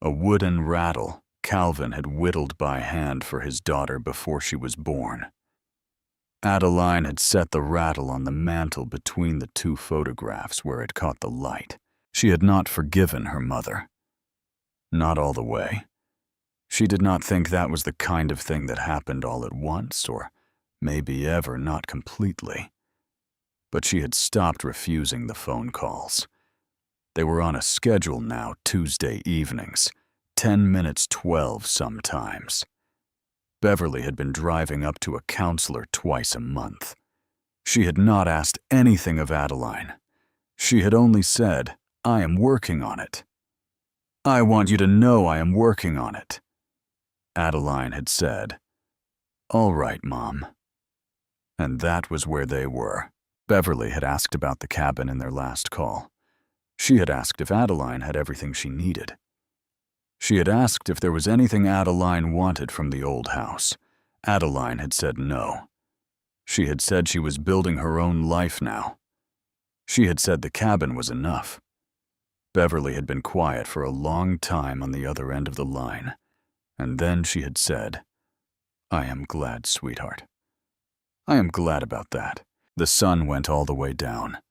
a wooden rattle Calvin had whittled by hand for his daughter before she was born. Adeline had set the rattle on the mantel between the two photographs where it caught the light. She had not forgiven her mother. Not all the way. She did not think that was the kind of thing that happened all at once, or maybe ever not completely. But she had stopped refusing the phone calls. They were on a schedule now, Tuesday evenings, 10 minutes 12 sometimes. Beverly had been driving up to a counselor twice a month. She had not asked anything of Adeline. She had only said, "I am working on it. I want you to know I am working on it." Adeline had said, "All right, Mom." And that was where they were. Beverly had asked about the cabin in their last call. She had asked if Adeline had everything she needed. She had asked if there was anything Adeline wanted from the old house. Adeline had said no. She had said she was building her own life now. She had said the cabin was enough. Beverly had been quiet for a long time on the other end of the line, and then she had said, "I am glad, sweetheart. I am glad about that." The sun went all the way down.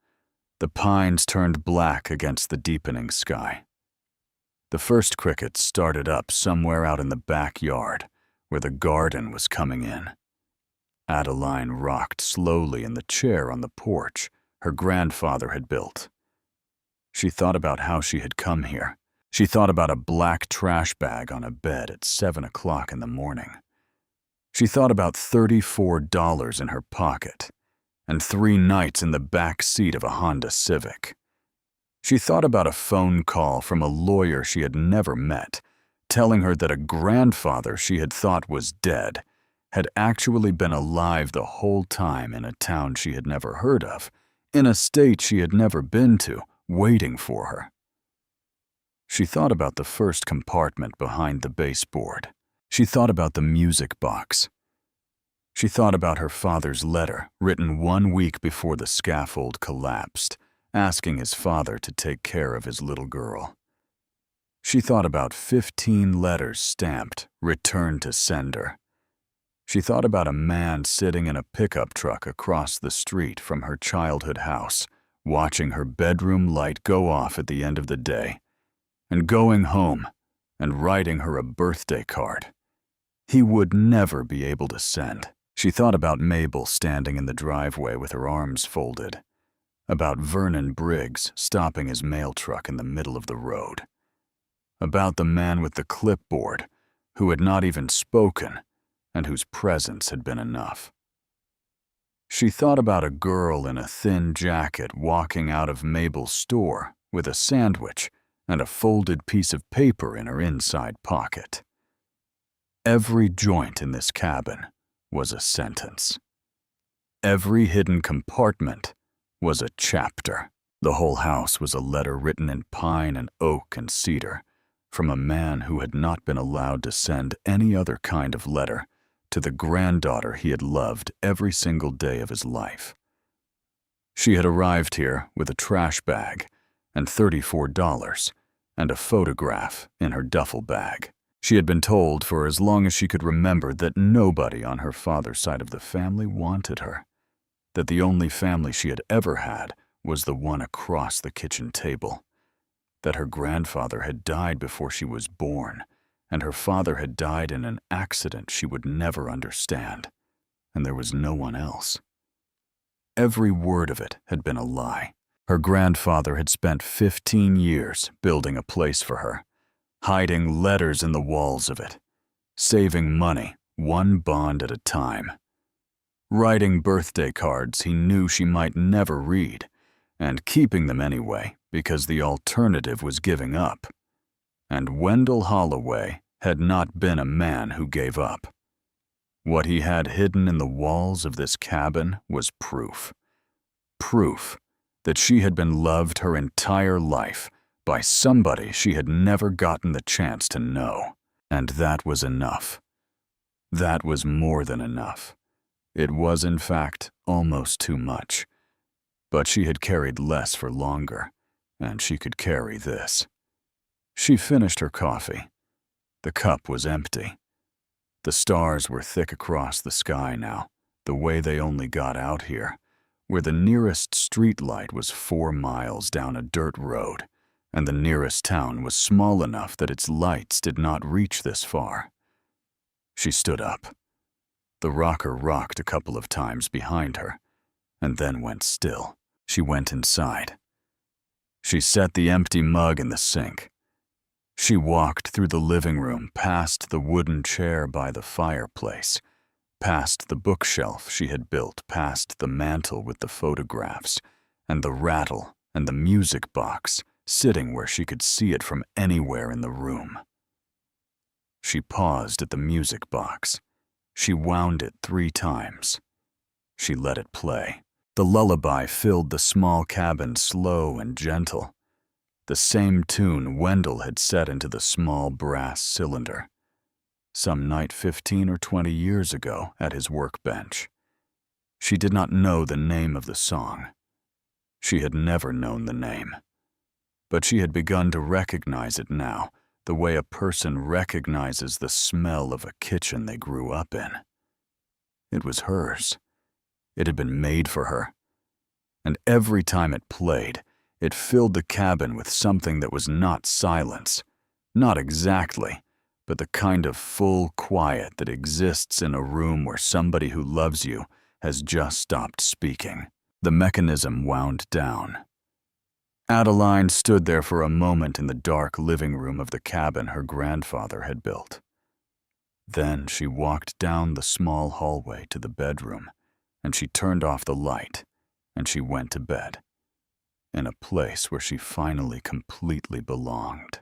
The pines turned black against the deepening sky. The first crickets started up somewhere out in the backyard, where the garden was coming in. Adeline rocked slowly in the chair on the porch her grandfather had built. She thought about how she had come here. She thought about a black trash bag on a bed at 7 o'clock in the morning. She thought about $34 in her pocket, and 3 nights in the back seat of a Honda Civic. She thought about a phone call from a lawyer she had never met, telling her that a grandfather she had thought was dead had actually been alive the whole time in a town she had never heard of, in a state she had never been to, waiting for her. She thought about the first compartment behind the baseboard. She thought about the music box. She thought about her father's letter, written 1 week before the scaffold collapsed, asking his father to take care of his little girl. She thought about 15 letters stamped, "Return to sender." She thought about a man sitting in a pickup truck across the street from her childhood house, watching her bedroom light go off at the end of the day, and going home and writing her a birthday card he would never be able to send. She thought about Mabel standing in the driveway with her arms folded, about Vernon Briggs stopping his mail truck in the middle of the road, about the man with the clipboard who had not even spoken and whose presence had been enough. She thought about a girl in a thin jacket walking out of Mabel's store with a sandwich and a folded piece of paper in her inside pocket. Every joint in this cabin was a sentence. Every hidden compartment was a chapter. The whole house was a letter written in pine and oak and cedar from a man who had not been allowed to send any other kind of letter to the granddaughter he had loved every single day of his life. She had arrived here with a trash bag and $34 and a photograph in her duffel bag. She had been told for as long as she could remember that nobody on her father's side of the family wanted her, that the only family she had ever had was the one across the kitchen table, that her grandfather had died before she was born, and her father had died in an accident she would never understand, and there was no one else. Every word of it had been a lie. Her grandfather had spent 15 years building a place for her, hiding letters in the walls of it, saving money, one bond at a time, writing birthday cards he knew she might never read, and keeping them anyway because the alternative was giving up. And Wendell Holloway had not been a man who gave up. What he had hidden in the walls of this cabin was proof. Proof that she had been loved her entire life by somebody she had never gotten the chance to know. And that was enough. That was more than enough. It was, in fact, almost too much. But she had carried less for longer, and she could carry this. She finished her coffee. The cup was empty. The stars were thick across the sky now, the way they only got out here, where the nearest street light was 4 miles down a dirt road, and the nearest town was small enough that its lights did not reach this far. She stood up. The rocker rocked a couple of times behind her, and then went still. She went inside. She set the empty mug in the sink. She walked through the living room, past the wooden chair by the fireplace, past the bookshelf she had built, past the mantel with the photographs, and the rattle and the music box sitting where she could see it from anywhere in the room. She paused at the music box. She wound it 3 times. She let it play. The lullaby filled the small cabin slow and gentle, the same tune Wendell had set into the small brass cylinder, some night 15 or 20 years ago at his workbench. She did not know the name of the song. She had never known the name. But she had begun to recognize it now, the way a person recognizes the smell of a kitchen they grew up in. It was hers. It had been made for her. And every time it played, it filled the cabin with something that was not silence, not exactly, but the kind of full quiet that exists in a room where somebody who loves you has just stopped speaking. The mechanism wound down. Adeline stood there for a moment in the dark living room of the cabin her grandfather had built. Then she walked down the small hallway to the bedroom and she turned off the light, and she went to bed, in a place where she finally completely belonged.